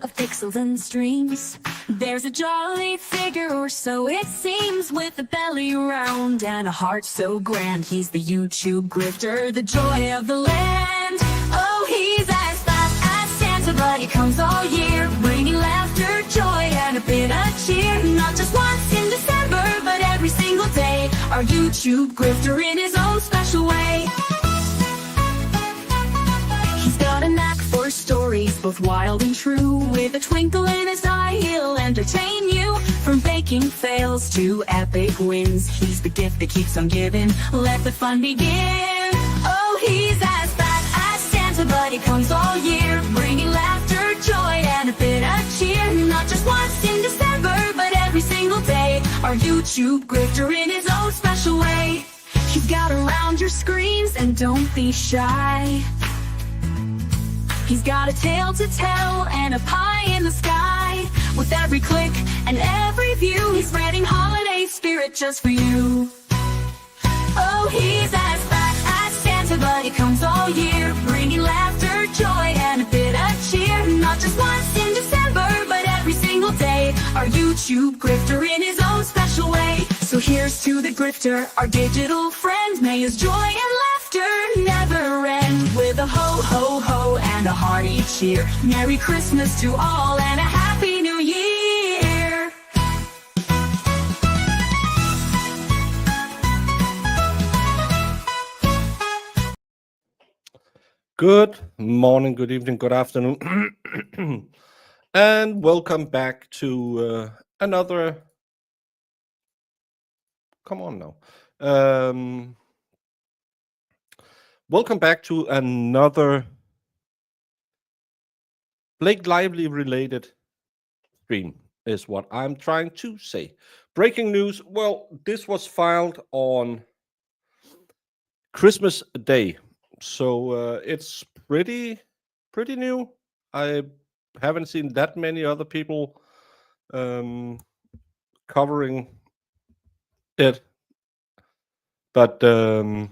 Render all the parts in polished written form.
of pixels and streams. There's a jolly figure, or so it seems, with a belly round and a heart so grand. He's the YouTube grifter, the joy of the land. Oh, he's as fast as Santa, but he comes all year, bringing laughter, joy, and a bit of cheer. Not just once in December, but every single day. Our YouTube grifter in his own special way. He's got a knack for stories, both wild and true. With a twinkle in his eye, he'll entertain you. From baking fails to epic wins, he's the gift that keeps on giving. Let the fun begin. Oh, he's as fat as Santa, but he comes all year, bringing laughter, joy, and a bit of cheer. Not just once in December, but every single day. Our YouTube grifter in his own special way. He's got around your screens, and don't be shy. He's got a tale to tell and a pie in the sky. With every click and every view, he's spreading holiday spirit just for you. Oh, he's as fat as Santa, but he comes all year, bringing laughter, joy, and a bit of cheer. Not just once in December, but every single day. Our YouTube grifter in his own special way. So here's to the grifter, our digital friend. May his joy and laughter never end. With a ho, ho, ho and a hearty cheer. Merry Christmas to all and a Happy New Year. Good morning, good evening, good afternoon, and welcome back to another. Come on now. Welcome back to another Blake Lively related stream, is what I'm trying to say. Breaking news. Well, this was filed on Christmas Day. So it's pretty new. I haven't seen that many other people covering it, but I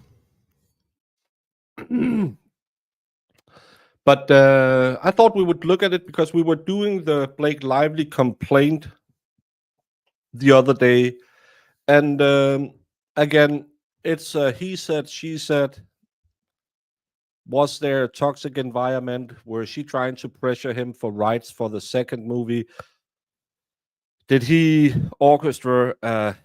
thought we would look at it because we were doing the Blake Lively complaint the other day, and again, it's he said, she said. Was there a toxic environment? Was she trying to pressure him for rights for the second movie? Did he orchestrate a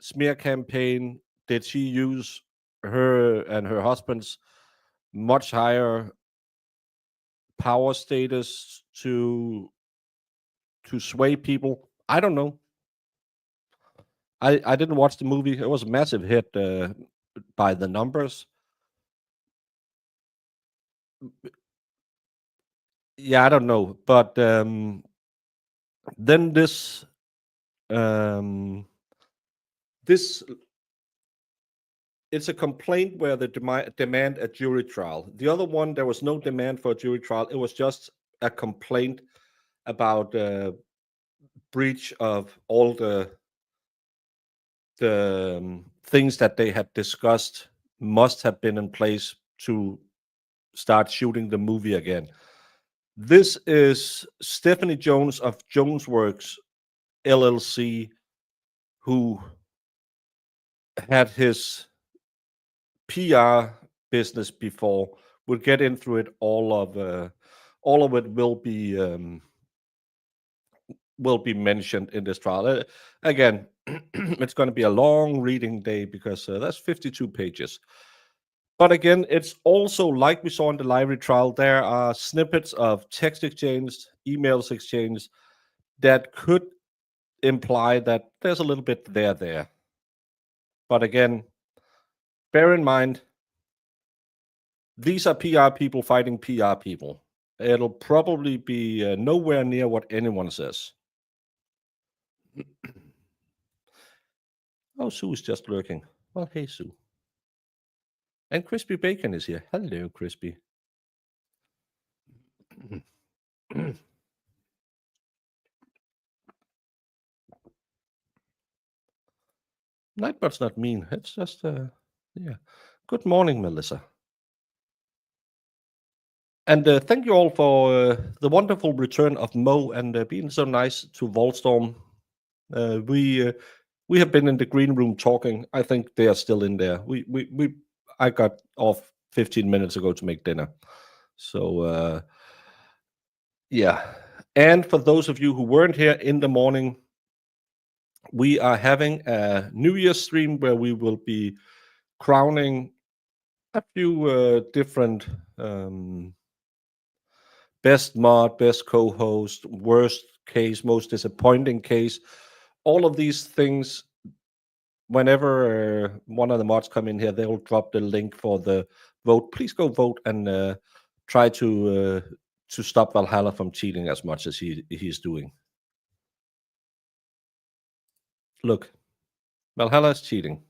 smear campaign? Did she use her and her husband's much higher power status to sway people? I don't know. I didn't watch the movie. It was a massive hit by the numbers. Yeah, I don't know, but then this it's a complaint where they demand a jury trial. The other one, there was no demand for a jury trial. It was just a complaint about breach of all the things that they had discussed must have been in place to start shooting the movie again. This is Stephanie Jones of Jonesworks LLC, who had his PR business before. We'll get into it. All of it will be mentioned in this trial. Again, it's going to be a long reading day because that's 52 pages. But again, it's also like we saw in the Lively trial, there are snippets of text exchange, emails exchange that could imply that there's a little bit there. But again, bear in mind, these are PR people fighting PR people. It'll probably be nowhere near what anyone says. Oh, Sue is just lurking. Well, hey, Sue. And Crispy Bacon is here. Hello, Crispy. Nightbird's not mean. It's just, yeah. Good morning, Melissa. And thank you all for the wonderful return of Mo and being so nice to Volstorm. We have been in the green room talking. I think they are still in there. I got off 15 minutes ago to make dinner. So yeah. And for those of you who weren't here in the morning, we are having a New Year's stream where we will be crowning a few different best mod, best co-host, worst case, most disappointing case. All of these things, whenever one of the mods come in here, they'll drop the link for the vote. Please go vote and try to stop Valhalla from cheating as much as he's doing. Look, Valhalla is cheating.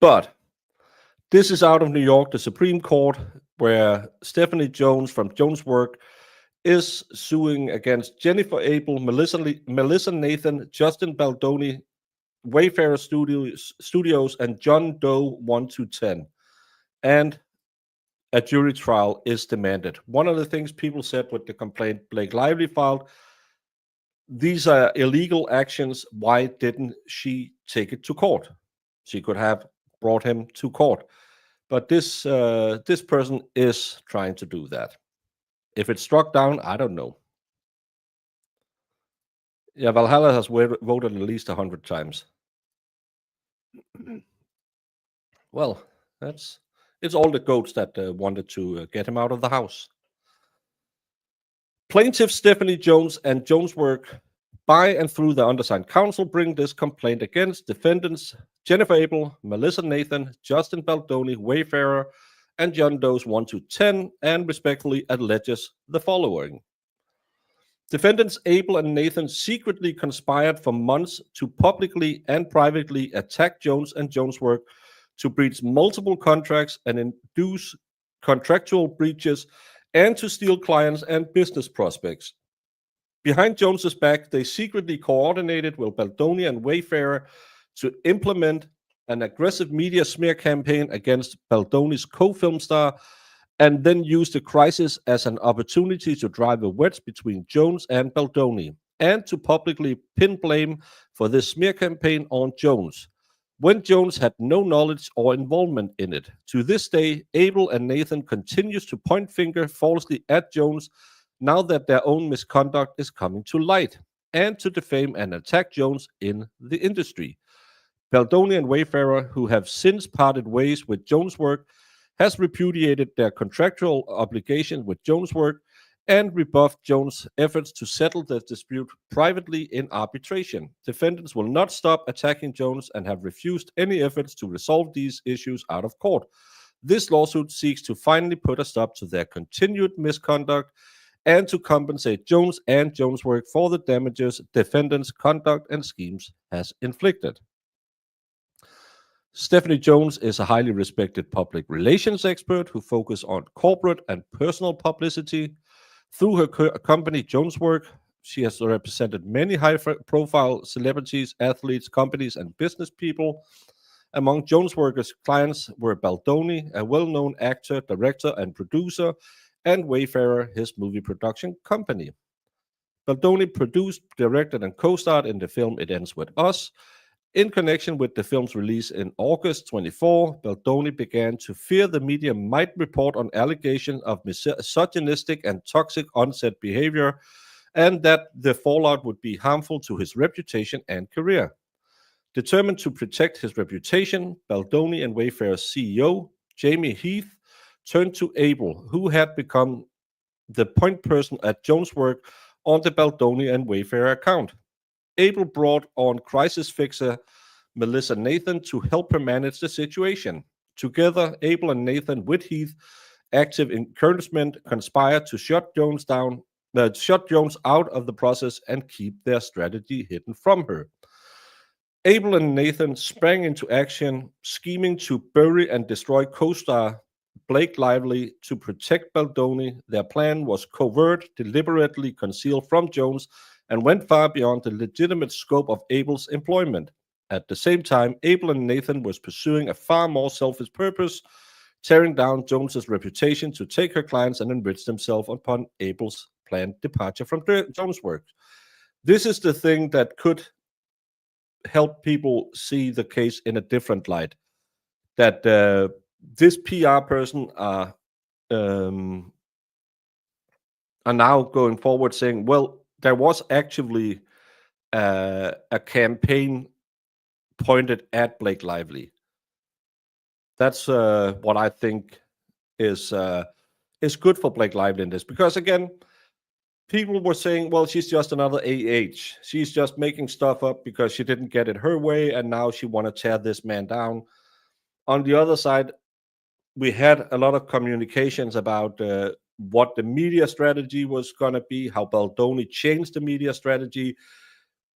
But this is out of New York, the Supreme Court, where Stephanie Jones from Jonesworks is suing against Jennifer Abel, Melissa Nathan, Justin Baldoni, Wayfarer Studios, and John Doe 1 to 10. And a jury trial is demanded. One of the things people said with the complaint Blake Lively filed, these are illegal actions. Why didn't she take it to court? She could have brought him to court. But this person is trying to do that. If it's struck down, I don't know. Yeah, Valhalla has voted at least 100 times. Well, it's all the goats that wanted to get him out of the house. Plaintiffs Stephanie Jones and Jonesworks, by and through the undersigned counsel, bring this complaint against defendants Jennifer Abel, Melissa Nathan, Justin Baldoni, Wayfarer, and John Doe's 1 to 10, and respectfully alleges the following. Defendants Abel and Nathan secretly conspired for months to publicly and privately attack Jones and Jonesworks, to breach multiple contracts and induce contractual breaches, and to steal clients and business prospects. Behind Jones's back, they secretly coordinated with Baldoni and Wayfarer to implement an aggressive media smear campaign against Baldoni's co-film star, and then used the crisis as an opportunity to drive a wedge between Jones and Baldoni, and to publicly pin blame for this smear campaign on Jones, when Jones had no knowledge or involvement in it. To this day, Abel and Nathan continues to point finger falsely at Jones now that their own misconduct is coming to light, and to defame and attack Jones in the industry. Baldoni and Wayfarer, who have since parted ways with Jonesworks, has repudiated their contractual obligation with Jonesworks and rebuffed Jones' efforts to settle the dispute privately in arbitration. Defendants will not stop attacking Jones and have refused any efforts to resolve these issues out of court. This lawsuit seeks to finally put a stop to their continued misconduct and to compensate Jones and Jonesworks for the damages defendants' conduct and schemes has inflicted. Stephanie Jones is a highly respected public relations expert who focuses on corporate and personal publicity. Through her company, Jonesworks, she has represented many high-profile celebrities, athletes, companies, and business people. Among Jonesworks' clients were Baldoni, a well-known actor, director, and producer, and Wayfarer, his movie production company. Baldoni produced, directed, and co-starred in the film It Ends With Us. In connection with the film's release in August 24, Baldoni began to fear the media might report on allegations of misogynistic and toxic on-set behavior, and that the fallout would be harmful to his reputation and career. Determined to protect his reputation, Baldoni and Wayfarer's CEO, Jamie Heath, turned to Abel, who had become the point person at Jonesworks on the Baldoni and Wayfarer account. Abel brought on crisis fixer Melissa Nathan to help her manage the situation. Together, Abel and Nathan, with Heath, active encouragement, conspired to shut Jones out of the process and keep their strategy hidden from her. Abel and Nathan sprang into action, scheming to bury and destroy co-star Blake Lively to protect Baldoni. Their plan was covert, deliberately concealed from Jones, and went far beyond the legitimate scope of Abel's employment. At the same time, Abel and Nathan was pursuing a far more selfish purpose tearing down Jones's reputation to take her clients and enrich themselves upon Abel's planned departure from Jonesworks. This is the thing that could help people see the case in a different light. That this PR person are now going forward saying, well, there was actually a campaign pointed at Blake Lively. That's what I think is good for Blake Lively in this, because again, people were saying, well, she's just another AH. She's just making stuff up because she didn't get it her way, and now she want to tear this man down. On the other side, we had a lot of communications about what the media strategy was going to be, how Baldoni changed the media strategy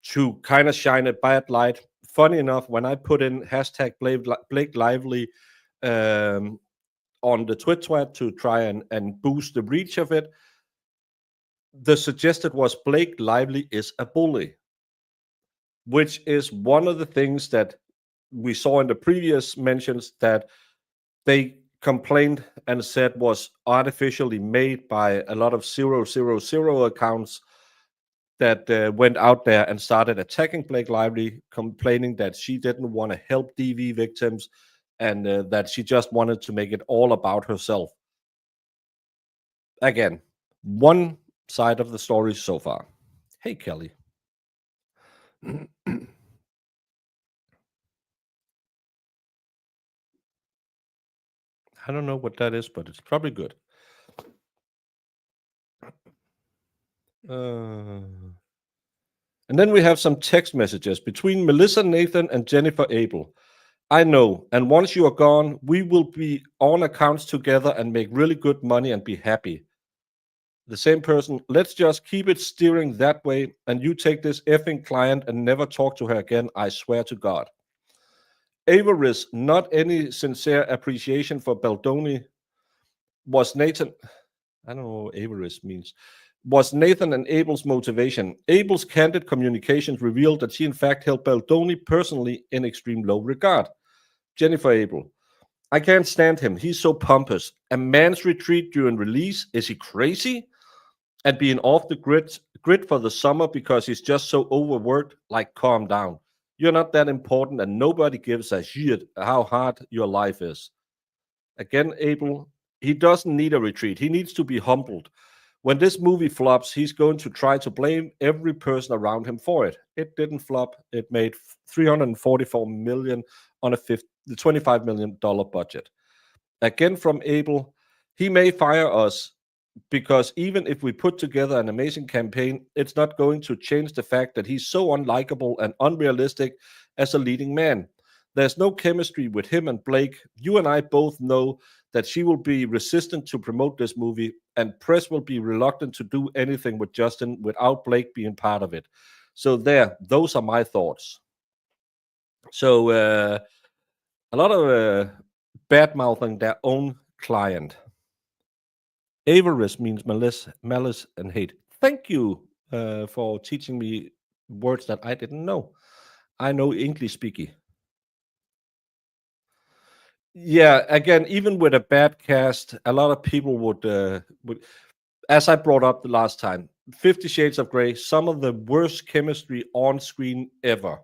to kind of shine a bad light. Funny enough, when I put in hashtag Blake Lively on the Twit to try and boost the reach of it, the suggested was Blake Lively is a bully, which is one of the things that we saw in the previous mentions that they complained and said was artificially made by a lot of 000 accounts that went out there and started attacking Blake Lively, complaining that she didn't want to help DV victims and that she just wanted to make it all about herself. Again, one side of the story so far. Hey, Kelly. I don't know what that is, but it's probably good. And then we have some text messages between Melissa Nathan and Jennifer Abel. I know, and once you are gone, we will be on accounts together and make really good money and be happy. The same person, let's just keep it steering that way, and you take this effing client and never talk to her again, I swear to God. Avarice, not any sincere appreciation for Baldoni. Was Nathan, I don't know what avarice means, was Nathan and Abel's motivation. Abel's candid communications revealed that she in fact held Baldoni personally in extreme low regard. Jennifer Abel, I can't stand him. He's so pompous. A man's retreat during release? Is he crazy? And being off the grid for the summer because he's just so overworked? Like, calm down. You're not that important and nobody gives a shit how hard your life is. Again, Abel, he doesn't need a retreat. He needs to be humbled. When this movie flops, he's going to try to blame every person around him for it. It didn't flop. It made $344 million on a $25 million budget. Again, from Abel, he may fire us because even if we put together an amazing campaign, it's not going to change the fact that he's so unlikable and unrealistic as a leading man. There's no chemistry with him and Blake. You and I both know that she will be resistant to promote this movie, and press will be reluctant to do anything with Justin without Blake being part of it. So those are my thoughts. So a lot of bad-mouthing their own client. Avarice means malice and hate. Thank you for teaching me words that I didn't know. I know English speaking. Yeah, again, even with a bad cast, a lot of people would, as I brought up the last time, 50 Shades of Grey, some of the worst chemistry on screen ever.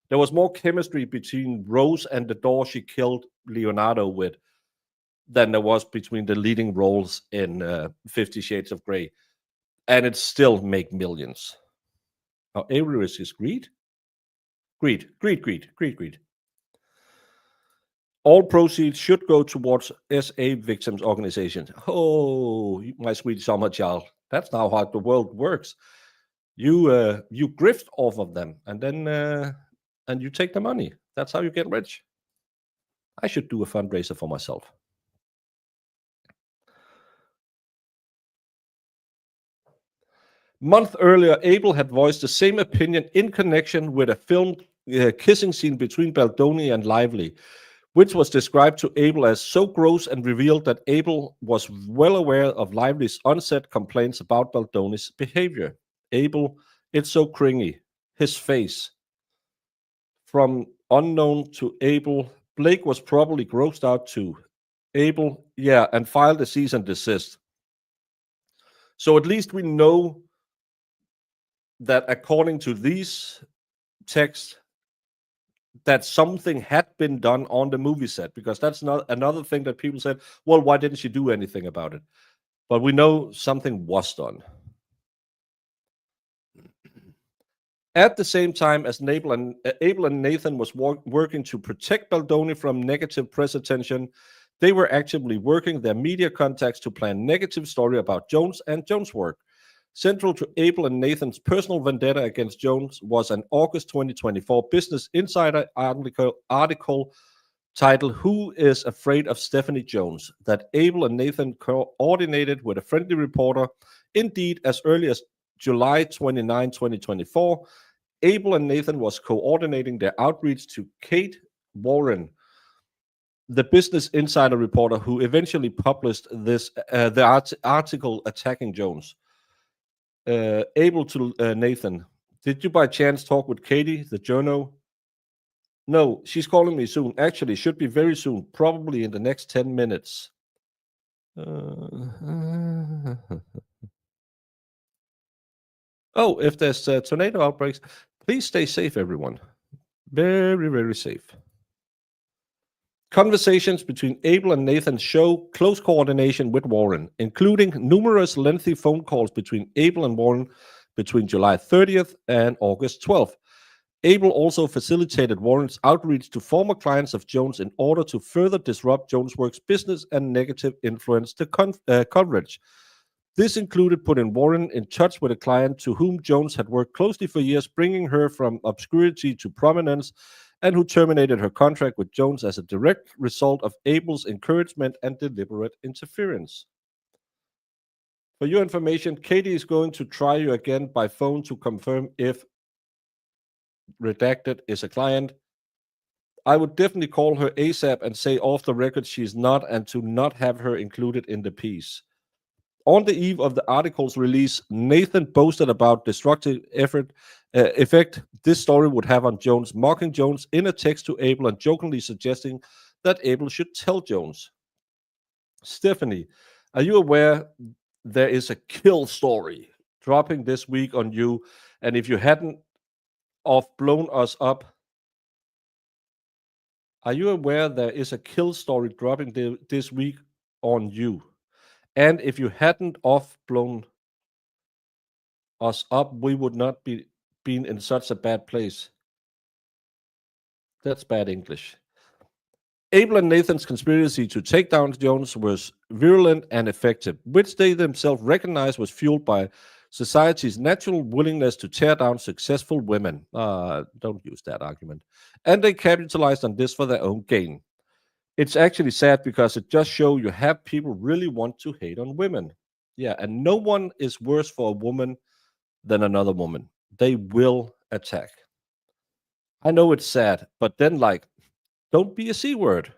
There was more chemistry between Rose and the door she killed Leonardo with than there was between the leading roles in 50 Shades of Grey. And it still make millions. Oh, avarice is greed? Greed. All proceeds should go towards SA victims organizations. Oh, my sweet summer child. That's not how the world works. You grift off of them and then and you take the money. That's how you get rich. I should do a fundraiser for myself. Month earlier, Abel had voiced the same opinion in connection with a filmed kissing scene between Baldoni and Lively, which was described to Abel as so gross and revealed that Abel was well aware of Lively's onset complaints about Baldoni's behavior. Abel, it's so cringy. His face. From unknown to Abel, Blake was probably grossed out too. Abel, yeah, and filed a cease and desist. So at least we know that according to these texts, that something had been done on the movie set, because that's not another thing that people said, well, why didn't she do anything about it? But we know something was done. At the same time as Abel and Nathan was working to protect Baldoni from negative press attention, they were actively working their media contacts to plan negative story about Jones and Jonesworks. Central to Abel and Nathan's personal vendetta against Jones was an August 2024 Business Insider article titled "Who is Afraid of Stephanie Jones?" that Abel and Nathan coordinated with a friendly reporter. Indeed, as early as July 29, 2024, Abel and Nathan was coordinating their outreach to Kate Warren, the Business Insider reporter who eventually published the article attacking Jones. Abel to Nathan, did you by chance talk with Katie, the journo? No, she's calling me soon. Actually, should be very soon, probably in the next 10 minutes. Oh, if there's tornado outbreaks, please stay safe, everyone. Very, very safe. Conversations between Abel and Nathan show close coordination with Warren, including numerous lengthy phone calls between Abel and Warren between July 30th and August 12th. Abel also facilitated Warren's outreach to former clients of Jones in order to further disrupt Jonesworks' business and negative influence the coverage. This included putting Warren in touch with a client to whom Jones had worked closely for years, bringing her from obscurity to prominence, and who terminated her contract with Jones as a direct result of Abel's encouragement and deliberate interference. For your information, Katie is going to try you again by phone to confirm if redacted is a client. I would definitely call her ASAP and say off the record she's not, and to not have her included in the piece. On the eve of the article's release, Nathan boasted about destructive effect this story would have on Jones, mocking Jones in a text to Abel and jokingly suggesting that Abel should tell Jones. Stephanie, are you aware there is a kill story dropping this week on you? And if you hadn't blown us up, are you aware there is a kill story dropping this week on you? And if you hadn't blown us up, we would not be been in such a bad place. That's bad English. Abel and Nathan's conspiracy to take down Jones was virulent and effective, which they themselves recognized was fueled by society's natural willingness to tear down successful women. Don't use that argument. And they capitalized on this for their own gain. It's actually sad because it just shows you have people really want to hate on women. Yeah, and no one is worse for a woman than another woman. They will attack. I know it's sad, but then, don't be a C word.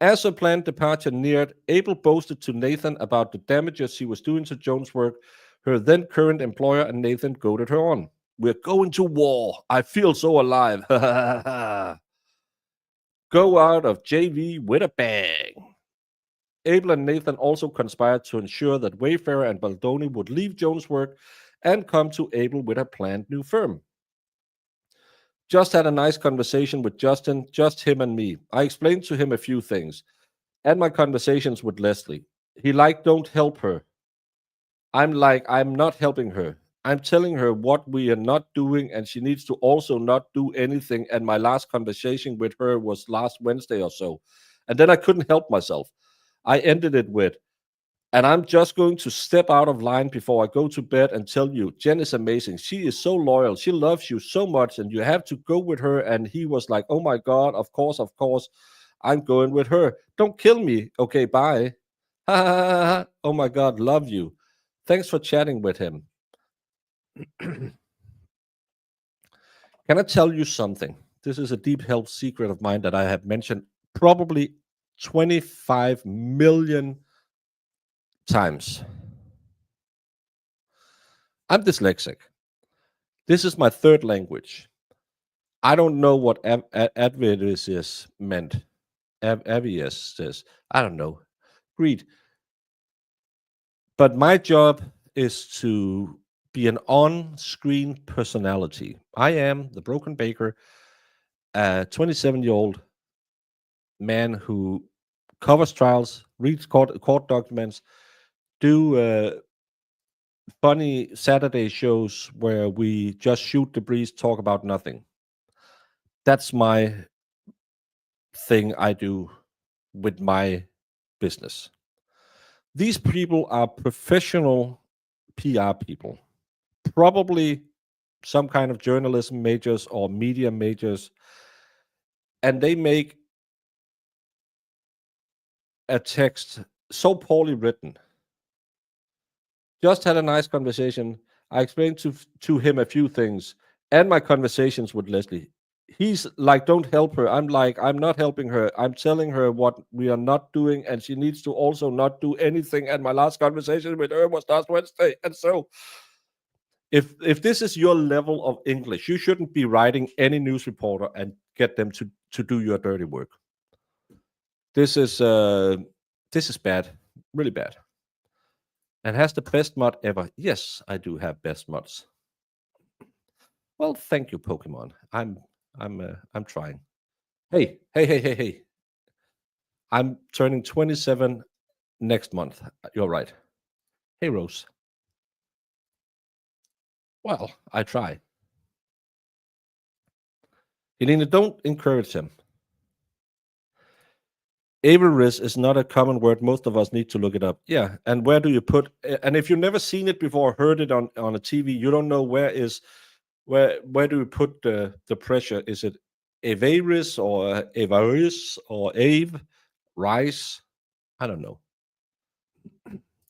As her planned departure neared, Abel boasted to Nathan about the damages she was doing to Jonesworks. Her then current employer and Nathan goaded her on. We're going to war. I feel so alive. Go out of JV with a bang. Abel and Nathan also conspired to ensure that Wayfarer and Baldoni would leave Jonesworks and come to Abel with a planned new firm. Just had a nice conversation with Justin, just him and me. I explained to him a few things and my conversations with Leslie. He don't help her. I'm not helping her. I'm telling her what we are not doing, and she needs to also not do anything. And my last conversation with her was last Wednesday or so. And then I couldn't help myself. I ended it with, and I'm just going to step out of line before I go to bed and tell you, Jen is amazing. She is so loyal. She loves you so much, and you have to go with her. And he was like, oh my God, of course. I'm going with her. Don't kill me. Okay, bye. Oh my God, love you. Thanks for chatting with him. Can I tell you something? This is a deep held secret of mine that I have mentioned probably 25 million times. I'm dyslexic. This is my third language. I don't know what advertise is meant. Avies says, I don't know. Greed. But my job is to be an on-screen personality. I am the Broken Baker, a 27-year-old man who covers trials, reads court documents, do funny Saturday shows where we just shoot the breeze, talk about nothing. That's my thing I do with my business. These people are professional PR people, probably some kind of journalism majors or media majors, and they make a text so poorly written. Just had a nice conversation. I explained to him a few things and my conversations with Leslie. He's like, don't help her. I'm like, I'm not helping her. I'm telling her what we are not doing, and she needs to also not do anything. And my last conversation with her was last Wednesday. And so if this is your level of English, you shouldn't be writing any news reporter and get them to do your dirty work. This is bad, really bad. And has the best mod ever. Yes, I do have best mods. Well, thank you, Pokemon. I'm trying. Hey. I'm turning 27 next month. You're right. Hey, Rose. Well, I try. Helena, don't encourage him. Avarice is not a common word. Most of us need to look it up. Yeah, and where do you put? And if you've never seen it before, heard it on a TV, you don't know where do you put the pressure? Is it avarice or avarice or ave, rice? I don't know.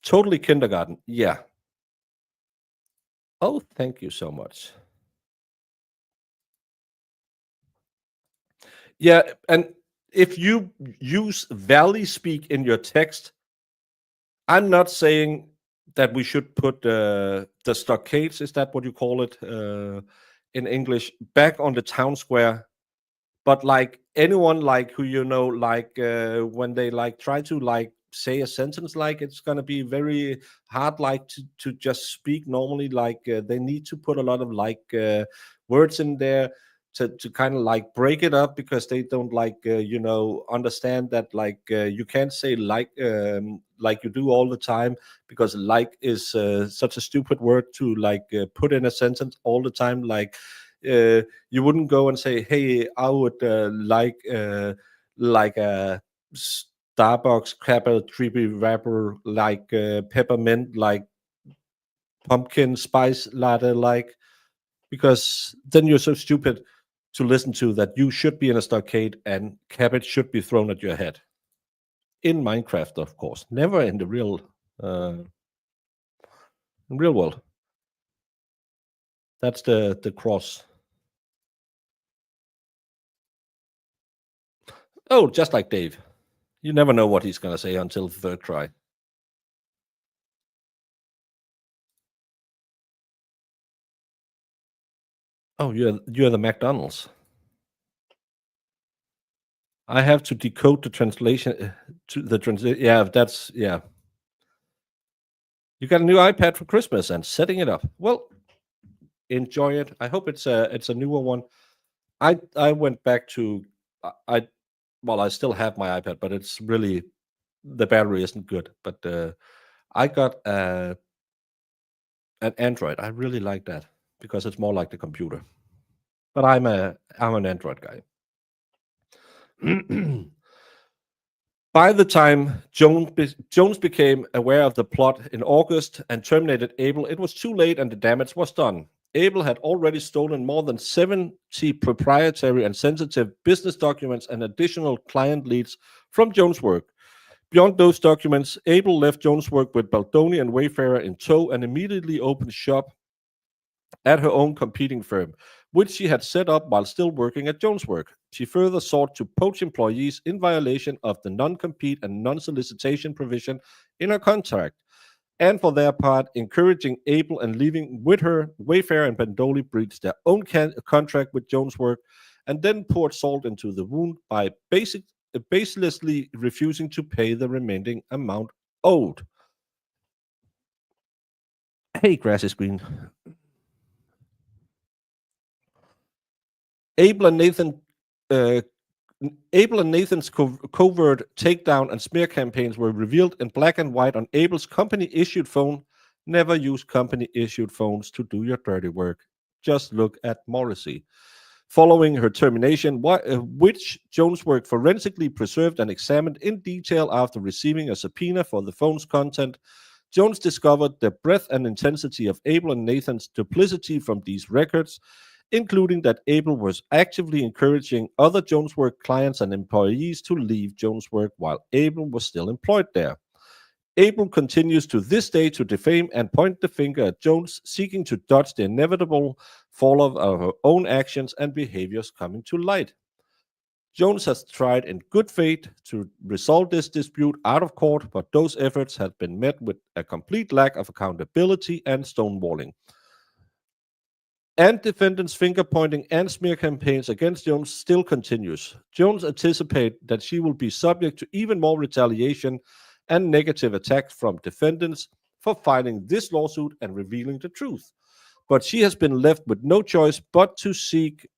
Totally kindergarten. Yeah. Oh, thank you so much. Yeah, and if you use valley speak in your text, I'm not saying that we should put the stockades, is that what you call it in English, back on the town square. But like anyone like who like when they like try to like say a sentence, like it's gonna be very hard like to just speak normally, like they need to put a lot of like words in there to kind of like break it up, because they don't like understand that like you can't say like you do all the time, because like is such a stupid word to like put in a sentence all the time. Like you wouldn't go and say, hey, I would like a Starbucks capper trippy wrapper, like peppermint, like pumpkin spice latte, like, because then you're so stupid to listen to that you should be in a stockade and cabbage should be thrown at your head. In Minecraft, of course, never in the real world. That's the cross. Oh, just like Dave. You never know what he's going to say until the third try. Oh, you're the McDonald's. I have to decode the translation to the translation. Yeah, that's yeah. You got a new iPad for Christmas and setting it up. Well, enjoy it. I hope it's a newer one. I went back to I still have my iPad, but it's really, the battery isn't good. But I got an Android. I really like that because it's more like the computer. But I'm an Android guy. By the time Jones became aware of the plot in August and terminated Abel, it was too late and the damage was done. Abel had already stolen more than 70 proprietary and sensitive business documents and additional client leads from Jonesworks. Beyond those documents, Abel left Jonesworks with Baldoni and Wayfarer in tow and immediately opened shop at her own competing firm, which she had set up while still working at Jonesworks. She further sought to poach employees in violation of the non-compete and non-solicitation provision in her contract, and for their part, encouraging Abel and leaving with her. Wayfarer and Bandoli breached their own contract with Jonesworks and then poured salt into the wound by baselessly refusing to pay the remaining amount owed. Hey, grass is green. Abel and Nathan uh, Abel and Nathan's covert takedown and smear campaigns were revealed in black and white on Abel's company-issued phone. Never use company-issued phones to do your dirty work. Just look at Morrissey. Following her termination, which Jonesworks forensically preserved and examined in detail after receiving a subpoena for the phone's content, Jones discovered the breadth and intensity of Abel and Nathan's duplicity from these records, including that Abel was actively encouraging other Jonesworks clients and employees to leave Jonesworks while Abel was still employed there. Abel continues to this day to defame and point the finger at Jones, seeking to dodge the inevitable fallout of her own actions and behaviors coming to light. Jones has tried in good faith to resolve this dispute out of court, but those efforts have been met with a complete lack of accountability and stonewalling. And defendants' finger-pointing and smear campaigns against Jones still continues. Jones anticipates that she will be subject to even more retaliation and negative attacks from defendants for filing this lawsuit and revealing the truth. But she has been left with no choice but to seek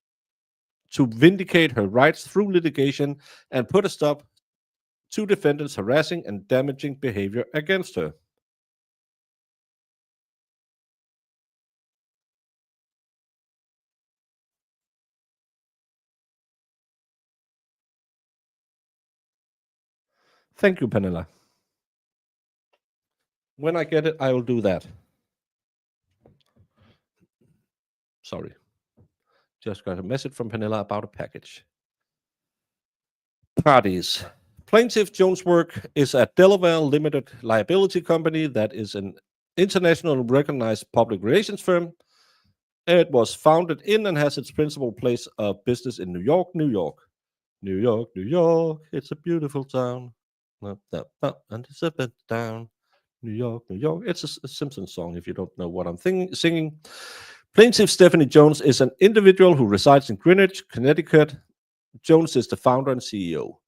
to vindicate her rights through litigation and put a stop to defendants' harassing and damaging behavior against her. Thank you, Pernilla. When I get it, I will do that. Sorry. Just got a message from Pernilla about a package. Parties. Plaintiff Jonesworks is a Delaware limited liability company that is an internationally recognized public relations firm. It was founded in and has its principal place of business in New York, New York. New York, New York, it's a beautiful town. And it's a bit down. New York, New York. It's a Simpsons song if you don't know what I'm singing. Plaintiff Stephanie Jones is an individual who resides in Greenwich, Connecticut. Jones is the founder and CEO.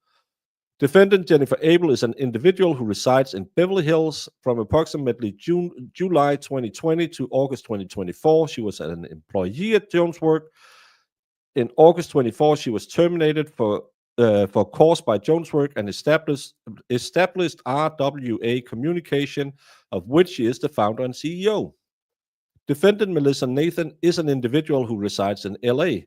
Defendant Jennifer Abel is an individual who resides in Beverly Hills. From approximately July 2020 to August 2024, she was an employee at Jonesworks. In August 24, she was terminated for cause by Jonesworks and established RWA Communication, of which she is the founder and CEO. Defendant Melissa Nathan is an individual who resides in LA.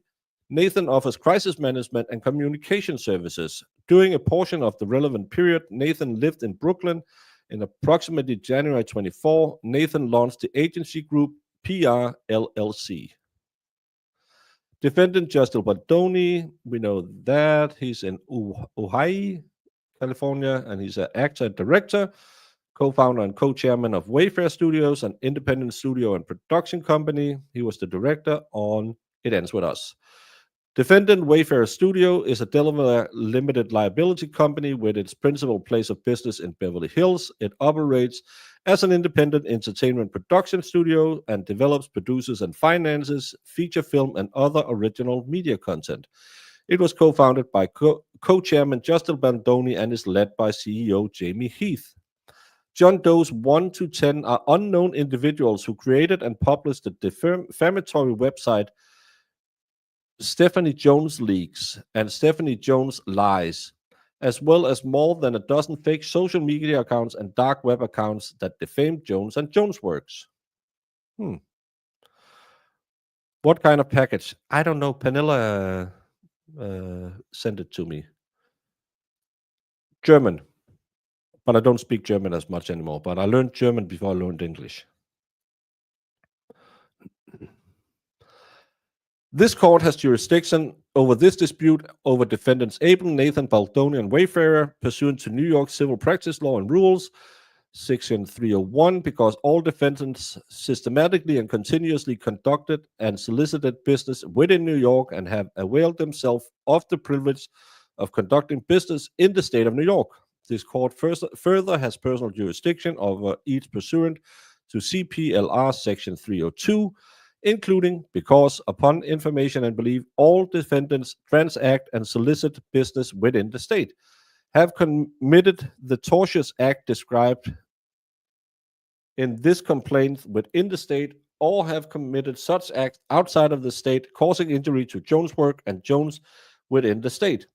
Nathan offers crisis management and communication services. During a portion of the relevant period, Nathan lived in Brooklyn. In approximately January 24, Nathan launched the agency group PR LLC. Defendant Justin Baldoni, we know that he's in Ojai, California, and he's an actor and director, co-founder and co-chairman of Wayfarer Studios, an independent studio and production company. He was the director on It Ends With Us. Defendant Wayfarer Studio is a Delaware limited liability company with its principal place of business in Beverly Hills. It operates as an independent entertainment production studio and develops, produces, and finances feature film and other original media content. It was co-founded by co-chairman Justin Baldoni and is led by CEO Jamie Heath. John Doe's 1 to 10 are unknown individuals who created and published the defamatory website Stephanie Jones Leaks and Stephanie Jones Lies, as well as more than a dozen fake social media accounts and dark web accounts that defamed Jones and Jonesworks. What kind of package? I don't know. Pernilla sent it to me. German. But I don't speak German as much anymore. But I learned German before I learned English. This court has jurisdiction over this dispute over defendants Abel, Nathan, Baldoni, and Wayfarer pursuant to New York civil practice law and rules, Section 301, because all defendants systematically and continuously conducted and solicited business within New York and have availed themselves of the privilege of conducting business in the state of New York. This court further has personal jurisdiction over each pursuant to CPLR Section 302, including because, upon information and belief, all defendants transact and solicit business within the state, have committed the tortious act described in this complaint within the state, or have committed such act outside of the state, causing injury to Jonesworks and Jones within the state.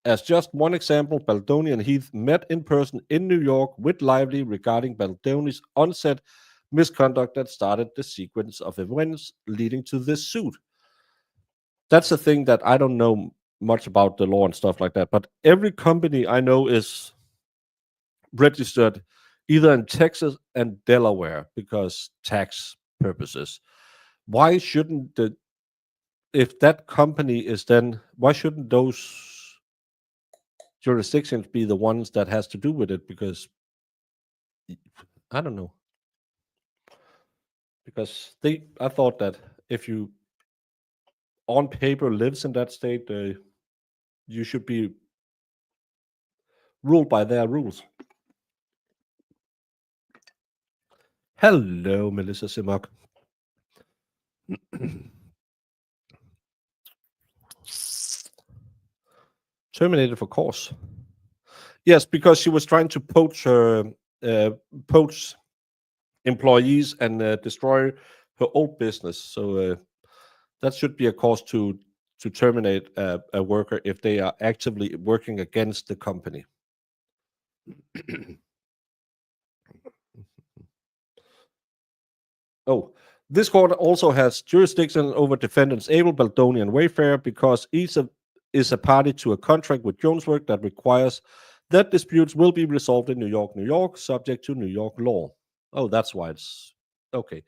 As just one example, Baldoni and Heath met in person in New York with Lively regarding Baldoni's onset misconduct that started the sequence of events leading to this suit. That's the thing that I don't know much about the law and stuff like that, but every company I know is registered either in Texas and Delaware because tax purposes. Why shouldn't if that company is then, why shouldn't those jurisdictions be the ones that has to do with it? Because I don't know. Because I thought that if you on paper lives in that state, you should be ruled by their rules. Hello, Melissa Simok. Terminated for cause. Yes, because she was trying to poach employees and destroy her old business. So that should be a cause to terminate a worker if they are actively working against the company. Oh, this court also has jurisdiction over defendants Abel, Baldoni, and Wayfarer because each is a party to a contract with Jonesworks that requires that disputes will be resolved in New York, New York, subject to New York law. Oh, that's why it's okay.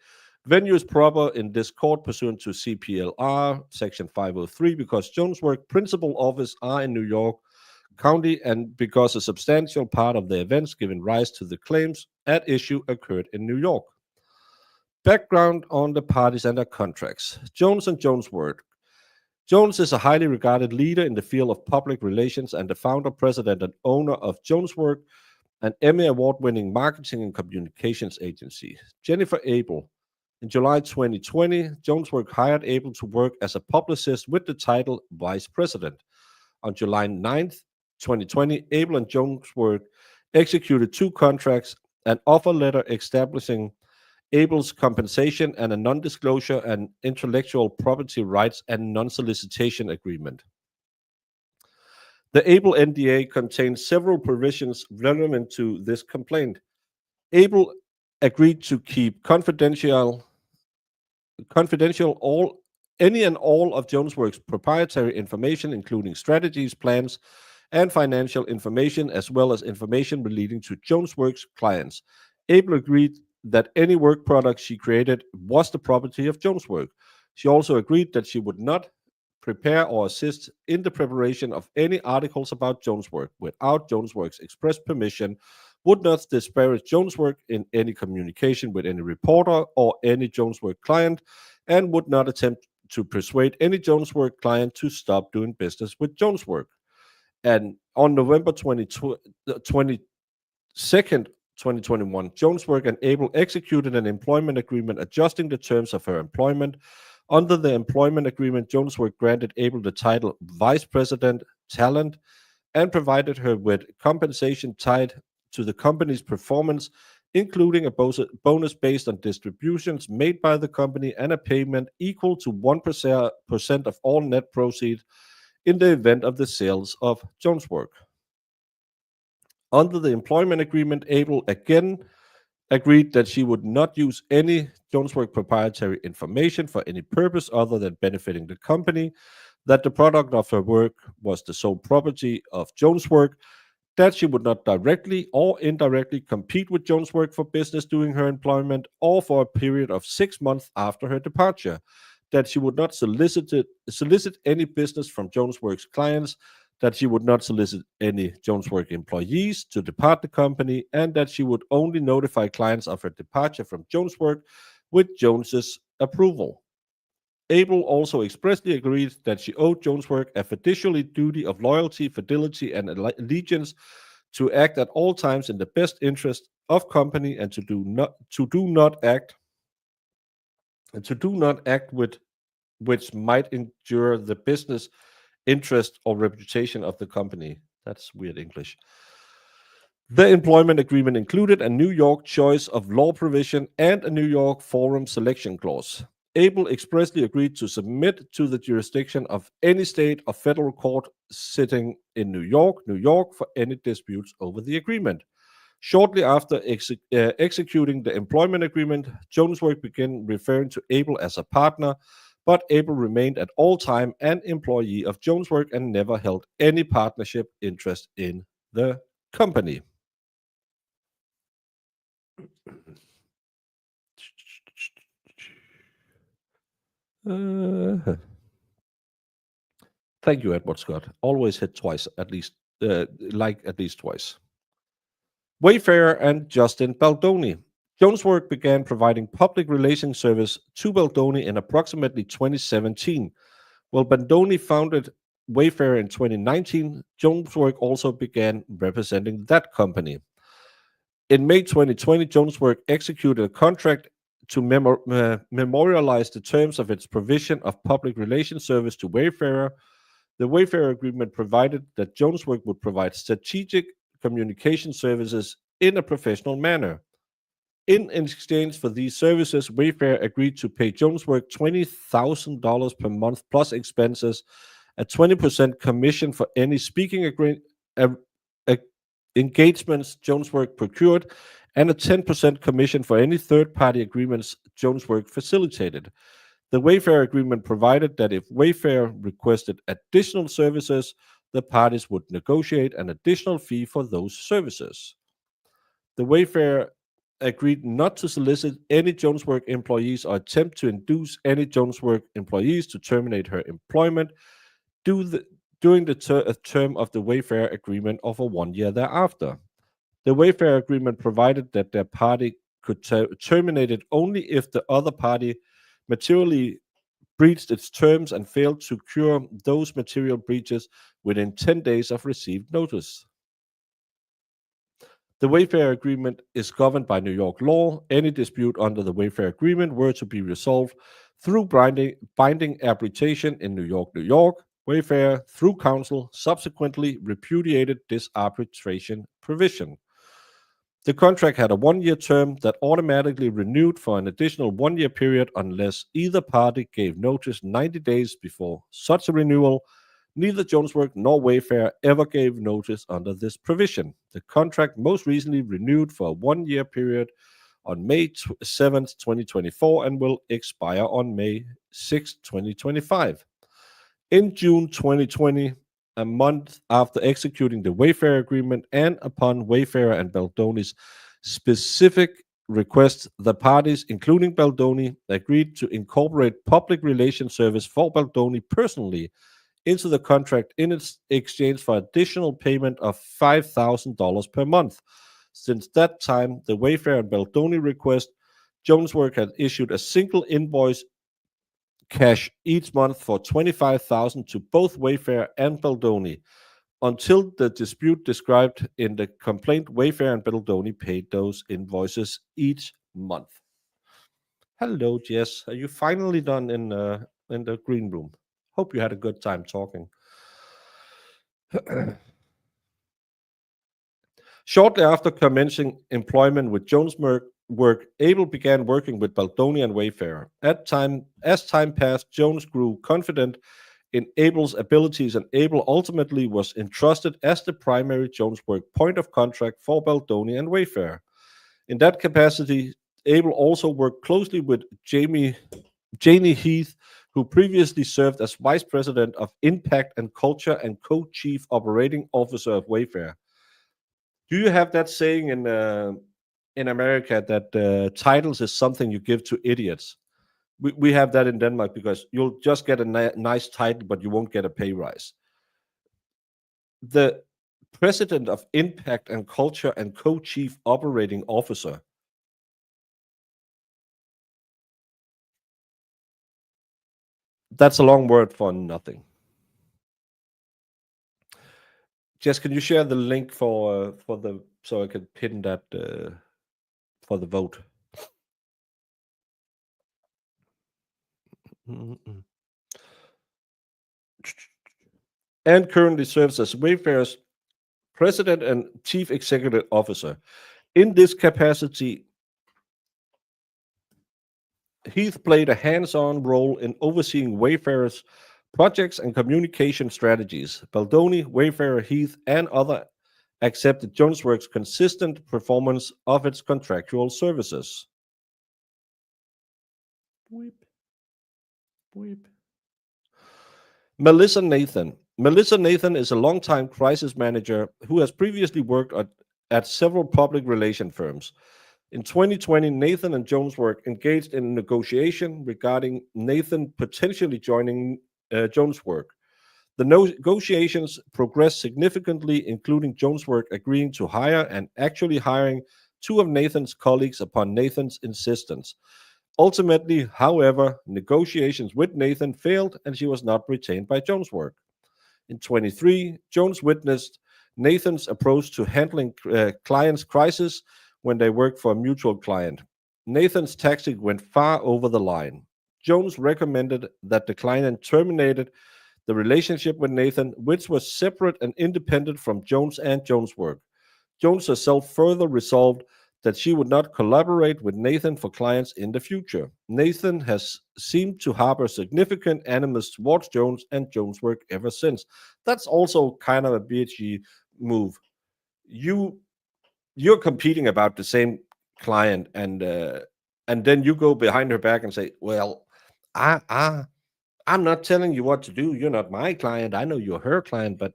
Venue is proper in this court pursuant to CPLR section 503 because Jonesworks principal office are in New York County and because a substantial part of the events giving rise to the claims at issue occurred in New York. Background on the parties and their contracts. Jones and Jonesworks. Jones is a highly regarded leader in the field of public relations and the founder, president, and owner of Jonesworks, an Emmy Award-winning marketing and communications agency. Jennifer Abel. In July 2020, Jonesworks hired Abel to work as a publicist with the title Vice President. On July 9th, 2020, Abel and Jonesworks executed 2 contracts, an offer letter establishing Abel's compensation and a non-disclosure and intellectual property rights and non-solicitation agreement. The Abel NDA contains several provisions relevant to this complaint. Abel agreed to keep confidential any and all of Jonesworks' proprietary information, including strategies, plans, and financial information, as well as information relating to Jonesworks' clients. Abel agreed that any work product she created was the property of Jonesworks. She also agreed that she would not prepare or assist in the preparation of any articles about Jonesworks without Jonesworks' express permission, would not disparage Jonesworks in any communication with any reporter or any Jonesworks client, and would not attempt to persuade any Jonesworks client to stop doing business with Jonesworks. And on November 22nd, 2021, Jonesworks and Abel executed an employment agreement adjusting the terms of her employment. Under the employment agreement, Jonesworks granted Abel the title Vice President, Talent, and provided her with compensation tied to the company's performance, including a bonus based on distributions made by the company and a payment equal to 1% of all net proceeds in the event of the sales of Jonesworks. Under the employment agreement, Abel again agreed that she would not use any Jonesworks proprietary information for any purpose other than benefiting the company, that the product of her work was the sole property of Jonesworks, that she would not directly or indirectly compete with Jonesworks for business during her employment or for a period of 6 months after her departure, that she would not solicit any business from Jonesworks clients, that she would not solicit any Jonesworks employees to depart the company, and that she would only notify clients of her departure from Jonesworks with Jones's approval. Abel also expressly agreed that she owed Jonesworks a fiduciary duty of loyalty, fidelity, and allegiance to act at all times in the best interest of company and to do not act and to do not act which might injure the business interest or reputation of the company. That's weird English. The employment agreement included a New York choice of law provision and a New York forum selection clause. Able expressly agreed to submit to the jurisdiction of any state or federal court sitting in New York, for any disputes over the agreement. Shortly after executing the employment agreement, Jonesworks began referring to Able as a partner, but Able remained at all time an employee of Jonesworks and never held any partnership interest in the company. Thank you, Edward Scott. Always hit twice, at least, at least twice. Wayfarer and Justin Baldoni. Jonesworks began providing public relations service to Baldoni in approximately 2017. While Baldoni founded Wayfarer in 2019, Jonesworks also began representing that company. In May 2020, Jonesworks executed a contract to memorialize the terms of its provision of public relations service to Wayfarer. The Wayfarer agreement provided that Jonesworks would provide strategic communication services in a professional manner. In exchange for these services, Wayfarer agreed to pay Jonesworks $20,000 per month plus expenses, a 20% commission for any speaking engagements Jonesworks procured, and a 10% commission for any third-party agreements Jonesworks facilitated. The Wayfarer agreement provided that if Wayfarer requested additional services, the parties would negotiate an additional fee for those services. The Wayfarer agreed not to solicit any Jonesworks employees or attempt to induce any Jonesworks employees to terminate her employment during the term of the Wayfarer agreement or for 1 year thereafter. The Wayfarer agreement provided that their party could terminate it only if the other party materially breached its terms and failed to cure those material breaches within 10 days of received notice. The Wayfarer agreement is governed by New York law. Any dispute under the Wayfarer agreement were to be resolved through binding arbitration in New York. Wayfarer, through counsel, subsequently repudiated this arbitration provision. The contract had a 1-year term that automatically renewed for an additional 1-year period unless either party gave notice 90 days before such a renewal. Neither Jonesworks nor Wayfarer ever gave notice under this provision. The contract most recently renewed for a 1-year period on May 7, 2024, and will expire on May 6, 2025. In June 2020, a month after executing the Wayfarer agreement and upon Wayfarer and Baldoni's specific request, the parties, including Baldoni, agreed to incorporate public relations service for Baldoni personally into the contract in its exchange for additional payment of $5,000 per month. Since that time, the Wayfarer and Baldoni request, Jonesworks had issued a single invoice cash each month for $25,000 to both Wayfarer and Baldoni. Until the dispute described in the complaint, Wayfarer and Baldoni paid those invoices each month. Hello, Jess. Are you finally done in the green room? Hope you had a good time talking. Shortly after commencing employment with Jonesworks, Able began working with Baldoni and Wayfarer. As time passed, Jones grew confident in Abel's abilities, and Able ultimately was entrusted as the primary Jonesworks point of contact for Baldoni and Wayfarer. In that capacity, Able also worked closely with Janie Heath, who previously served as Vice President of Impact and Culture and Co-Chief Operating Officer of Wayfarer. Do you have that saying in America that titles is something you give to idiots? We have that in Denmark because you'll just get a nice title, but you won't get a pay rise. The President of Impact and Culture and Co-Chief Operating Officer. That's a long word for nothing. Jess, can you share the link for the so I can pin that for the vote? Mm-mm. And currently serves as Wayfarer's president and chief executive officer. In this capacity, Heath played a hands-on role in overseeing Wayfarer's projects and communication strategies. Baldoni, Wayfarer, Heath, and other accepted Jonesworks' consistent performance of its contractual services. Weep, weep. Melissa Nathan. Melissa Nathan is a longtime crisis manager who has previously worked at several public relation firms. In 2020, Nathan and Jonesworks engaged in negotiation regarding Nathan potentially joining Jonesworks. The negotiations progressed significantly, including Jonesworks agreeing to hire and actually hiring two of Nathan's colleagues upon Nathan's insistence. Ultimately, however, negotiations with Nathan failed and she was not retained by Jonesworks. In 23, Jones witnessed Nathan's approach to handling clients' crisis when they worked for a mutual client. Nathan's tactic went far over the line. Jones recommended that the client terminated the relationship with Nathan, which was separate and independent from Jones and Jonesworks. Jones herself further resolved that she would not collaborate with Nathan for clients in the future. Nathan has seemed to harbor significant animus towards Jones and Jonesworks ever since. That's also kind of a bitchy move. You're competing about the same client, and then you go behind her back and say, "Well, I'm not telling you what to do. You're not my client. I know you're her client, but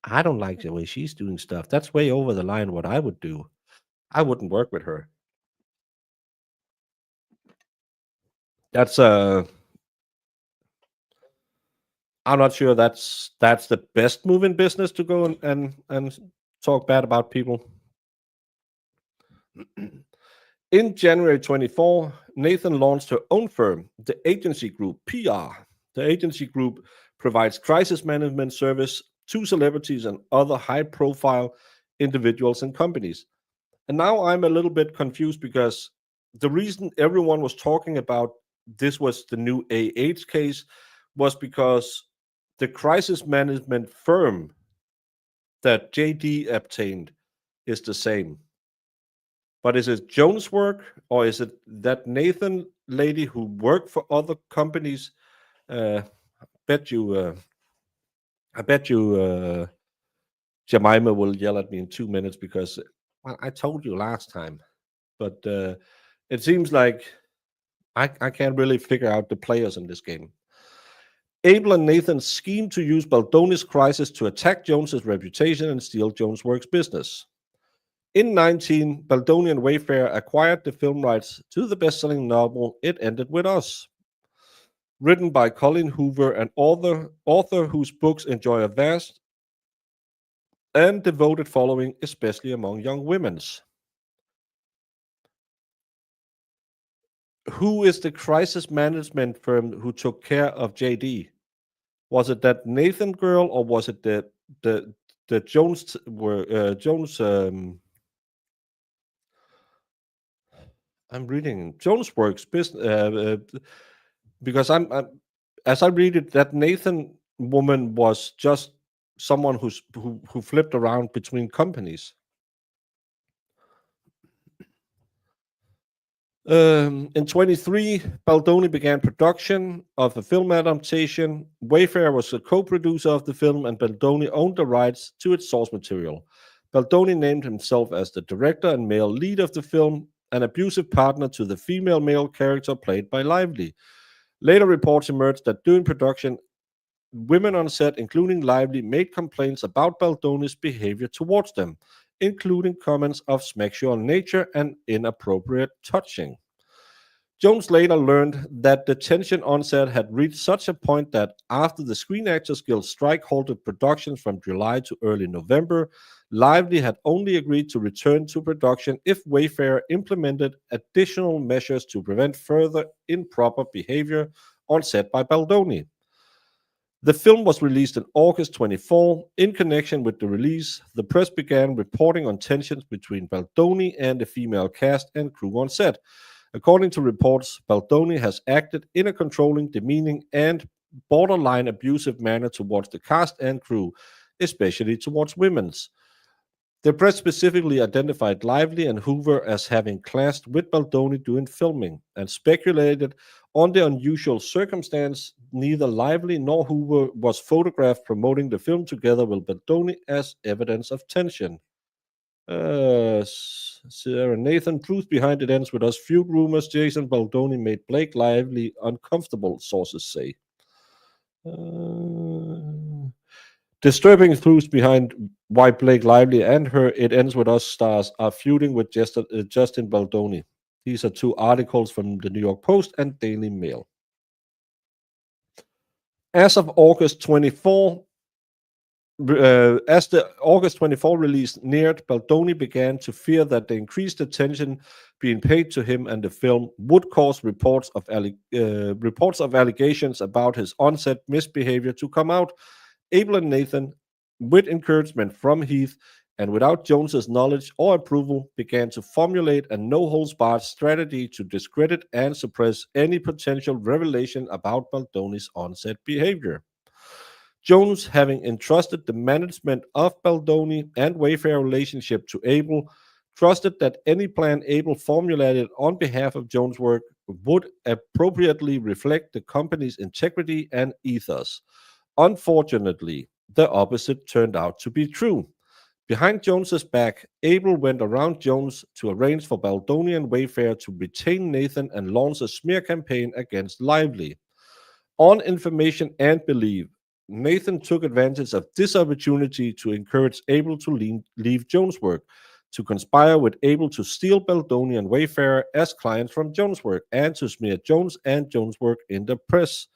I don't like the way she's doing stuff. That's way over the line what I would do. I wouldn't work with her." That's I'm not sure that's the best move in business to go and talk bad about people. In January 24, Nathan launched her own firm, the Agency Group PR. The Agency Group provides crisis management service to celebrities and other high-profile individuals and companies. And now I'm a little bit confused because the reason everyone was talking about this was the new AH case was because the crisis management firm that JD obtained is the same. But is it Jonesworks or is it that Nathan lady who worked for other companies? Uh, bet you, I bet you, Jemima will yell at me in 2 minutes because well, I told you last time. But it seems like I can't really figure out the players in this game. Abel and Nathan schemed to use Baldoni's crisis to attack Jones's reputation and steal Jonesworks' business. In 19, Baldoni and Wayfarer acquired the film rights to the best-selling novel It Ended With Us, written by Colin Hoover, an author whose books enjoy a vast and devoted following, especially among young women. Who is the crisis management firm who took care of JD? Was it that Nathan girl, or was it the Jones Jones? I'm reading Jonesworks business because I'm as I read it, that Nathan woman was just someone who flipped around between companies. In 23, Baldoni began production of a film adaptation. Wayfarer was a co-producer of the film, and Baldoni owned the rights to its source material. Baldoni named himself as the director and male lead of the film, an abusive partner to the female male character played by Lively. Later reports emerged that during production, women on set, including Lively, made complaints about Baldoni's behavior towards them, including comments of sexual nature and inappropriate touching. Jones later learned that the tension on set had reached such a point that after the Screen Actors Guild strike halted productions from July to early November, Lively had only agreed to return to production if Wayfarer implemented additional measures to prevent further improper behavior on set by Baldoni. The film was released in August 24. In connection with the release, the press began reporting on tensions between Baldoni and the female cast and crew on set. According to reports, Baldoni has acted in a controlling, demeaning, and borderline abusive manner towards the cast and crew, especially towards women's. The press specifically identified Lively and Hoover as having clashed with Baldoni during filming and speculated on the unusual circumstance neither Lively nor Hoover was photographed promoting the film together with Baldoni as evidence of tension. Sarah Nathan, truth behind it ends with us. Feud rumors Jason Baldoni made Blake Lively uncomfortable, sources say. Disturbing truths behind why Blake Lively and her It Ends With Us stars are feuding with Justin Baldoni. These are two articles from the New York Post and Daily Mail. As of August 24, as the August 24 release neared, Baldoni began to fear that the increased attention being paid to him and the film would cause reports of allegations about his on-set misbehavior to come out. Abel and Nathan, with encouragement from Heath and without Jones's knowledge or approval, began to formulate a no-holds-barred strategy to discredit and suppress any potential revelation about Baldoni's on-set behavior. Jones, having entrusted the management of Baldoni and Wayfarer relationship to Abel, trusted that any plan Abel formulated on behalf of Jonesworks would appropriately reflect the company's integrity and ethos. Unfortunately, the opposite turned out to be true. Behind Jones's back, Abel went around Jones to arrange for Baldoni and Wayfarer to retain Nathan and launch a smear campaign against Lively. On information and belief, Nathan took advantage of this opportunity to encourage Abel to leave Jonesworks, to conspire with Abel to steal Baldoni and Wayfarer as clients from Jonesworks, and to smear Jones and Jonesworks in the press.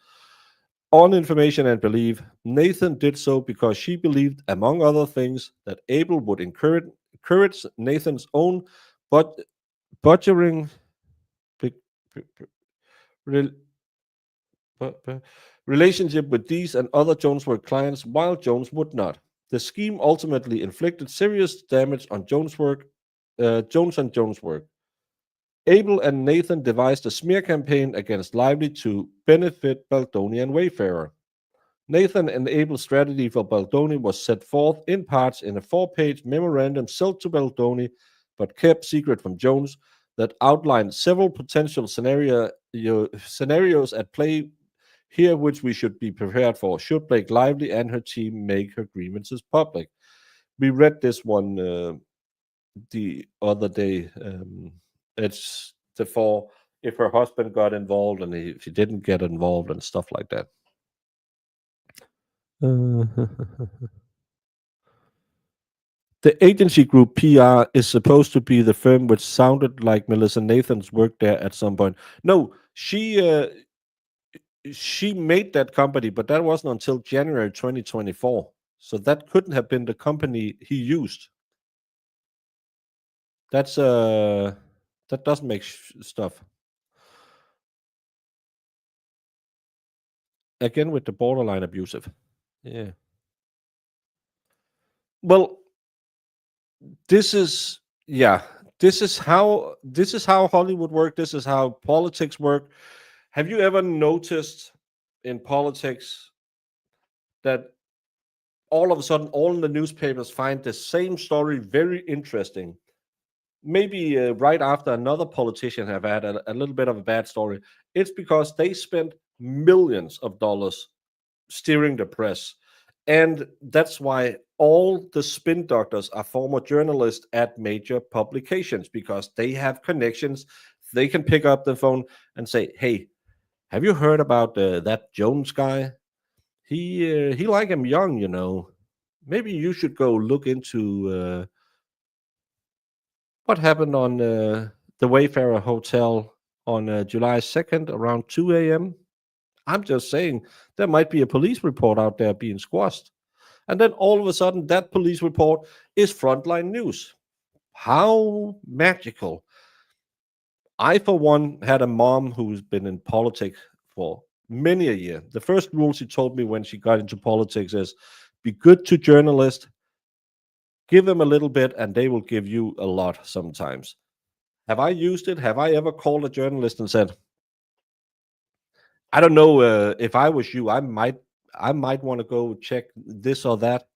On information and belief, Nathan did so because she believed, among other things, that Abel would encourage Nathan's own butchering relationship with these and other Jonesworks clients, while Jones would not. The scheme ultimately inflicted serious damage on Jones and Jonesworks. Abel and Nathan devised a smear campaign against Lively to benefit Baldoni and Wayfarer. Nathan and Abel's strategy for Baldoni was set forth in parts in a 4-page memorandum sent to Baldoni but kept secret from Jones that outlined several potential scenarios at play here which we should be prepared for should Blake Lively and her team make her grievances public. We read this one the other day. It's for if her husband got involved and if he didn't get involved and stuff like that. The agency group PR is supposed to be the firm which sounded like Melissa Nathan's worked there at some point. No, she made that company, but that wasn't until January 2024. So that couldn't have been the company he used. That's that doesn't make stuff. Again with the borderline abusive. Yeah. Well, this is how Hollywood works. This is how politics work. Have you ever noticed in politics that all of a sudden all the newspapers find the same story very interesting? Maybe right after another politician have had a little bit of a bad story. It's because they spent millions of dollars steering the press. And that's why all the spin doctors are former journalists at major publications, because they have connections. They can pick up the phone and say, hey, have you heard about that Jones guy? He like him young, you know. Maybe you should go look into what happened on the Wayfarer Hotel on July 2nd around 2 a.m. I'm just saying there might be a police report out there being squashed. And then all of a sudden that police report is frontline news. How magical. I, for one, had a mom who's been in politics for many a year. The first rule she told me when she got into politics is be good to journalists, give them a little bit, and they will give you a lot sometimes. Have I used it? Have I ever called a journalist and said, I don't know, if I was you, I might want to go check this or that?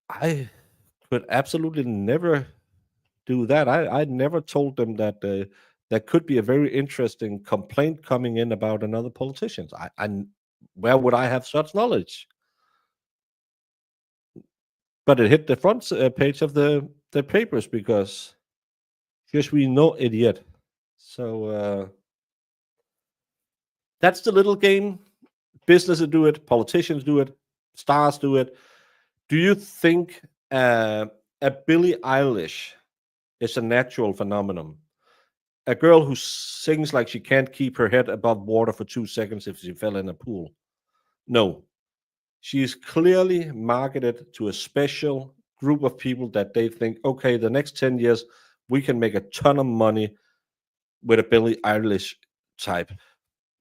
I could absolutely never do that. I never told them that there could be a very interesting complaint coming in about another politician. Where would I have such knowledge? But it hit the front page of the papers because just we know it yet. So that's the little game. Businesses do it, politicians do it, stars do it. Do you think a Billie Eilish is a natural phenomenon? A girl who sings like she can't keep her head above water for 2 seconds if she fell in a pool. No, she is clearly marketed to a special group of people that they think, okay, the next 10 years, we can make a ton of money with a Billie Eilish type.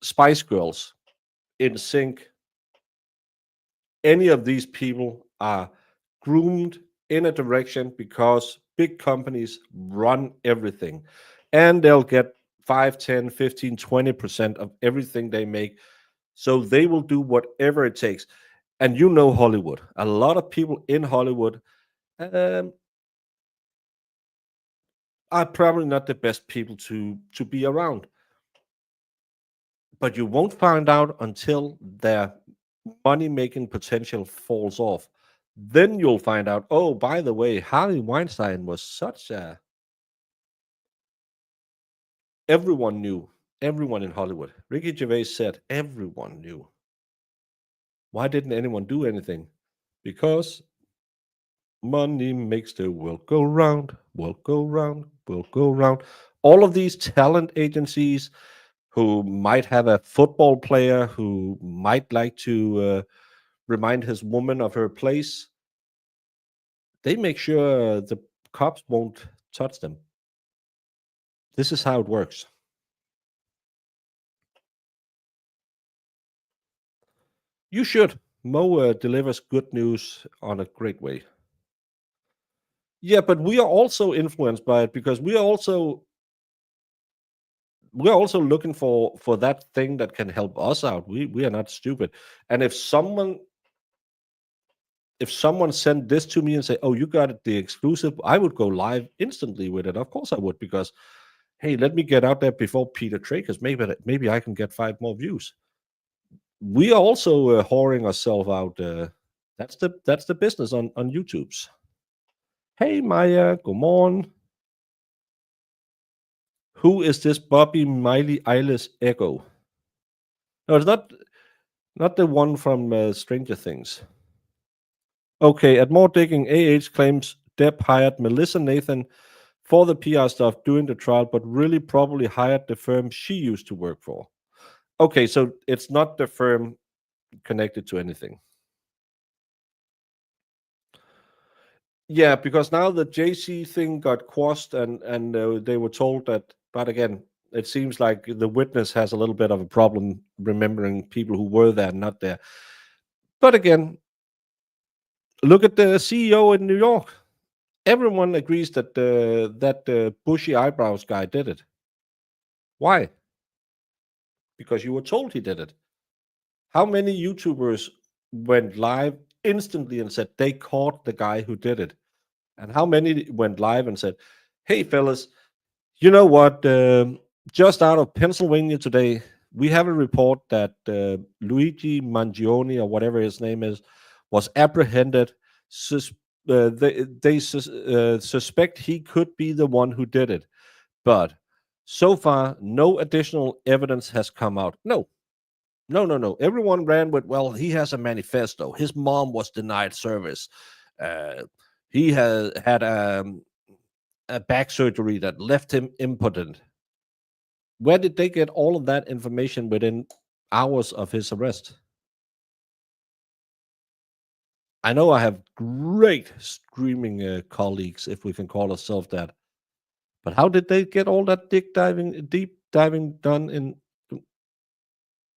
Spice Girls, NSYNC, any of these people are groomed in a direction because big companies run everything and they'll get 5, 10, 15, 20% of everything they make. So they will do whatever it takes. And you know Hollywood. A lot of people in Hollywood are probably not the best people to be around. But you won't find out until their money-making potential falls off. Then you'll find out, oh, by the way, Harvey Weinstein was such a... Everyone knew. Everyone in Hollywood. Ricky Gervais said everyone knew. Why didn't anyone do anything? Because money makes the world go round, world go round, world go round. All of these talent agencies who might have a football player who might like to remind his woman of her place, they make sure the cops won't touch them. This is how it works. You should. Mo delivers good news on a great way. Yeah, but we are also influenced by it because we're also looking for that thing that can help us out. We are not stupid. And if someone sent this to me and say, "Oh, you got it, the exclusive," I would go live instantly with it. Of course, I would, because hey, let me get out there before Peter Trakers. Maybe I can get 5 more views. We are also whoring ourselves out. That's the business on YouTube's. Hey, Maya, good morning. Who is this Bobby Miley Eilish Echo? No, it's not the one from Stranger Things. Okay, at more digging, AH claims Depp hired Melissa Nathan for the PR stuff during the trial, but really probably hired the firm she used to work for. Okay, so it's not the firm connected to anything. Yeah, because now the JC thing got quashed, and they were told that. But again, it seems like the witness has a little bit of a problem remembering people who were there and not there. But again, look at the CEO in New York. Everyone agrees that the bushy eyebrows guy did it. Why? Because you were told he did it. How many YouTubers went live instantly and said they caught the guy who did it? And how many went live and said, hey, fellas, you know what? Just out of Pennsylvania today, we have a report that Luigi Mangione, or whatever his name is, was apprehended. They suspect he could be the one who did it. But so far, no additional evidence has come out. No. Everyone ran with, well, he has a manifesto. His mom was denied service. He has had a back surgery that left him impotent. Where did they get all of that information within hours of his arrest? I know I have great streaming colleagues, if we can call ourselves that. But how did they get all that deep diving done in?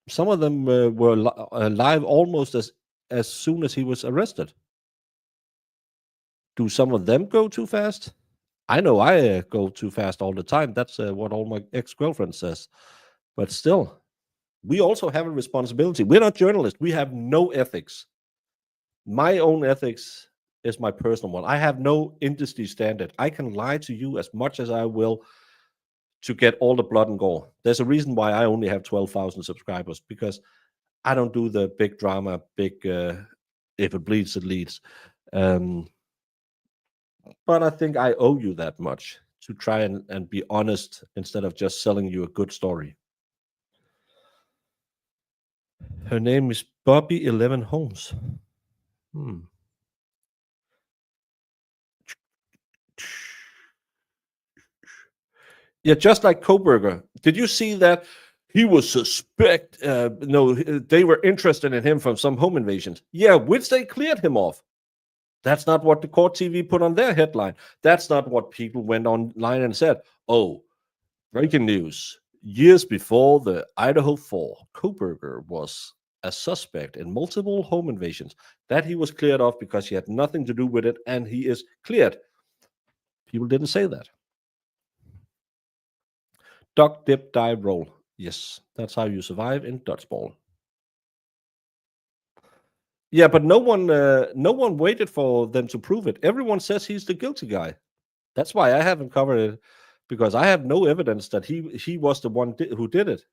Some of them were live almost as soon as he was arrested. Do some of them go too fast? I know I go too fast all the time. That's what all my ex-girlfriend says. But still, we also have a responsibility. We're not journalists. We have no ethics. My own ethics is my personal one. I have no industry standard. I can lie to you as much as I will to get all the blood and gore. There's a reason why I only have 12,000 subscribers, because I don't do the big drama, if it bleeds, it leads. But I think I owe you that much to try and be honest instead of just selling you a good story. Her name is Bobby 11 Holmes. Yeah, just like Koberger. Did you see that he was they were interested in him from some home invasions? Yeah, which they cleared him off. That's not what the court TV put on their headline. That's not what people went online and said. Oh, breaking news. Years before the Idaho 4, Koberger was a suspect in multiple home invasions. That he was cleared off because he had nothing to do with it, and he is cleared. People didn't say that. Duck, dip, dive, roll. Yes, that's how you survive in dodgeball. Yeah, but no one waited for them to prove it. Everyone says he's the guilty guy. That's why I haven't covered it, because I have no evidence that he was the one who did it.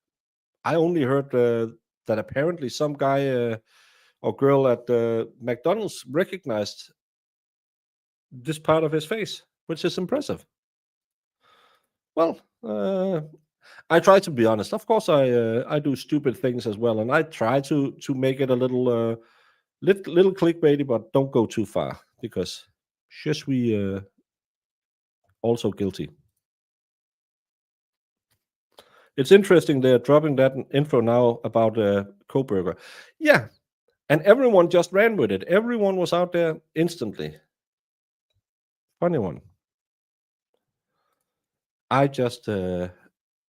I only heard that apparently some guy or girl at McDonald's recognized this part of his face, which is impressive. Well, I try to be honest. Of course, I do stupid things as well, and I try to make it a little clickbaity, but don't go too far, because just we also guilty. It's interesting they're dropping that info now about Koberger. Yeah, and everyone just ran with it. Everyone was out there instantly. Funny one. I just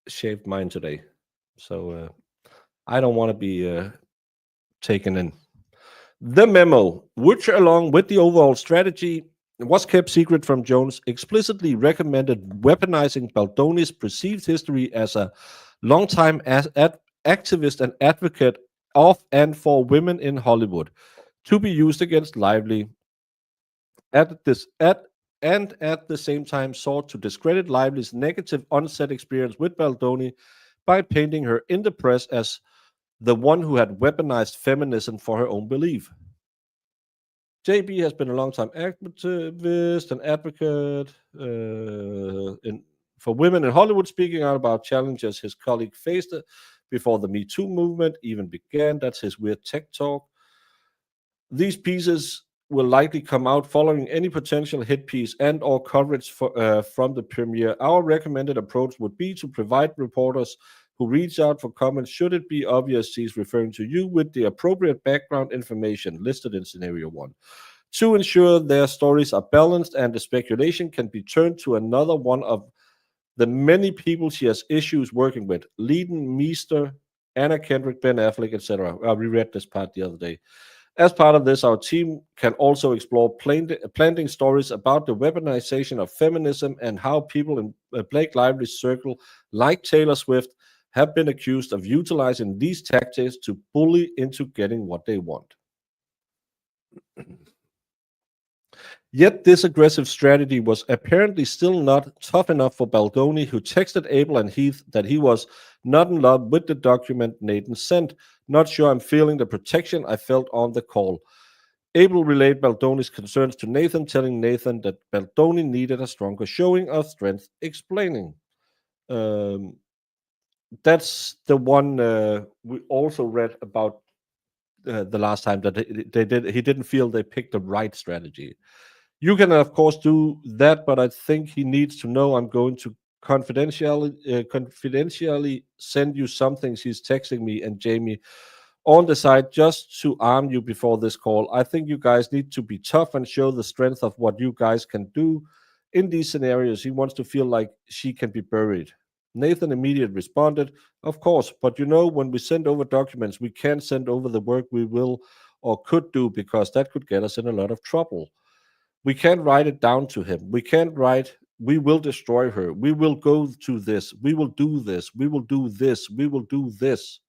shaved mine today, so I don't want to be taken in. The memo, which along with the overall strategy was kept secret from Jones, explicitly recommended weaponizing Baldoni's perceived history as a longtime activist and advocate of and for women in Hollywood to be used against Lively. At the same time sought to discredit Lively's negative on-set experience with Baldoni by painting her in the press as the one who had weaponized feminism for her own belief. JB has been a long-time activist and advocate for women in Hollywood, speaking out about challenges his colleague faced before the Me Too movement even began. That's his weird tech talk. These pieces will likely come out following any potential hit piece and or coverage from the premiere. Our recommended approach would be to provide reporters who reach out for comments should it be obvious he's referring to you with the appropriate background information listed in scenario 1 to ensure their stories are balanced and the speculation can be turned to another one of the many people she has issues working with. Leiden, Meester, Anna Kendrick, Ben Affleck, etc. I reread this part the other day. As part of this, our team can also explore planting stories about the weaponization of feminism and how people in Blake Lively's circle, like Taylor Swift, have been accused of utilizing these tactics to bully into getting what they want. Yet this aggressive strategy was apparently still not tough enough for Baldoni, who texted Abel and Heath that he was not in love with the document Nathan sent. Not sure I'm feeling the protection I felt on the call. Abel relayed Baldoni's concerns to Nathan, telling Nathan that Baldoni needed a stronger showing of strength, explaining. That's the one we also read about the last time, that he didn't feel they picked the right strategy. You can of course do that, but I think he needs to know I'm going to confidentially send you some things he's texting me and Jamie on the side just to arm you before this call. I think you guys need to be tough and show the strength of what you guys can do in these scenarios. He wants to feel like she can be buried. Nathan immediately responded, of course, but you know, when we send over documents, we can't send over the work we will or could do, because that could get us in a lot of trouble. We can't write it down to him. We can't write We will destroy her. We will go to this. We will do this. We will do this. We will do this.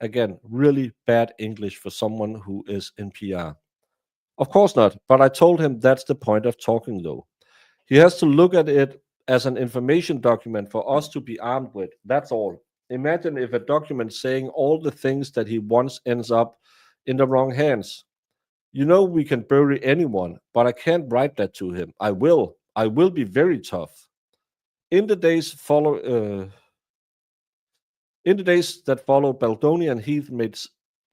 Again, really bad English for someone who is in PR. Of course not, but I told him that's the point of talking, though. He has to look at it as an information document for us to be armed with. That's all. Imagine if a document saying all the things that he wants ends up in the wrong hands. You know, we can bury anyone, but I can't write that to him. I will. I will be very tough. In the days follow, in the days that followed, Baldoni and Heath made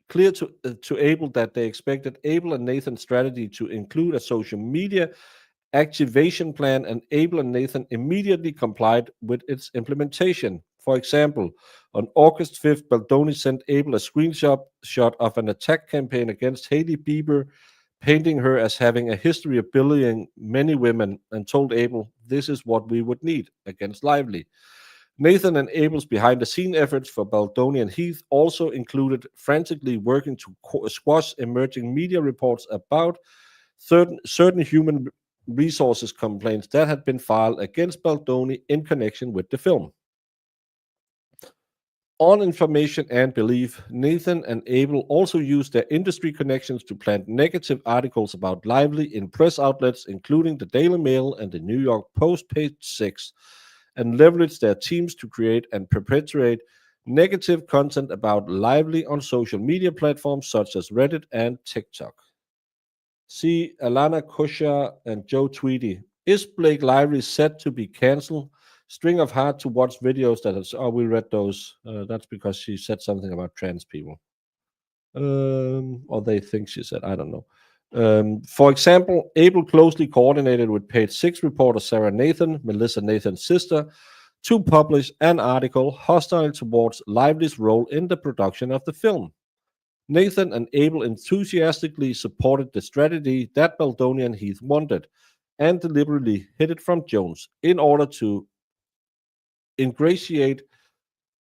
clear to Abel that they expected Abel and Nathan's strategy to include a social media activation plan, and Abel and Nathan immediately complied with its implementation. For example, on August 5th, Baldoni sent Abel a screenshot of an attack campaign against Hailey Bieber, painting her as having a history of bullying many women, and told Abel, "This is what we would need against Lively." Nathan and Abel's behind the scene efforts for Baldoni and Heath also included frantically working to squash emerging media reports about certain human resources complaints that had been filed against Baldoni in connection with the film. On information and belief, Nathan and Abel also used their industry connections to plant negative articles about Lively in press outlets, including the Daily Mail and the New York Post page 6, and leveraged their teams to create and perpetuate negative content about Lively on social media platforms such as Reddit and TikTok. See Alana Kusha and Joe Tweedy. Is Blake Lively set to be cancelled? String of hard to watch videos that has. Oh, we read those. That's because she said something about trans people. Or they think she said. I don't know. For example, Abel closely coordinated with Page 6 reporter Sarah Nathan, Melissa Nathan's sister, to publish an article hostile towards Lively's role in the production of the film. Nathan and Abel enthusiastically supported the strategy that Baldoni and Heath wanted, and deliberately hid it from Jones in order to ingratiate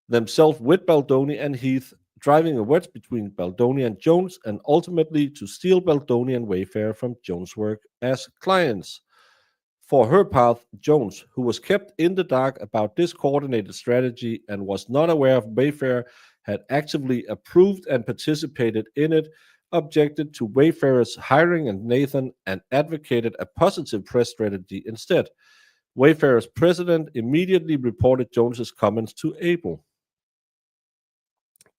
themselves with Baldoni and Heath, driving a wedge between Baldoni and Jones, and ultimately to steal Baldoni and Wayfarer from Jonesworks as clients. For her part, Jones, who was kept in the dark about this coordinated strategy and was not aware of Wayfarer had actively approved and participated in it, objected to Wayfarer's hiring and Nathan and advocated a positive press strategy instead. Wayfarer's president immediately reported Jones's comments to Abel.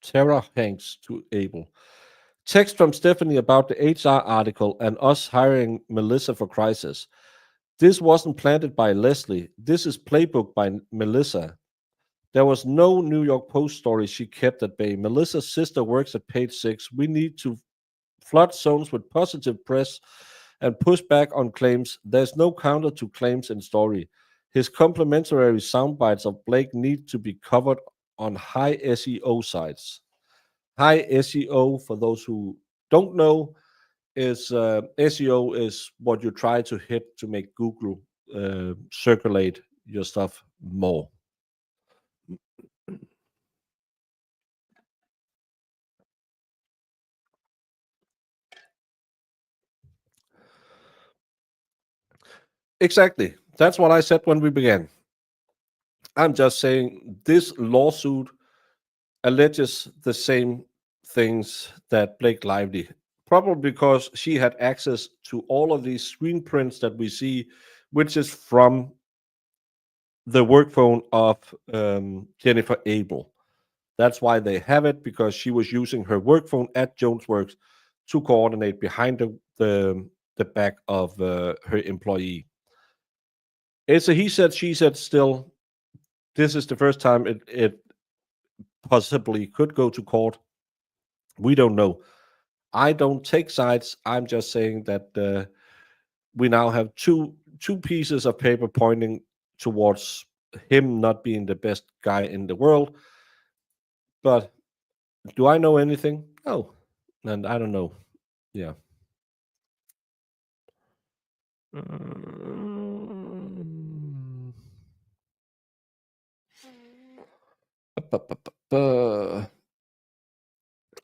Tara Hanks to Abel. Text from Stephanie about the HR article and us hiring Melissa for Crisis. This wasn't planted by Leslie. This is playbook by Melissa. There was no New York Post story she kept at bay. Melissa's sister works at Page 6. We need to flood zones with positive press and push back on claims. There's no counter to claims in story. His complimentary soundbites of Blake need to be covered on high SEO sites. High SEO, for those who don't know, is SEO is what you try to hit to make Google circulate your stuff more. Exactly. That's what I said when we began. I'm just saying this lawsuit alleges the same things that Blake Lively, probably because she had access to all of these screen prints that we see, which is from the work phone of Jennifer Abel. That's why they have it, because she was using her work phone at Jonesworks to coordinate behind the back of her employee. It's a he said, she said still. This is the first time it possibly could go to court. We don't know. I don't take sides. I'm just saying that we now have two pieces of paper pointing towards him not being the best guy in the world. But do I know anything? No. And I don't know. Yeah. Mm.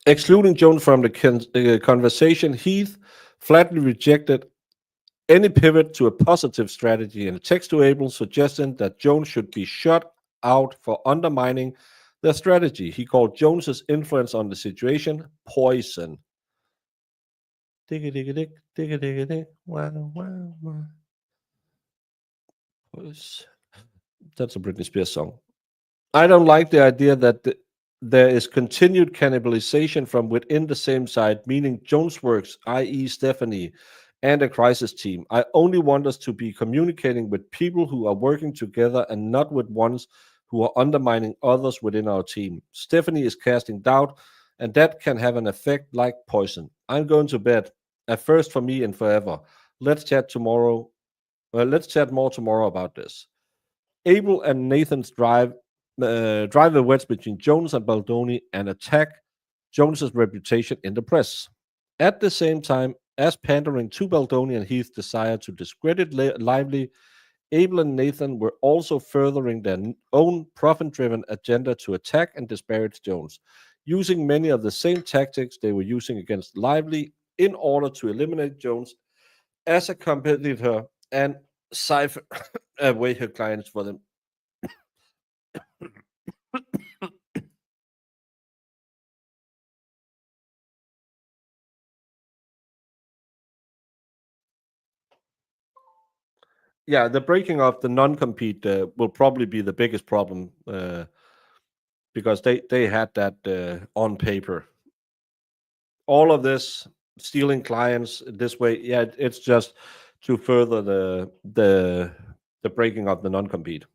Excluding Jones from the conversation, Heath flatly rejected Any pivot to a positive strategy in a text to Abel suggesting that Jones should be shut out for undermining their strategy. He called Jones's influence on the situation poison. Digga digga dick, digga digga dick, wow, wow, wow. That's a Britney Spears song. I don't like the idea that there is continued cannibalization from within the same site, meaning Jonesworks, i.e., Stephanie, and a crisis team. I only want us to be communicating with people who are working together and not with ones who are undermining others within our team. Stephanie is casting doubt, and that can have an effect like poison. I'm going to bed. A first for me and forever. Let's chat tomorrow. Let's chat more tomorrow about this. Abel and Nathan's drive a wedge between Jones and Baldoni and attack Jones's reputation in the press. At the same time, as pandering to Baldoni and Heath's desire to discredit Lively, Abel and Nathan were also furthering their own profit-driven agenda to attack and disparage Jones, using many of the same tactics they were using against Lively in order to eliminate Jones as a competitor and siphon away her clients for them. Yeah, the breaking of the non-compete will probably be the biggest problem because they had that on paper. All of this stealing clients this way, yeah, it's just to further the breaking of the non-compete.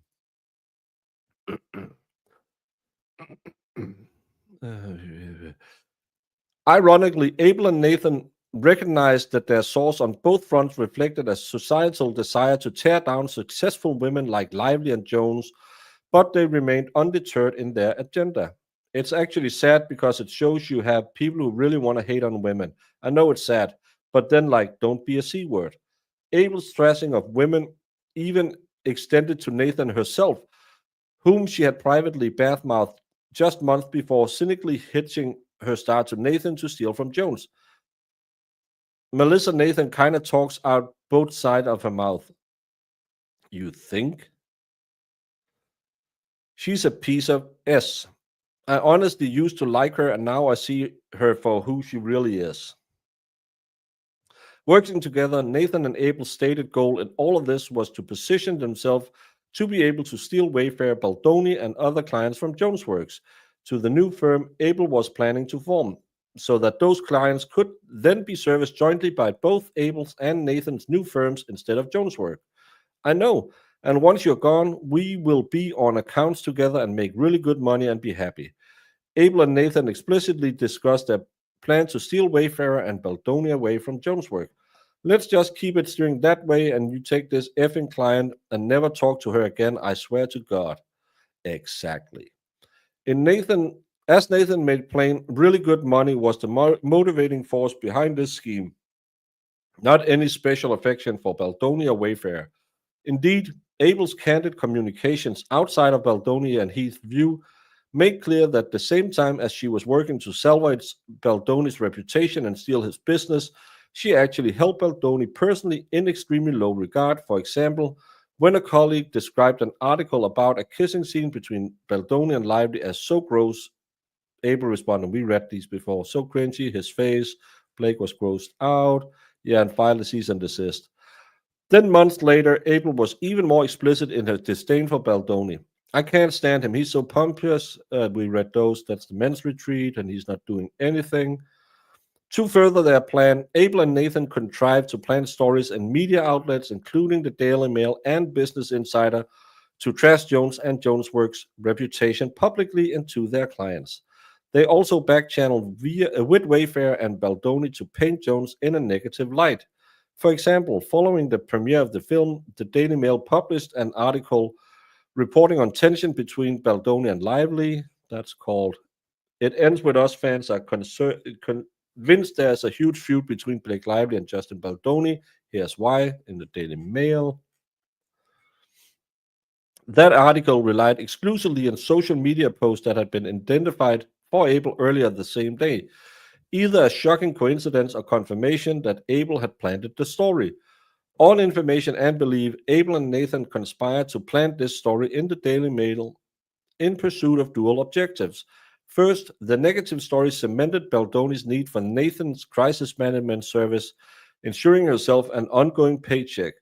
Ironically, Abel and Nathan recognized that their source on both fronts reflected a societal desire to tear down successful women like Lively and Jones, but they remained undeterred in their agenda. It's actually sad because it shows you have people who really want to hate on women. I know it's sad, but then, like, don't be a C word. Abel's thrashing of women even extended to Nathan herself, whom she had privately badmouthed just months before, cynically hitching her star to Nathan to steal from Jones. Melissa Nathan kind of talks out both sides of her mouth. You think? She's a piece of S. I honestly used to like her, and now I see her for who she really is. Working together, Nathan and Abel's stated goal in all of this was to position themselves to be able to steal Wayfarer, Baldoni, and other clients from Jonesworks to the new firm Abel was planning to form, so that those clients could then be serviced jointly by both Abel's and Nathan's new firms instead of Jonesworks. I know, and once you're gone, we will be on accounts together and make really good money and be happy. Abel and Nathan explicitly discussed their plan to steal Wayfarer and Baldoni away from Jonesworks. Let's just keep it steering that way, and you take this effing client and never talk to her again, I swear to God. Exactly. As Nathan made plain, really good money was the motivating force behind this scheme, not any special affection for Baldoni or Wayfarer. Indeed, Abel's candid communications outside of Baldoni and Heath's view made clear that at the same time as she was working to salvage Baldoni's reputation and steal his business, she actually held Baldoni personally in extremely low regard. For example, when a colleague described an article about a kissing scene between Baldoni and Lively as so gross, Abel responded, we read these before, so cringy, his face, Blake was grossed out, yeah, and filed a cease and desist. Then months later, Abel was even more explicit in her disdain for Baldoni. I can't stand him. He's so pompous. We read those. That's the men's retreat, and he's not doing anything. To further their plan, Abel and Nathan contrived to plant stories in media outlets, including the Daily Mail and Business Insider, to trash Jones and Jonesworks' reputation publicly and to their clients. They also backchanneled with Wayfarer and Baldoni to paint Jones in a negative light. For example, following the premiere of the film, the Daily Mail published an article reporting on tension between Baldoni and Lively. That's called It Ends With Us Fans Are Convinced There's a Huge Feud Between Blake Lively and Justin Baldoni. Here's why in the Daily Mail. That article relied exclusively on social media posts that had been identified for Abel earlier the same day, either a shocking coincidence or confirmation that Abel had planted the story. On information and belief, Abel and Nathan conspire to plant this story in the Daily Mail in pursuit of dual objectives. First, the negative story cemented Baldoni's need for Nathan's crisis management service, ensuring herself an ongoing paycheck.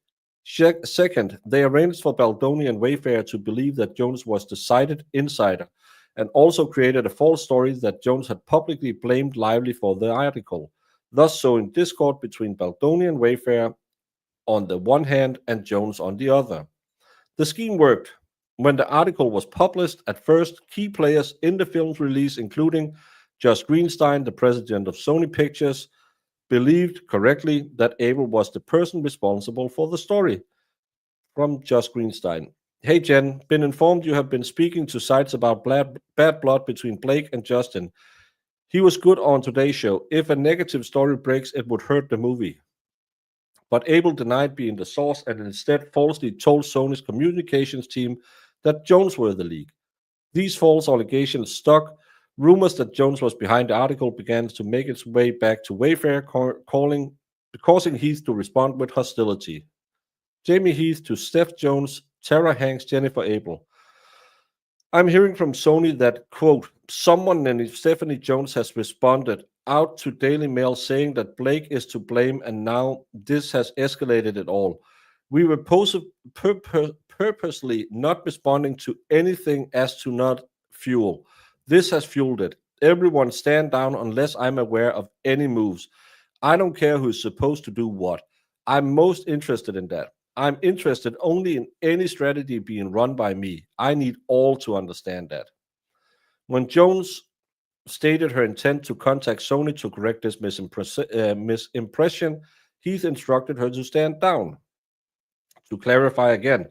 Second, they arranged for Baldoni and Wayfarer to believe that Jones was the cited insider, and also created a false story that Jones had publicly blamed Lively for the article, thus sowing discord between Baldoni and Wayfarer on the one hand and Jones on the other. The scheme worked. When the article was published, at first, key players in the film's release, including Josh Greenstein, the president of Sony Pictures, believed correctly that Abel was the person responsible for the story. From Josh Greenstein. Hey Jen, been informed you have been speaking to sites about bad blood between Blake and Justin. He was good on today's show. If a negative story breaks, it would hurt the movie. But Abel denied being the source and instead falsely told Sony's communications team that Jones were the leak. These false allegations stuck. Rumors that Jones was behind the article began to make its way back to Wayfarer, causing Heath to respond with hostility. Jamie Heath to Steph Jones, Tara Hanks, Jennifer Abel. I'm hearing from Sony that, quote, someone named Stephanie Jones has responded out to Daily Mail saying that Blake is to blame and now this has escalated it all. We were purposely not responding to anything as to not fuel. This has fueled it. Everyone stand down unless I'm aware of any moves. I don't care who's supposed to do what. I'm most interested in that. I'm interested only in any strategy being run by me. I need all to understand that. When Jones stated her intent to contact Sony to correct this misimpression, Heath instructed her to stand down. To clarify again,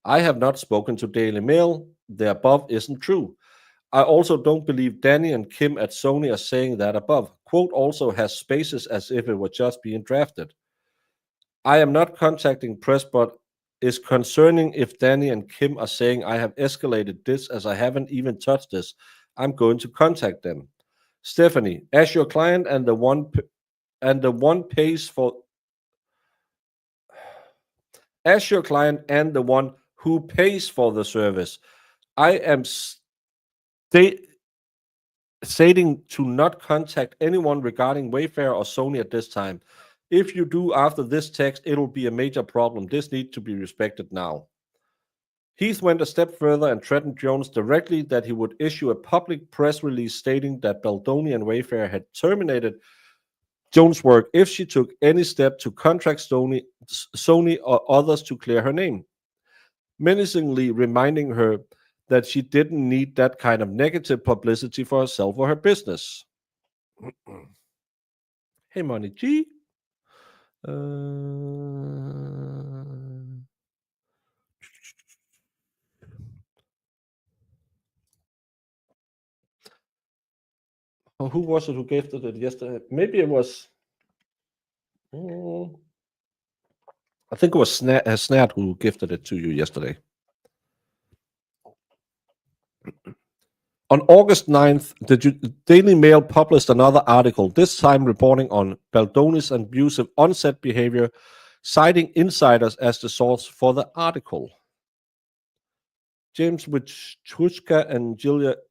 I have not spoken to Daily Mail. The above isn't true. I also don't believe Danny and Kim at Sony are saying that above. Quote also has spaces as if it were just being drafted. I am not contacting press, but is concerning if Danny and Kim are saying I have escalated this as I haven't even touched this. I'm going to contact them. Stephanie, as your client and the one pays for as your client and the one who pays for the service, I am stating to not contact anyone regarding Wayfarer or Sony at this time. If you do after this text, it'll be a major problem. This needs to be respected now. Heath went a step further and threatened Jones directly that he would issue a public press release stating that Baldoni and Wayfarer had terminated Jonesworks if she took any step to contract Sony or others to clear her name, menacingly reminding her that she didn't need that kind of negative publicity for herself or her business. Hey, Money G. Who was it who gifted it yesterday? Maybe it was. I think it was Snad who gifted it to you yesterday. On August 9th, the Daily Mail published another article, this time reporting on Baldoni's abusive on-set behavior, citing insiders as the source for the article. James Wichushka and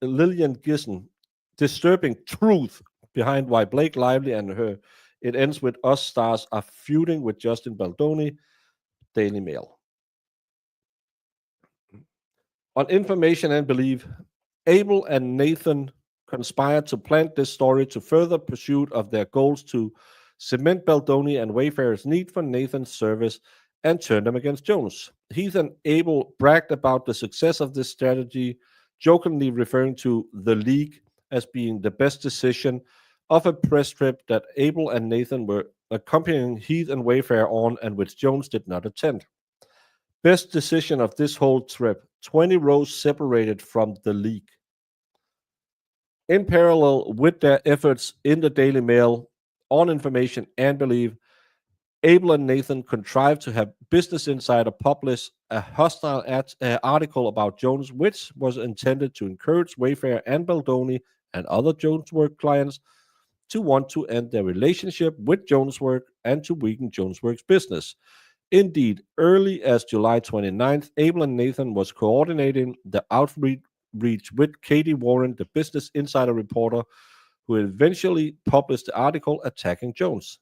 Lillian Gisson, disturbing truth behind why Blake Lively and her It Ends With Us stars are feuding with Justin Baldoni, Daily Mail. On information and belief, Abel and Nathan conspired to plant this story to further pursuit of their goals to cement Baldoni and Wayfarer's need for Nathan's service and turn them against Jones. Heath and Abel bragged about the success of this strategy, jokingly referring to the league as being the best decision of a press trip that Abel and Nathan were accompanying Heath and Wayfarer on and which Jones did not attend. Best decision of this whole trip, 20 rows separated from the league. In parallel with their efforts in the Daily Mail, on information and belief, Abel and Nathan contrived to have Business Insider publish a hostile article about Jones, which was intended to encourage Wayfarer and Baldoni and other Jonesworks clients to want to end their relationship with Jonesworks and to weaken Jonesworks' business. Indeed, early as July 29th, Abel and Nathan was coordinating the outreach with Katie Warren, the Business Insider reporter, who eventually published the article attacking Jones.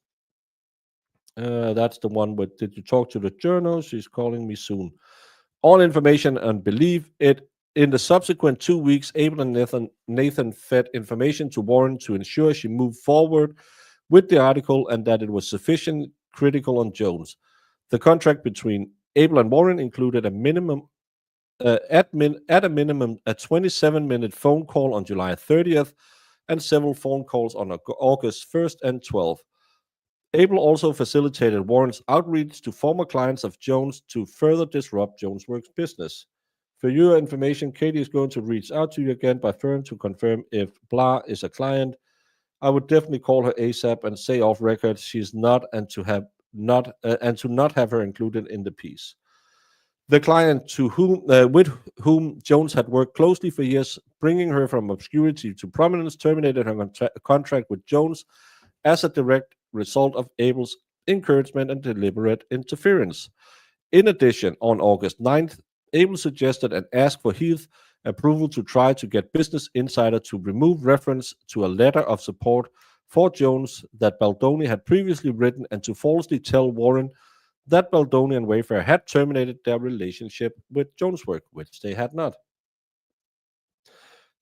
That's the one with did you talk to the journal? She's calling me soon. All information and believe it. In the subsequent 2 weeks, Abel and Nathan fed information to Warren to ensure she moved forward with the article and that it was sufficient critical on Jones. The contract between Abel and Warren included a minimum at a minimum a 27-minute phone call on July 30th and several phone calls on August 1st and 12th. Abel also facilitated Warren's outreach to former clients of Jones to further disrupt Jonesworks' business. For your information, Katie is going to reach out to you again by phone to confirm if blah is a client. I would definitely call her ASAP and say off record she's not, and to have not and to not have her included in the piece. The client with whom Jones had worked closely for years, bringing her from obscurity to prominence, terminated her contract with Jones as a direct result of Abel's encouragement and deliberate interference. In addition, on August 9th, Abel suggested and asked for Heath approval to try to get Business Insider to remove reference to a letter of support for Jones that Baldoni had previously written and to falsely tell Warren that Baldoni and Wayfarer had terminated their relationship with Jonesworks, which they had not.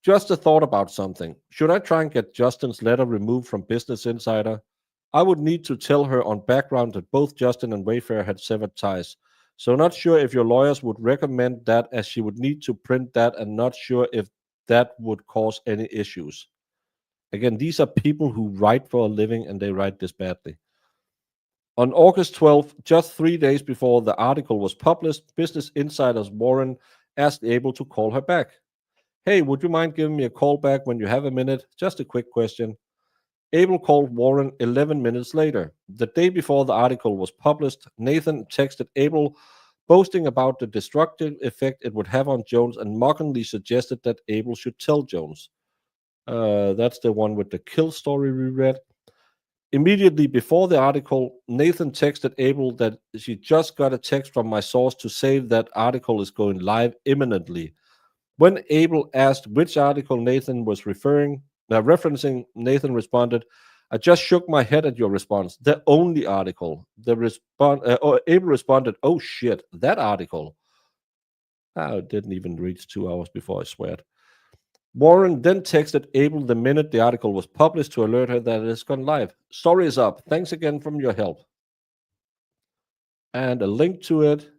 Just a thought about something. Should I try and get Justin's letter removed from Business Insider? I would need to tell her on background that both Justin and Wayfarer had severed ties. So not sure if your lawyers would recommend that, as she would need to print that, and not sure if that would cause any issues. Again, these are people who write for a living and they write this badly. On August 12th, just 3 days before the article was published, Business Insider's Warren asked Abel to call her back. Hey, would you mind giving me a call back when you have a minute? Just a quick question. Abel called Warren 11 minutes later. The day before the article was published, Nathan texted Abel boasting about the destructive effect it would have on Jones and mockingly suggested that Abel should tell Jones. That's the one with the kill story we read. Immediately before the article, Nathan texted Abel that she just got a text from my source to say that article is going live imminently. When Abel asked which article Nathan was referencing, Nathan responded, I just shook my head at your response. The only article. Abel responded, oh shit, that article. It didn't even reach 2 hours before I swear. Warren then texted Abel the minute the article was published to alert her that it has gone live. Story is up. Thanks again for your help. And a link to it.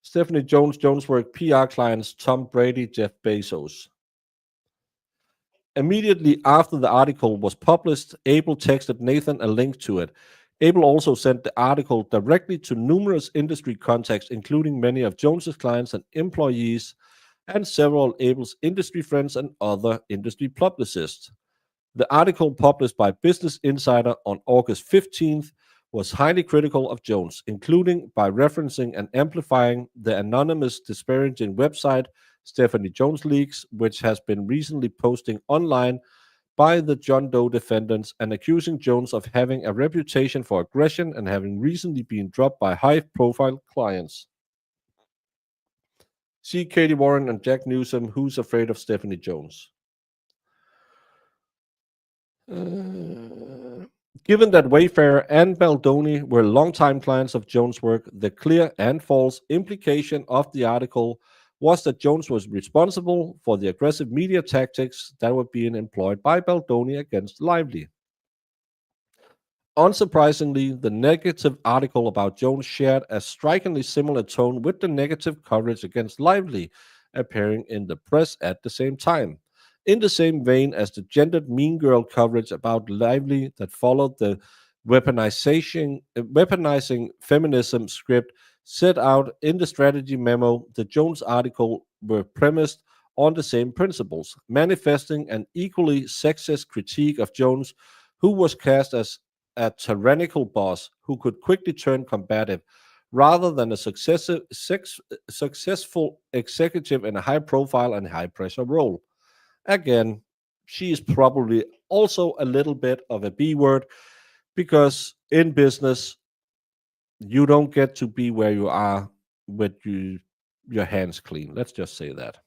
Stephanie Jones, Jonesworks PR clients Tom Brady, Jeff Bezos. Immediately after the article was published, Abel texted Nathan a link to it. Abel also sent the article directly to numerous industry contacts, including many of Jones's clients and employees, and several of Abel's industry friends and other industry publicists. The article published by Business Insider on August 15th was highly critical of Jones, including by referencing and amplifying the anonymous disparaging website Stephanie Jones Leaks, which has been recently posting online by the John Doe defendants and accusing Jones of having a reputation for aggression and having recently been dropped by high-profile clients. See Katie Warren and Jack Newsom, Who's Afraid of Stephanie Jones? Given that Wayfarer and Baldoni were longtime clients of Jonesworks, the clear and false implication of the article was that Jones was responsible for the aggressive media tactics that were being employed by Baldoni against Lively. Unsurprisingly, the negative article about Jones shared a strikingly similar tone with the negative coverage against Lively appearing in the press at the same time, in the same vein as the gendered mean girl coverage about Lively that followed the weaponizing feminism script set out in the strategy memo. The Jones article were premised on the same principles, manifesting an equally sexist critique of Jones, who was cast as a tyrannical boss who could quickly turn combative, rather than a successful executive in a high-profile and high-pressure role. Again, she is probably also a little bit of a B word, because in business, you don't get to be where you are with your hands clean. Let's just say that.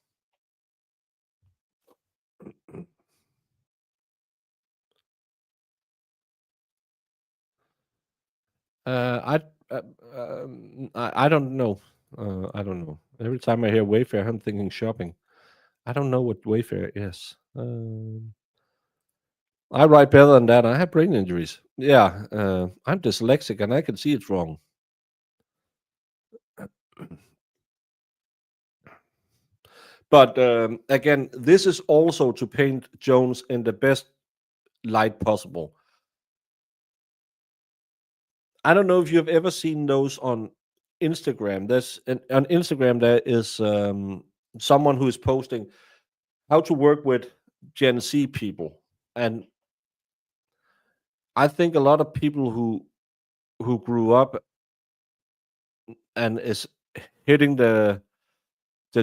I, I don't know. I don't know. Every time I hear Wayfarer, I'm thinking shopping. I don't know what Wayfarer is. I write better than that. I have brain injuries. Yeah, I'm dyslexic and I can see it's wrong. But again, this is also to paint Jones in the best light possible. I don't know if you've ever seen those on Instagram. On Instagram there is someone who is posting how to work with Gen Z people, and I think a lot of people who grew up and is hitting the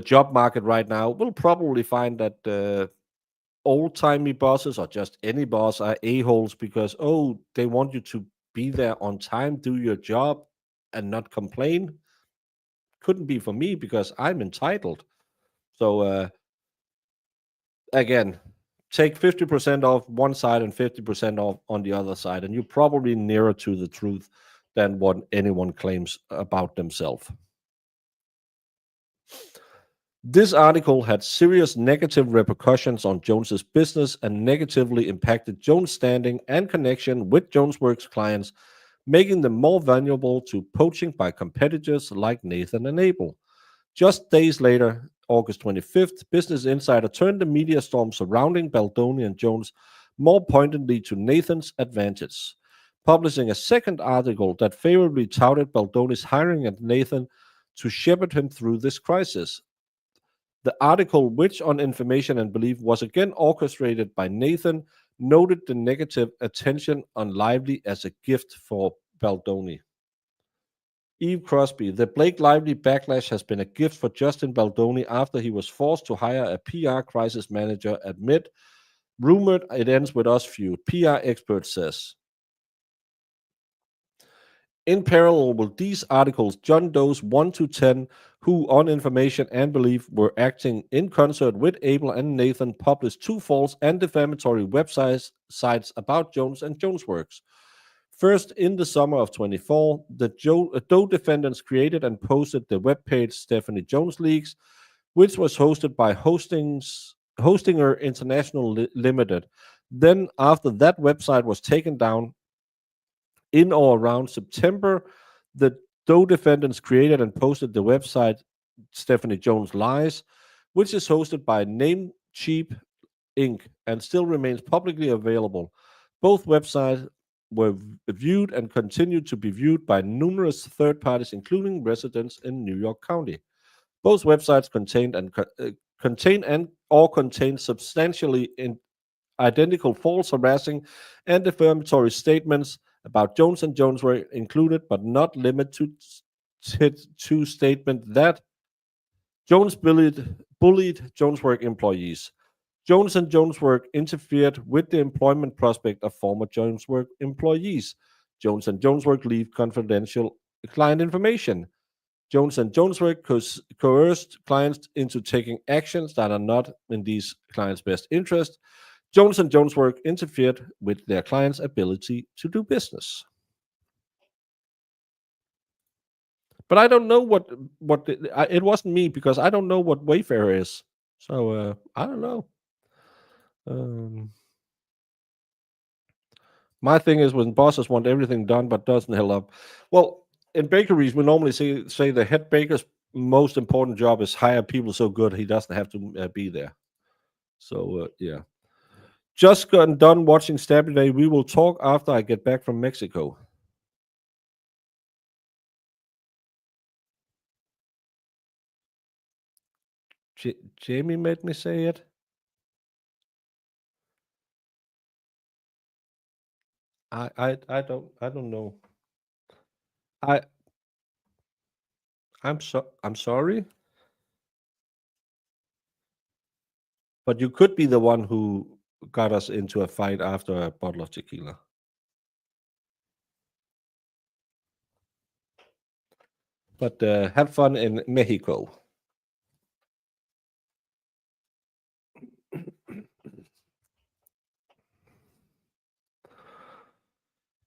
job market right now will probably find that old timey bosses or just any boss are a-holes because they want you to be there on time, do your job, and not complain. Couldn't be for me because I'm entitled. So again, take 50% off one side and 50% off on the other side, and you're probably nearer to the truth than what anyone claims about themselves. This article had serious negative repercussions on Jones's business and negatively impacted Jones' standing and connection with Jonesworks clients, making them more vulnerable to poaching by competitors like Nathan and Abel. Just days later, August 25th, Business Insider turned the media storm surrounding Baldoni and Jones more pointedly to Nathan's advantage, publishing a second article that favorably touted Baldoni's hiring at Nathan to shepherd him through this crisis. The article, which on information and belief was again orchestrated by Nathan, noted the negative attention on Lively as a gift for Baldoni. Eve Crosby, the Blake Lively backlash has been a gift for Justin Baldoni after he was forced to hire a PR crisis manager amid rumored it ends with us feud, PR expert says. In parallel with these articles, John Doe's 1 to 10, who on information and belief were acting in concert with Abel and Nathan, published two false and defamatory websites sites about Jones and Jonesworks. First, in the summer of 24, the Doe defendants created and posted the webpage Stephanie Jones Leaks, which was hosted by Hostinger International Limited. Then, after that website was taken down, in or around September, the Doe defendants created and posted the website Stephanie Jones Lies, which is hosted by Namecheap Inc. and still remains publicly available. Both websites were viewed and continue to be viewed by numerous third parties, including residents in New York County. Both websites contain substantially identical false, harassing, and defamatory statements about Jones and Jones were included, but not limited to statement that Jones bullied Jonesworks employees. Jones and Jonesworks interfered with the employment prospect of former Jonesworks employees. Jones and Jonesworks leave confidential client information. Jones and Jonesworks coerced clients into taking actions that are not in these clients' best interest. Jones and Jonesworks interfered with their clients' ability to do business. But I don't know it wasn't me because I don't know what Wayfarer is. So I don't know. My thing is when bosses want everything done but doesn't hell up. Well, in bakeries, we normally say the head baker's most important job is hire people so good he doesn't have to be there. So yeah. Just got done watching Stabby Day. We will talk after I get back from Mexico. Jamie made me say it. I don't know. I I'm sorry, but you could be the one who got us into a fight after a bottle of tequila. But have fun in Mexico.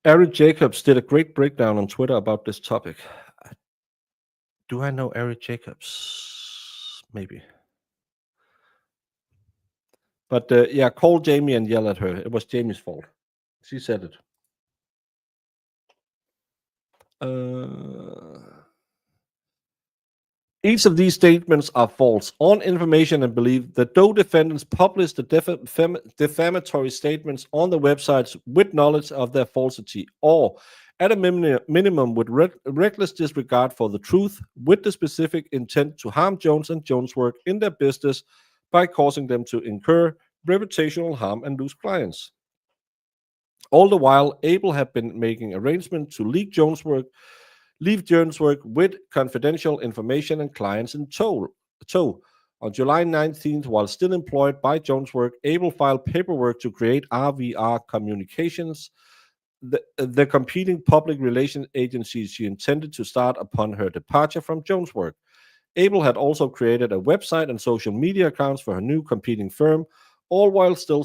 Eric Jacobs did a great breakdown on Twitter about this topic. Do I know Eric Jacobs? Maybe. But yeah, call Jamie and yell at her. It was Jamie's fault. She said it. Each of these statements are false on information and belief. The Doe defendants published the defamatory statements on the websites with knowledge of their falsity, or at a minimum with reckless disregard for the truth, with the specific intent to harm Jones and Jonesworks in their business by causing them to incur reputational harm and lose clients. All the while, Abel had been making arrangements to leave Jonesworks with confidential information and clients in tow. On July 19th, while still employed by Jonesworks, Abel filed paperwork to create RVR Communications, the competing public relations agency she intended to start upon her departure from Jonesworks. Abel had also created a website and social media accounts for her new competing firm, all while still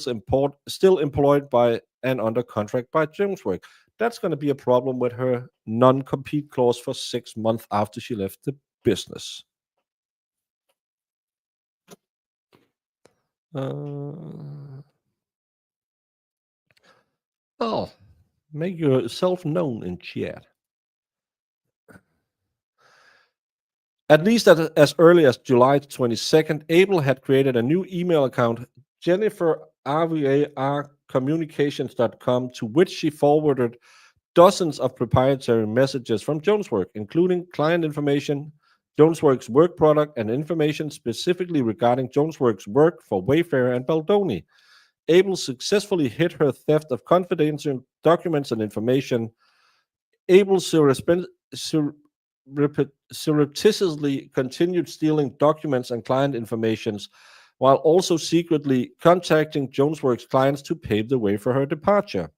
employed by and under contract by Jonesworks. That's going to be a problem with her non-compete clause for 6 months after she left the business. Make yourself known in chat. At least as early as July 22nd, Abel had created a new email account, jennifer@rvarcommunications.com, to which she forwarded dozens of proprietary messages from Jonesworks, including client information, Jonesworks work product, and information specifically regarding Jonesworks work for Wayfarer and Baldoni. Abel successfully hid her theft of confidential documents and information. Abel surreptitiously continued stealing documents and client information, while also secretly contacting Jonesworks clients to pave the way for her departure.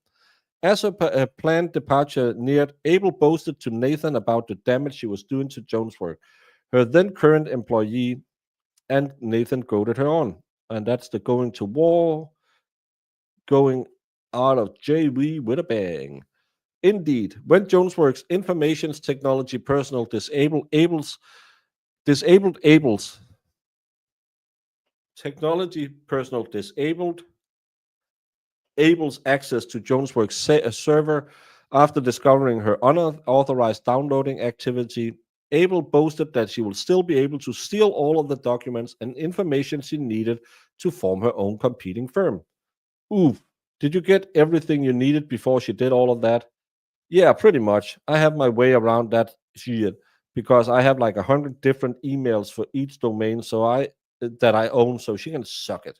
As her planned departure neared, Abel boasted to Nathan about the damage she was doing to Jonesworks, her then current employee, and Nathan goaded her on. And that's the going to war, going out of JV with a bang. Indeed, when Jonesworks information technology personnel disabled Abel's technology personnel disabled Abel's access to Jonesworks server after discovering her unauthorized downloading activity, Abel boasted that she will still be able to steal all of the documents and information she needed to form her own competing firm. Oof, did you get everything you needed before she did all of that? Yeah, pretty much. I have my way around that shit because I have like 100 different emails for each domain that I own, so she can suck it.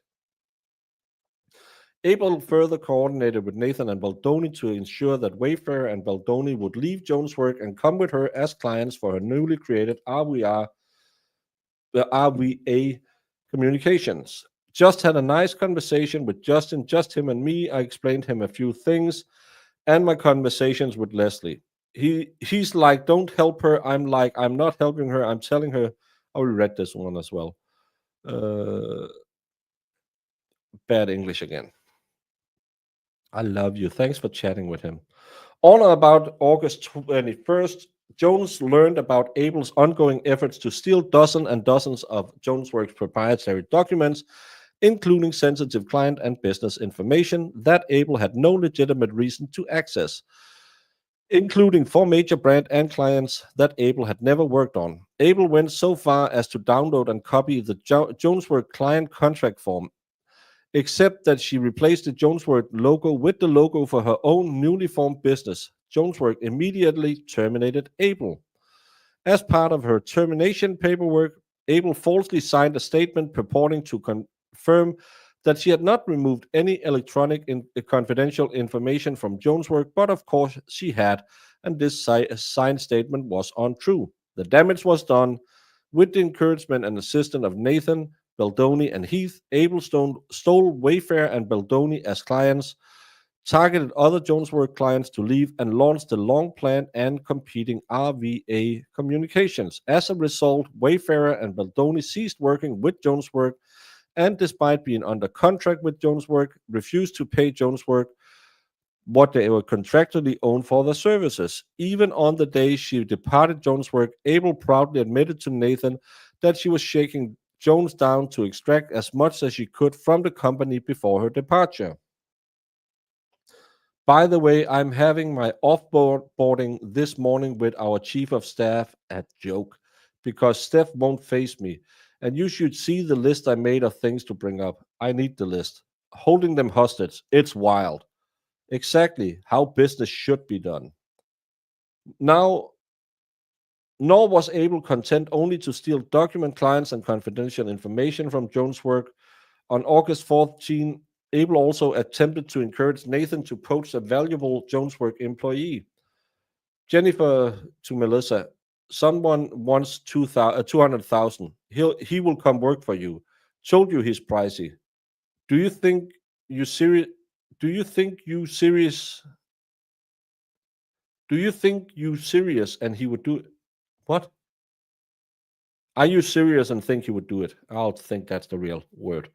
Abel further coordinated with Nathan and Baldoni to ensure that Wayfarer and Baldoni would leave Jonesworks and come with her as clients for her newly created RVA Communications. Just had a nice conversation with Justin, just him and me. I explained him a few things and my conversations with Leslie. He's like, don't help her. I'm like, I'm not helping her. I'm telling her. I will read this one as well. Bad English again. I love you. Thanks for chatting with him. On or about August 21st, Jones learned about Abel's ongoing efforts to steal dozens and dozens of Jonesworks proprietary documents, including sensitive client and business information that Abel had no legitimate reason to access, including 4 major brand and clients that Abel had never worked on. Abel went so far as to download and copy the Jonesworks client contract form, except that she replaced the Jonesworks logo with the logo for her own newly formed business. Jonesworks immediately terminated Abel. As part of her termination paperwork, Abel falsely signed a statement purporting to confirm that she had not removed any electronic confidential information from Jonesworks, but of course she had, and this signed statement was untrue. The damage was done. With the encouragement and assistance of Nathan, Baldoni, and Heath, Abel stole Wayfarer and Baldoni as clients, targeted other Jonesworks clients to leave, and launched the long planned and competing RVA communications. As a result, Wayfarer and Baldoni ceased working with Jonesworks, and despite being under contract with Jonesworks, refused to pay Jonesworks what they were contractually owed for their services. Even on the day she departed Jonesworks, Abel proudly admitted to Nathan that she was shaking Jones down to extract as much as she could from the company before her departure. By the way, I'm having my offboarding this morning with our chief of staff at Joke because Steph won't face me. And you should see the list I made of things to bring up. I need the list. Holding them hostage. It's wild. Exactly how business should be done. Now, nor was Abel content only to steal document clients and confidential information from Jonesworks. On August 14, Abel also attempted to encourage Nathan to poach a valuable Jonesworks employee. Jennifer to Melissa, someone wants 200,000. He will come work for you. Told you he's pricey. Do you think you serious? Do you think you serious? Do you think you serious and he would do it? What? Are you serious and think he would do it? I'll think that's the real word.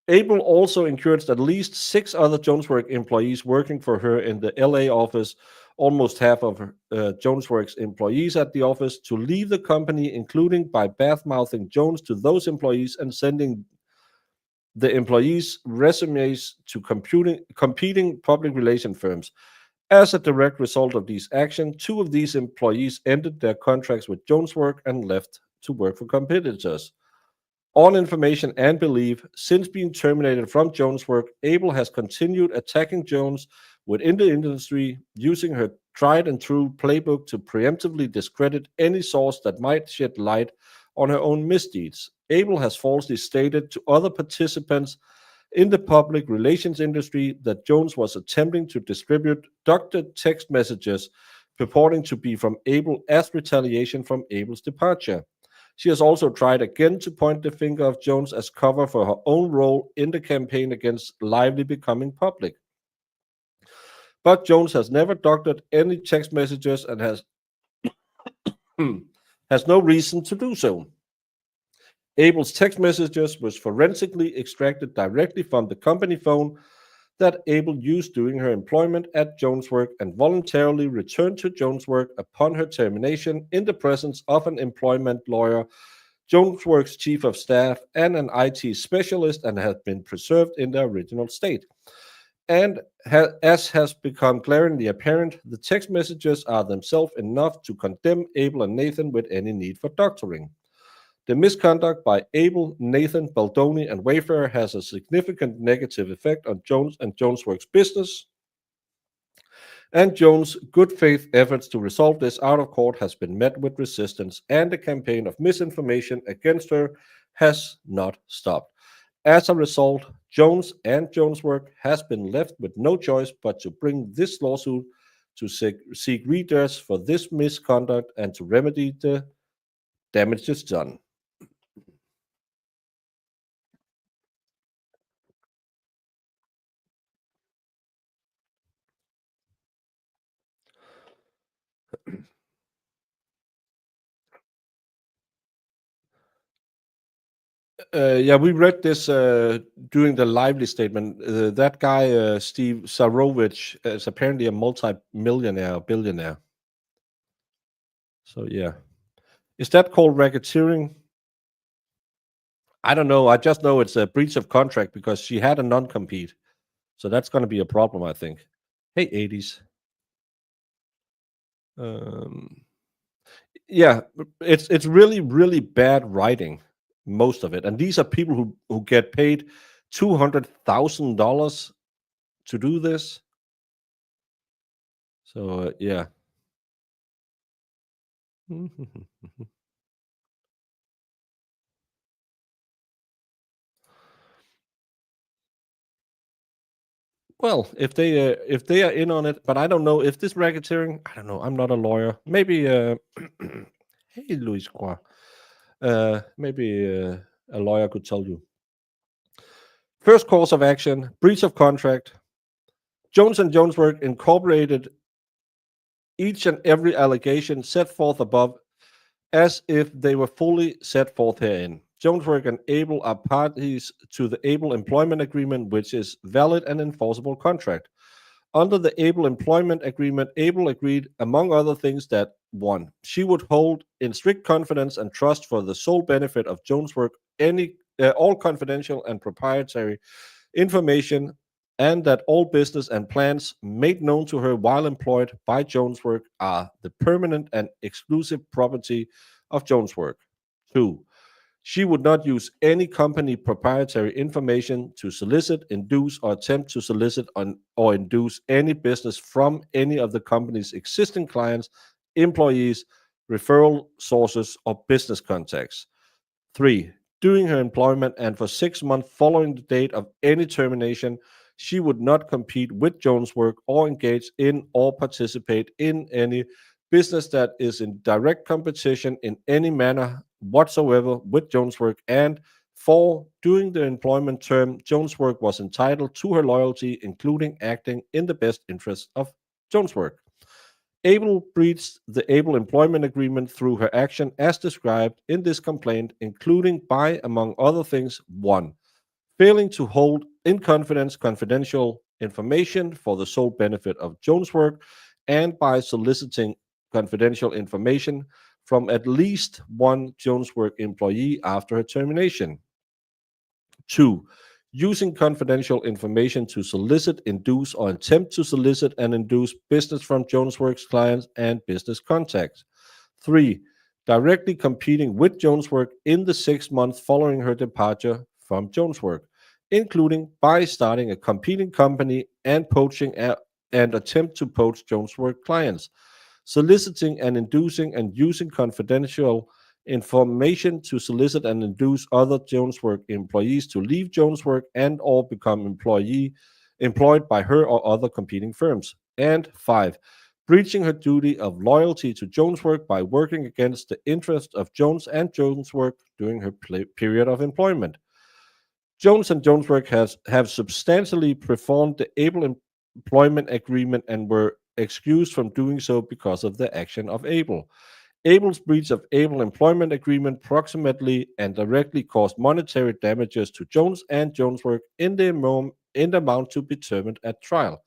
Abel also encouraged at least 6 other Jonesworks employees working for her in the LA office, almost half of Jonesworks employees at the office, to leave the company, including by bad-mouthing Jones to those employees and sending the employees' resumes to competing public relation firms. As a direct result of these actions, 2 of these employees ended their contracts with Jonesworks and left to work for competitors. On information and belief, since being terminated from Jonesworks, Abel has continued attacking Jones within the industry, using her tried and true playbook to preemptively discredit any source that might shed light on her own misdeeds. Abel has falsely stated to other participants in the public relations industry that Jones was attempting to distribute doctored text messages purporting to be from Abel as retaliation from Abel's departure. She has also tried again to point the finger of Jones as cover for her own role in the campaign against Lively becoming public. But Jones has never doctored any text messages and has no reason to do so. Abel's text messages was forensically extracted directly from the company phone that Abel used during her employment at Jonesworks and voluntarily returned to Jonesworks upon her termination in the presence of an employment lawyer, Jonesworks chief of staff, and an IT specialist, and have been preserved in their original state. And as has become glaringly apparent, the text messages are themselves enough to condemn Abel and Nathan with any need for doctoring. The misconduct by Abel, Nathan, Baldoni, and Wayfarer has a significant negative effect on Jones and Jonesworks' business, and Jones' good faith efforts to resolve this out of court has been met with resistance, and the campaign of misinformation against her has not stopped. As a result, Jones and Jonesworks has been left with no choice but to bring this lawsuit to seek redress for this misconduct and to remedy the damages done. Yeah, we read this during the Lively statement. That guy, Steve Sarovich, is apparently a multi-millionaire, billionaire. So, yeah. Is that called racketeering? I don't know. I just know it's a breach of contract because she had a non-compete. So that's going to be a problem, I think. Hey, 80s. Yeah, it's really, really bad writing, most of it. And these are people who get paid $200,000 to do this. So, yeah. Well, if they are in on it, but I don't know if this racketeering. I don't know. I'm not a lawyer. Maybe. Hey, Louis Croix. Maybe a lawyer could tell you. First course of action: breach of contract. Jones and Jonesworks incorporated each and every allegation set forth above as if they were fully set forth herein. Jonesworks and Able are parties to the Able Employment Agreement, which is valid and enforceable contract. Under the Able Employment Agreement, Able agreed, among other things, that 1. She would hold in strict confidence and trust for the sole benefit of Jonesworks all confidential and proprietary information, and that all business and plans made known to her while employed by Jonesworks are the permanent and exclusive property of Jonesworks. 2. She would not use any company proprietary information to solicit, induce, or attempt to solicit or induce any business from any of the company's existing clients, employees, referral sources, or business contacts. 3. During her employment and for 6 months following the date of any termination, she would not compete with Jonesworks or engage in or participate in any business that is in direct competition in any manner whatsoever with Jonesworks. And 4. During the employment term, Jonesworks was entitled to her loyalty, including acting in the best interest of Jonesworks. Able breached the Able Employment Agreement through her action as described in this complaint, including by, among other things, 1. Failing to hold in confidence confidential information for the sole benefit of Jonesworks, and by soliciting confidential information from at least one Jonesworks employee after her termination. 2. Using confidential information to solicit, induce, or attempt to solicit and induce business from Jonesworks clients and business contacts. 3. Directly competing with Jonesworks in the 6 months following her departure from Jonesworks, including by starting a competing company and poaching and attempt to poach Jonesworks clients, soliciting and inducing and using confidential information to solicit and induce other Jonesworks employees to leave Jonesworks and or become employed by her or other competing firms. And 5. Breaching her duty of loyalty to Jonesworks by working against the interests of Jones and Jonesworks during her period of employment. Jones and Jonesworks have substantially performed the Able Employment Agreement and were excused from doing so because of the action of Able. Able's breach of Able Employment Agreement proximately and directly caused monetary damages to Jones and Jonesworks in the amount to be determined at trial.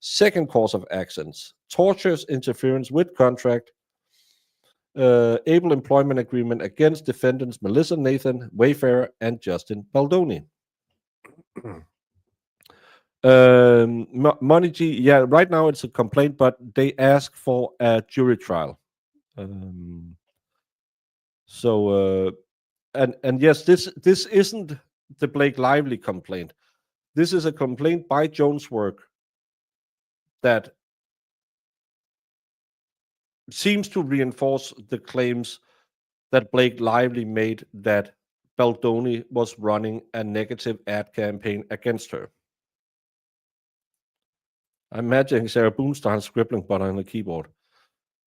Second cause of actions: tortious interference with contract. Able Employment Agreement against defendants Melissa Nathan, Wayfarer, and Justin Baldoni. Money G, yeah, right now it's a complaint, but they ask for a jury trial. And yes, this isn't the Blake Lively complaint. This is a complaint by Jonesworks that seems to reinforce the claims that Blake Lively made that Baldoni was running a negative ad campaign against her. I'm imagining Sarah Boonstein scribbling button on the keyboard.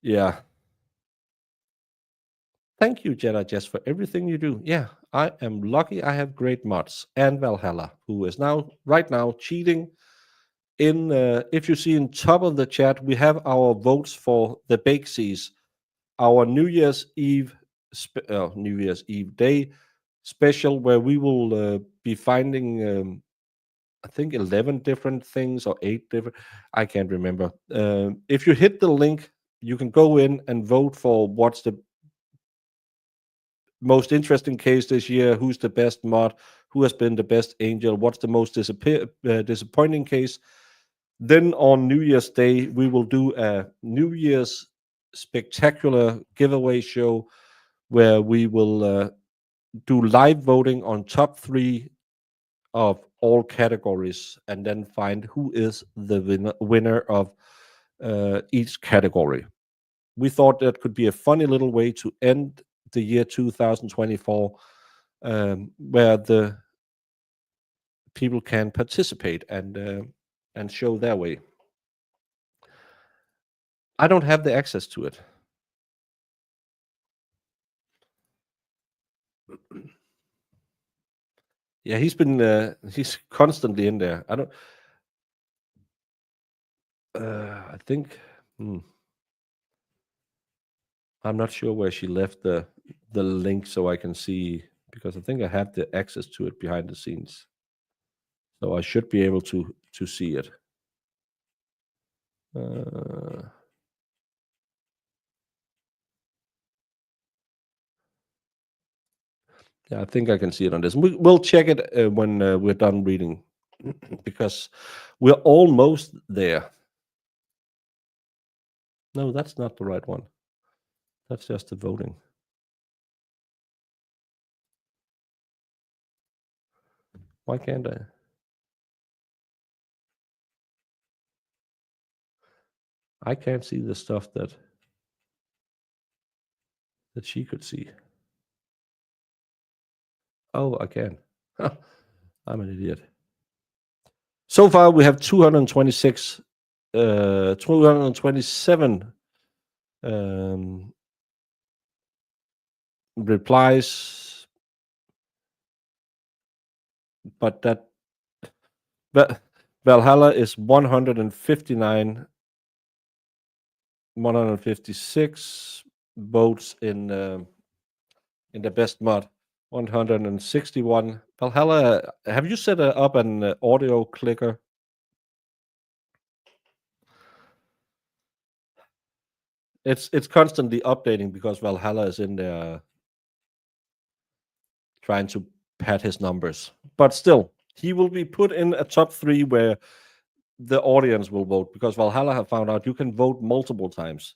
Yeah. Thank you, Jedi Jess, for everything you do. Yeah, I am lucky I have great mods. And Valhalla, who is right now cheating. If you see in top of the chat, we have our votes for the Bake Seas, our New Year's Eve Day special, where we will be finding I think 11 different things or 8 different, I can't remember. If you hit the link, you can go in and vote for what's the most interesting case this year, who's the best mod, who has been the best angel, what's the most disappointing case. Then on New Year's Day, we will do a New Year's spectacular giveaway show where we will do live voting on top 3 of all categories and then find who is the winner of each category. We thought that could be a funny little way to end the year 2024, where the people can participate and show their way. I don't have the access to it. Yeah, he's constantly in there. I think I'm not sure where she left the link so I can see, because I think I have the access to it behind the scenes, so I should be able to see it. Yeah, I think I can see it on this. We'll check it when we're done reading, because we're almost there. No, that's not the right one. That's just the voting. Why can't I? I can't see the stuff that she could see. Oh, I can. I'm an idiot. So far, we have 226, 227 replies, but Valhalla is 159, 156 votes in the best mod. 161. Valhalla, have you set up an audio clicker? It's constantly updating because Valhalla is in there trying to pad his numbers. But still, he will be put in a top 3 where the audience will vote, because Valhalla have found out you can vote multiple times.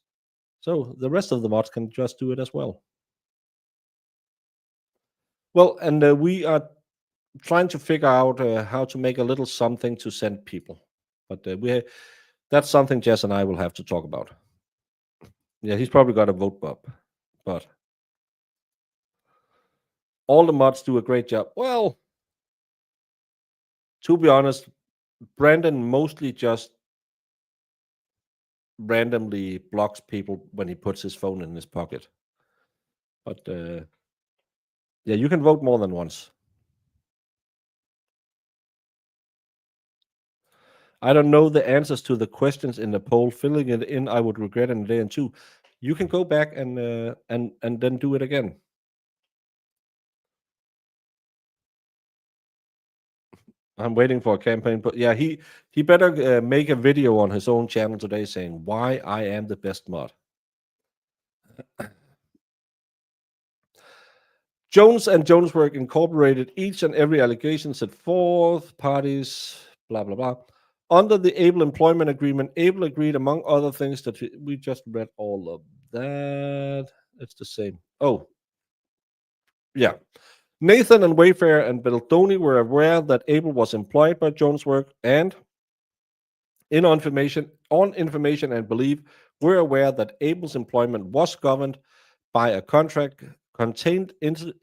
So the rest of the mods can just do it as well. Well, and we are trying to figure out how to make a little something to send people. But that's something Jess and I will have to talk about. Yeah, he's probably got a vote bump, but all the mods do a great job. Well, to be honest, Brandon mostly just randomly blocks people when he puts his phone in his pocket. But yeah, you can vote more than once. I don't know the answers to the questions in the poll. Filling it in, I would regret in a day and two. You can go back and then do it again. I'm waiting for a campaign, but yeah, he better make a video on his own channel today saying why I am the best mod. Jones and Jonesworks Incorporated, each and every allegation set forth, parties, blah, blah, blah. Under the Able Employment Agreement, Able agreed, among other things, that we just read all of that. It's the same. Oh, yeah. Nathan and Wayfarer and Beldoni were aware that Able was employed by Jonesworks, and on information and belief, we're aware that Able's employment was governed by a contract contained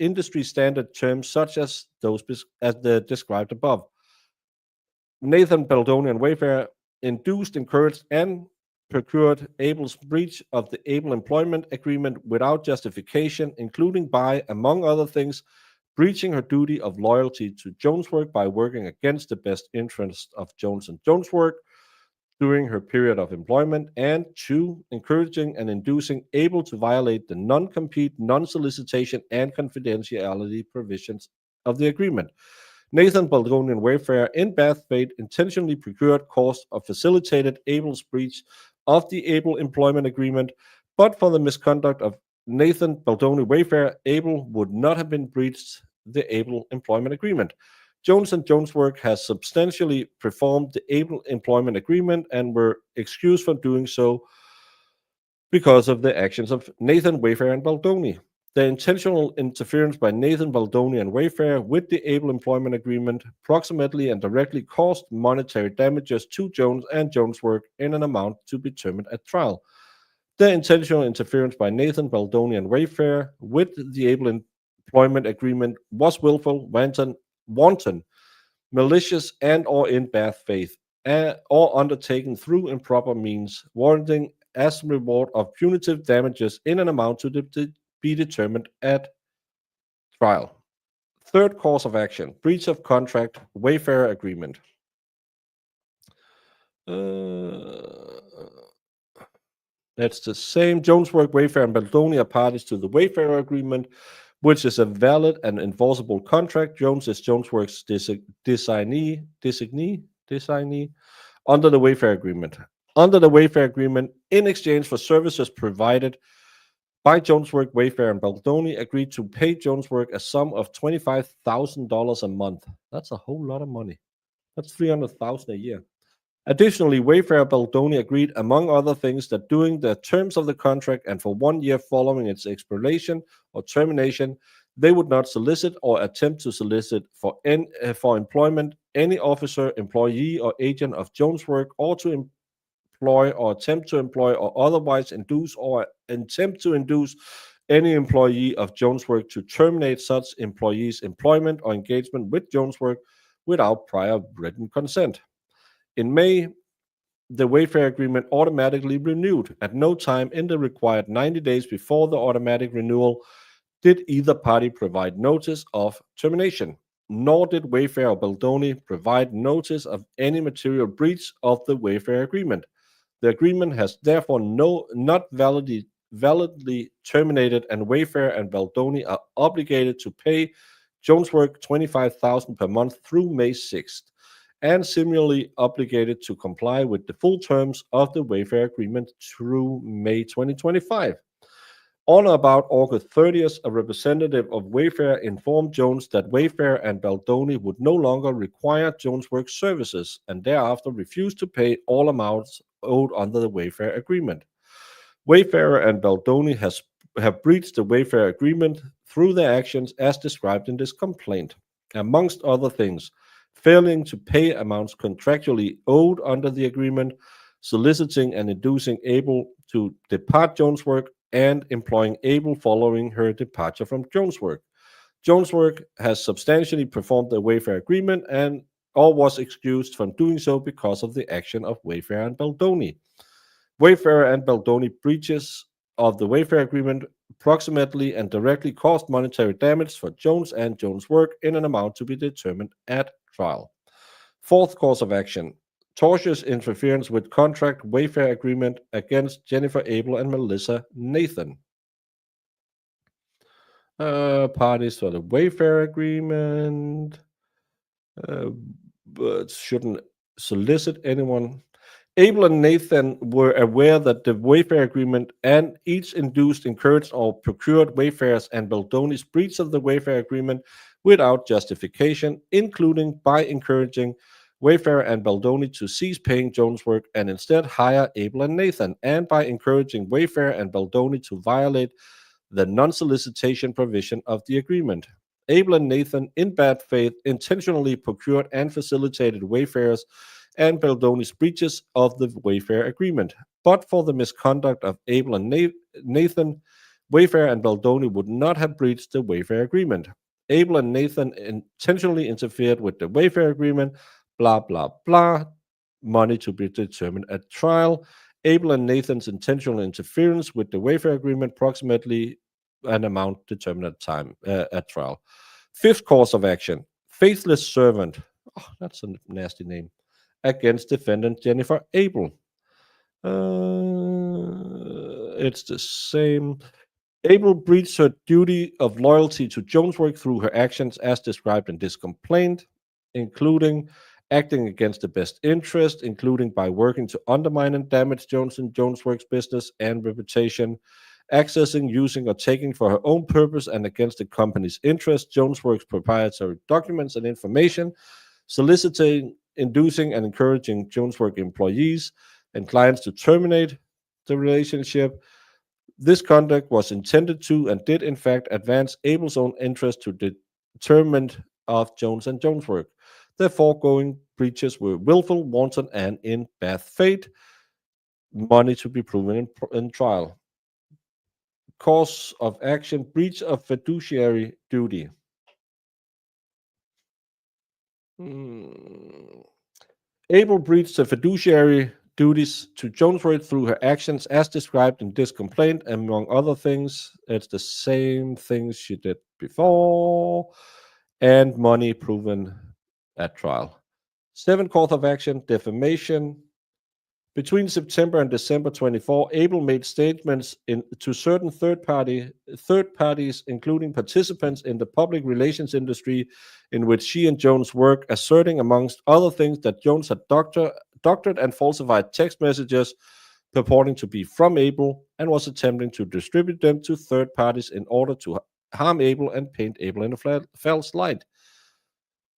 industry standard terms such as those described above. Nathan, Beldoni, and Wayfarer induced, encouraged, and procured Able's breach of the Able Employment Agreement without justification, including by, among other things, breaching her duty of loyalty to Jonesworks by working against the best interest of Jones and Jonesworks during her period of employment, and 2, encouraging and inducing Able to violate the non-compete, non-solicitation, and confidentiality provisions of the agreement. Nathan, Beldoni, and Wayfarer in bad faith intentionally procured, caused, or facilitated Able's breach of the Able Employment Agreement, but for the misconduct of Nathan, Beldoni, Wayfarer, Able would not have been breached the Able Employment Agreement. Jones and Jonesworks has substantially performed the Able Employment Agreement and were excused from doing so because of the actions of Nathan, Wayfarer, and Beldoni. The intentional interference by Nathan, Beldoni, and Wayfarer with the Able Employment Agreement proximately and directly caused monetary damages to Jones and Jonesworks in an amount to be determined at trial. The intentional interference by Nathan, Beldoni, and Wayfarer with the Able Employment Agreement was willful, wanton, malicious, and or in bad faith, or undertaken through improper means, warranting as reward of punitive damages in an amount to be determined at trial. Third cause of action, breach of contract, Wayfarer agreement. It's the same. Jonesworks, Wayfarer, and Baldoni are parties to the Wayfarer Agreement, which is a valid and enforceable contract. Jones is Jonesworks' designee under the Wayfarer Agreement. Under the Wayfarer Agreement, in exchange for services provided by Jonesworks, Wayfarer, and Baldoni, agreed to pay Jonesworks a sum of $25,000 a month. That's a whole lot of money. That's $300,000 a year. Additionally, Wayfarer Baldoni agreed, among other things, that during the terms of the contract and for 1 year following its expiration or termination, they would not solicit or attempt to solicit for employment any officer, employee, or agent of Jonesworks, or to employ or attempt to employ or otherwise induce or attempt to induce any employee of Jonesworks to terminate such employee's employment or engagement with Jonesworks without prior written consent. In May, the Wayfarer Agreement automatically renewed. At no time in the required 90 days before the automatic renewal did either party provide notice of termination, nor did Wayfarer or Baldoni provide notice of any material breach of the Wayfarer Agreement. The agreement has therefore not validly terminated, and Wayfarer and Baldoni are obligated to pay Jonesworks $25,000 per month through May 6th, and similarly obligated to comply with the full terms of the Wayfarer Agreement through May 2025. On or about August 30th, a representative of Wayfarer informed Jones that Wayfarer and Baldoni would no longer require Jonesworks services, and thereafter refused to pay all amounts owed under the Wayfarer Agreement. Wayfarer and Baldoni have breached the Wayfarer Agreement through their actions as described in this complaint. Amongst other things, failing to pay amounts contractually owed under the agreement, soliciting and inducing Abel to depart Jonesworks, and employing Abel following her departure from Jonesworks. Jonesworks has substantially performed the Wayfarer Agreement and or was excused from doing so because of the action of Wayfarer and Baldoni. Wayfarer and Baldoni breaches of the Wayfarer Agreement approximately and directly caused monetary damage for Jones and Jonesworks in an amount to be determined at trial. Fourth cause of action: tortious interference with contract Wayfarer Agreement against Jennifer Abel and Melissa Nathan. Parties for the Wayfarer Agreement, but shouldn't solicit anyone. Abel and Nathan were aware that the Wayfarer Agreement and each induced, encouraged, or procured Wayfarer's and Baldoni's breach of the Wayfarer Agreement without justification, including by encouraging Wayfarer and Baldoni to cease paying Jonesworks and instead hire Abel and Nathan, and by encouraging Wayfarer and Baldoni to violate the non-solicitation provision of the agreement. Abel and Nathan, in bad faith, intentionally procured and facilitated Wayfarer's and Baldoni's breaches of the Wayfarer Agreement. But for the misconduct of Abel and Nathan, Wayfarer and Baldoni would not have breached the Wayfarer Agreement. Abel and Nathan intentionally interfered with the Wayfarer Agreement, blah, blah, blah. Money to be determined at trial. Abel and Nathan's intentional interference with the Wayfarer Agreement, approximately an amount determined at trial. Fifth cause of action: faithless servant. Oh, that's a nasty name. Against defendant Jennifer Abel. It's the same. Abel breached her duty of loyalty to Jonesworks through her actions as described in this complaint, including acting against the best interest, including by working to undermine and damage Jones and Jonesworks' business and reputation, accessing, using, or taking for her own purpose and against the company's interest Jonesworks' proprietary documents and information, soliciting, inducing, and encouraging Jonesworks employees and clients to terminate the relationship. This conduct was intended to and did in fact advance Abel's own interest to determinant of Jones and Jonesworks. The foregoing breaches were willful, wanton, and in bad faith. Money to be proven in trial. Cause of action: breach of fiduciary duty. Abel breached the fiduciary duties to Jonesworks through her actions as described in this complaint, among other things. It's the same things she did before, and money proven at trial. Seventh cause of action: defamation. Between September and December 24, Abel made statements to certain third parties, including participants in the public relations industry, in which she and Jones work, asserting, amongst other things, that Jones had doctored and falsified text messages purporting to be from Abel and was attempting to distribute them to third parties in order to harm Abel and paint Abel in a false light.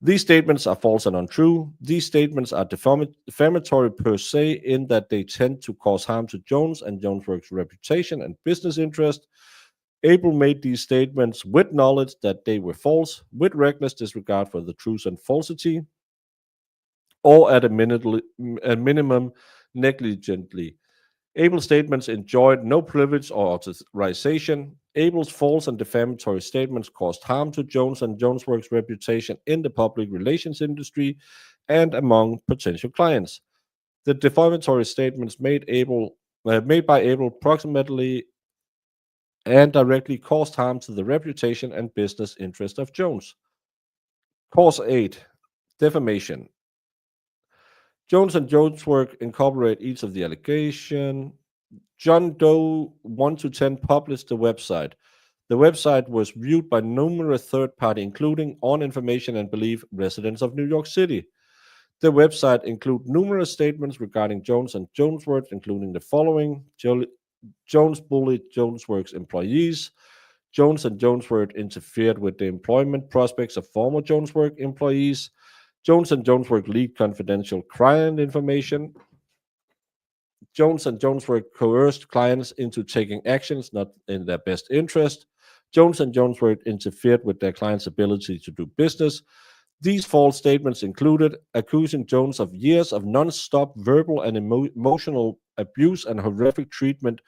These statements are false and untrue. These statements are defamatory per se, in that they tend to cause harm to Jones and Jonesworks' reputation and business interest. Abel made these statements with knowledge that they were false, with reckless disregard for the truth and falsity, or at a minimum negligently. Abel's statements enjoyed no privilege or authorization. Abel's false and defamatory statements caused harm to Jones and Jonesworks' reputation in the public relations industry and among potential clients. The defamatory statements made by Abel approximately and directly caused harm to the reputation and business interest of Jones. Cause 8. Defamation. Jones and Jonesworks incorporate each of the allegation. John Doe 1 to 10 published the website. The website was viewed by numerous third parties, including, on information and belief, residents of New York City. The website includes numerous statements regarding Jones and Jonesworks, including the following: Jones bullied Jonesworks employees. Jones and Jonesworks interfered with the employment prospects of former Jonesworks employees. Jones and Jonesworks leaked confidential client information. Jones and Jonesworks coerced clients into taking actions not in their best interest. Jones and Jonesworks interfered with their clients' ability to do business. These false statements included accusing Jones of years of non-stop verbal and emotional abuse and horrific treatment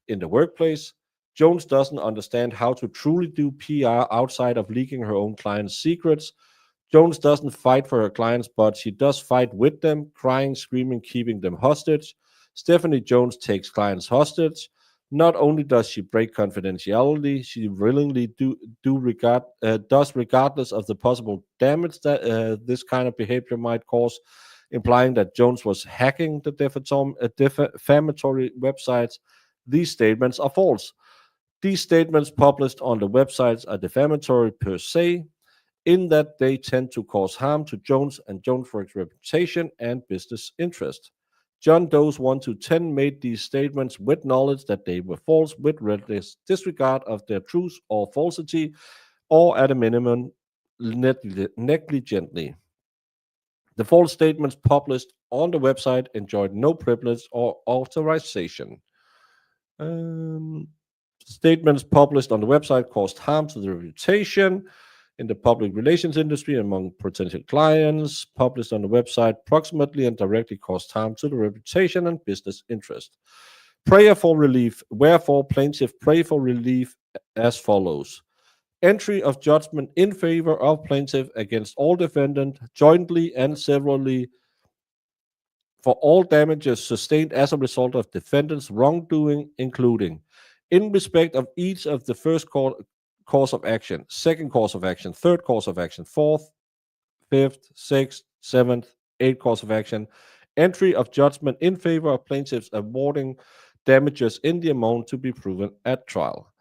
in the workplace. Jones doesn't understand how to truly do PR outside of leaking her own clients' secrets. Jones doesn't fight for her clients, but she does fight with them, crying, screaming, keeping them hostage. Stephanie Jones takes clients hostage. Not only does she break confidentiality, she willingly does, regardless of the possible damage that this kind of behavior might cause, implying that Jones was hacking the defamatory websites. These statements are false. These statements published on the websites are defamatory per se, in that they tend to cause harm to Jones and Jonesworks' reputation and business interest. John Doe's 1 to 10 made these statements with knowledge that they were false, with reckless disregard of their truth or falsity, or at a minimum negligently. The false statements published on the website enjoyed no privilege or authorization. Statements published on the website caused harm to the reputation in the public relations industry among potential clients. Published on the website approximately and directly caused harm to the reputation and business interest. Prayer for relief. Wherefore, plaintiff pray for relief as follows: entry of judgment in favor of plaintiff against all defendant, jointly and severally, for all damages sustained as a result of defendant's wrongdoing, including, in respect of each of the first course of action, second course of action, third course of action, fourth, fifth, sixth, seventh, eighth course of action, entry of judgment in favor of plaintiffs awarding damages in the amount to be proven at trial.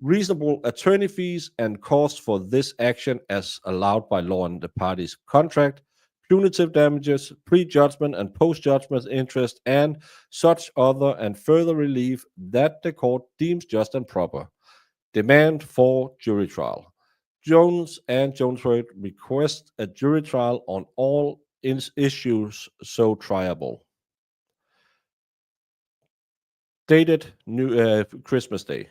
Reasonable attorney fees and costs for this action as allowed by law and the parties' contract, punitive damages, pre-judgment and post-judgment interest, and such other and further relief that the court deems just and proper. Demand for jury trial. Jones and Jonesworks request a jury trial on all issues so triable. Dated Christmas Day.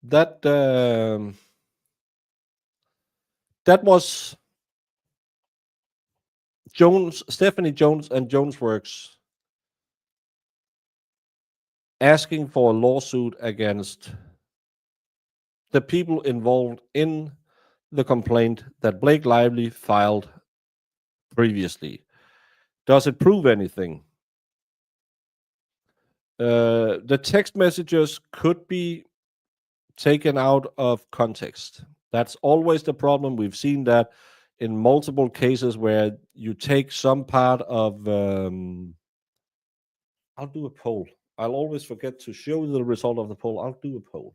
That was Stephanie Jones and Jonesworks asking for a lawsuit against the people involved in the complaint that Blake Lively filed previously. Does it prove anything? The text messages could be taken out of context. That's always the problem. We've seen that in multiple cases where you take some part of. I'll do a poll. I'll always forget to show the result of the poll. I'll do a poll.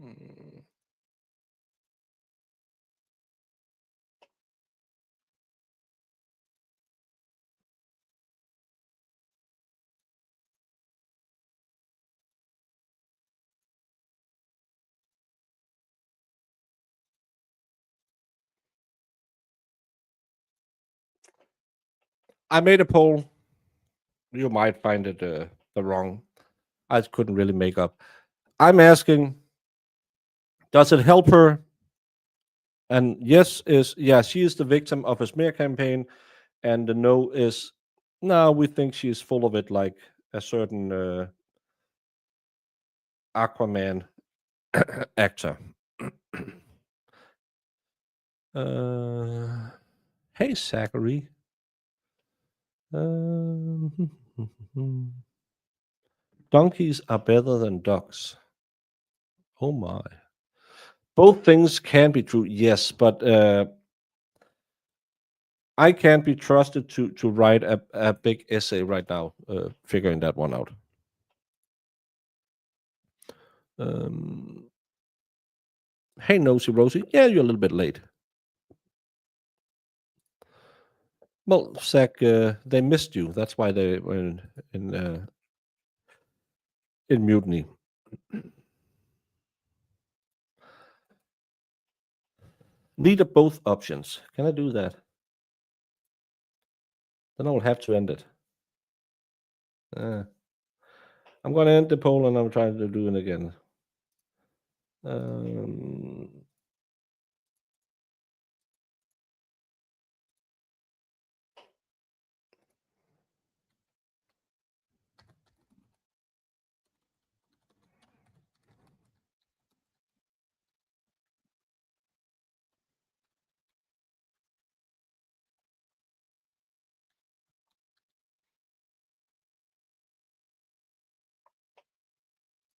Mm. I made a poll. You might find it the wrong. I couldn't really make up. I'm asking, does it help her? And yes is yeah, she is the victim of a smear campaign, and the no is no. We think she's full of it, like a certain Aquaman actor. Hey, Zachary. Um, donkeys are better than dogs. Oh my. Both things can be true, yes, but I can't be trusted to write a big essay right now, figuring that one out. Um, hey, Nosy Rosie. Yeah, you're a little bit late. Well, Zach, they missed you. That's why they were in mutiny. Neither both options. Can I do that? Then I will have to end it. I'm going to end the poll and I'm trying to do it again. Um,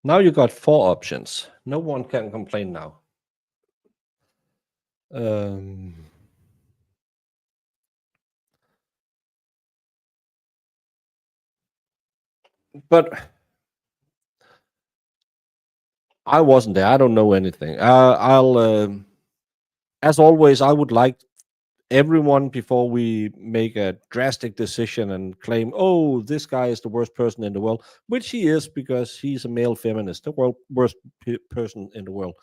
now you got 4 options. No one can complain now. But I wasn't there. I don't know anything. As always, I would like everyone before we make a drastic decision and claim, oh, this guy is the worst person in the world, which he is because he's a male feminist, the worst person in the world.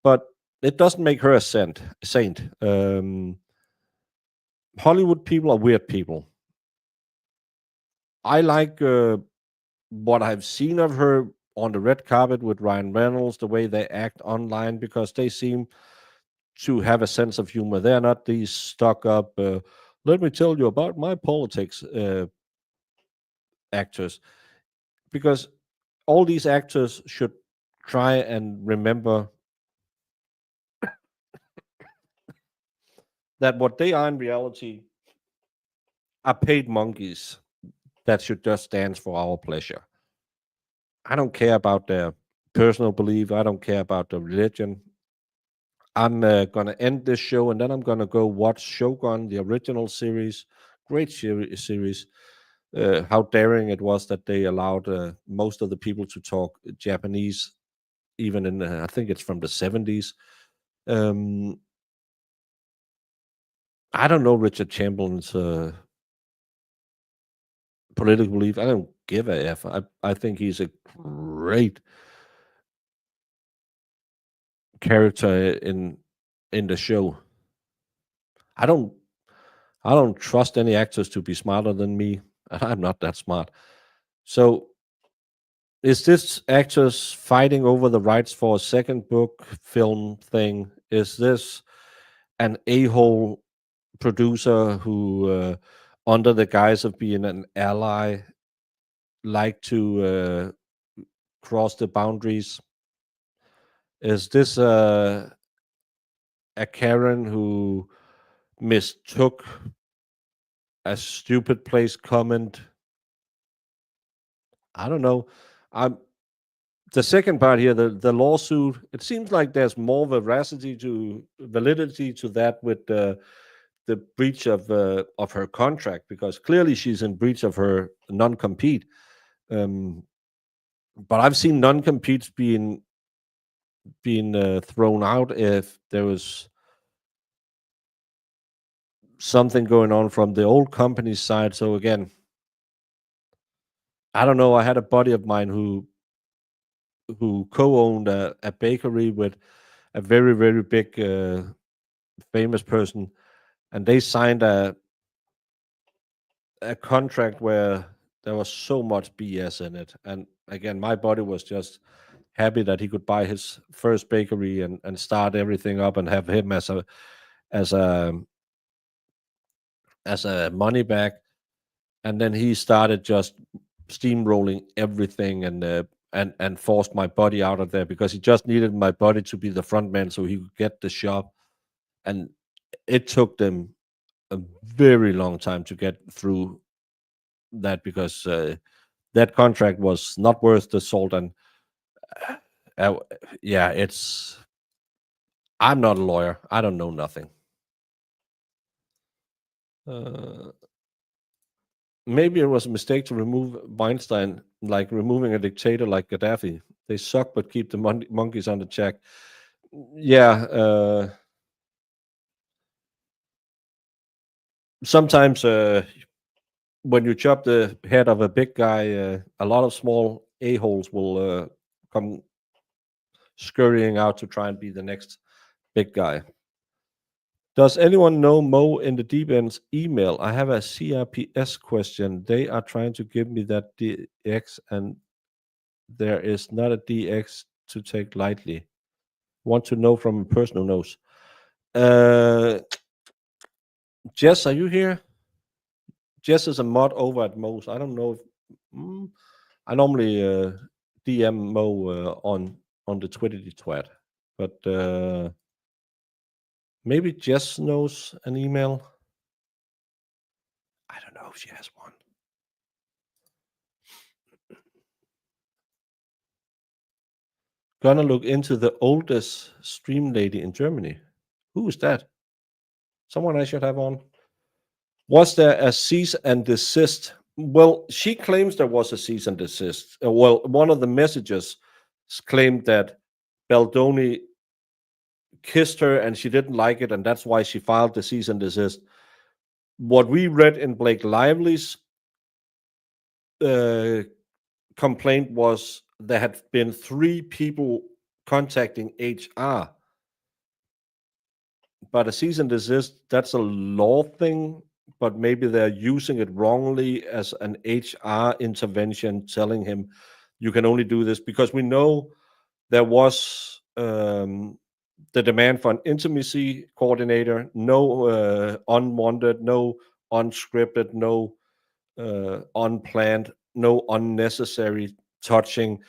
But it doesn't make her a saint. Hollywood people are weird people. I like what I've seen of her on the red carpet with Ryan Reynolds, the way they act online, because they seem to have a sense of humor. They're not these stuck up, let me tell you about my politics actors, because all these actors should try and remember that what they are in reality are paid monkeys that should just dance for our pleasure. I don't care about their personal belief. I don't care about the religion. I'm going to end this show and then I'm going to go watch Shogun, the original series. Great series. How daring it was that they allowed most of the people to talk Japanese, even in, I think it's from the 70s. I don't know Richard Chamberlain's political belief. I don't give a F. I think he's a great character in the show. I don't trust any actors to be smarter than me, and I'm not that smart. So is this actors fighting over the rights for a second book film thing? Is this an a-hole producer who, under the guise of being an ally, like to cross the boundaries? Is this a Karen who mistook a stupid place comment? I don't know. I'm the second part here, the lawsuit. It seems like there's more validity to that with the breach of her contract, because clearly she's in breach of her non-compete. But I've seen non-competes being thrown out if there was something going on from the old company's side. So again, I don't know. I had a buddy of mine who co-owned a bakery with a very, very big famous person, and they signed a contract where there was so much BS in it. And again, my buddy was just happy that he could buy his first bakery and start everything up and have him as a money back. And then he started just steamrolling everything and forced my buddy out of there because he just needed my buddy to be the front man so he could get the shop. And it took them a very long time to get through that because that contract was not worth the salt. And uh, yeah, I'm not a lawyer. I don't know nothing. Maybe it was a mistake to remove Weinstein, like removing a dictator like Gaddafi. They suck, but keep the monkeys on the check. Yeah. Sometimes when you chop the head of a big guy, a lot of small a-holes will come scurrying out to try and be the next big guy. Does anyone know Mo in the Deep End's email? I have a CRPS question. They are trying to give me that DX, and there is not a DX to take lightly. Want to know from a person who knows. Jess, are you here? Jess is a mod over at Mo's. I don't know if I normally DM Mo on the Twitter twat, but maybe Jess knows an email. I don't know if she has one. Gonna look into the oldest stream lady in Germany. Who is that? Someone I should have on. Was there a cease and desist? Well, she claims there was a cease and desist. Well, one of the messages claimed that Baldoni kissed her and she didn't like it, and that's why she filed the cease and desist. What we read in Blake Lively's complaint was there had been 3 people contacting HR. But a cease and desist, that's a law thing, but maybe they're using it wrongly as an HR intervention, telling him you can only do this because we know there was the demand for an intimacy coordinator, no unwanted, no unscripted, no unplanned, no unnecessary touching,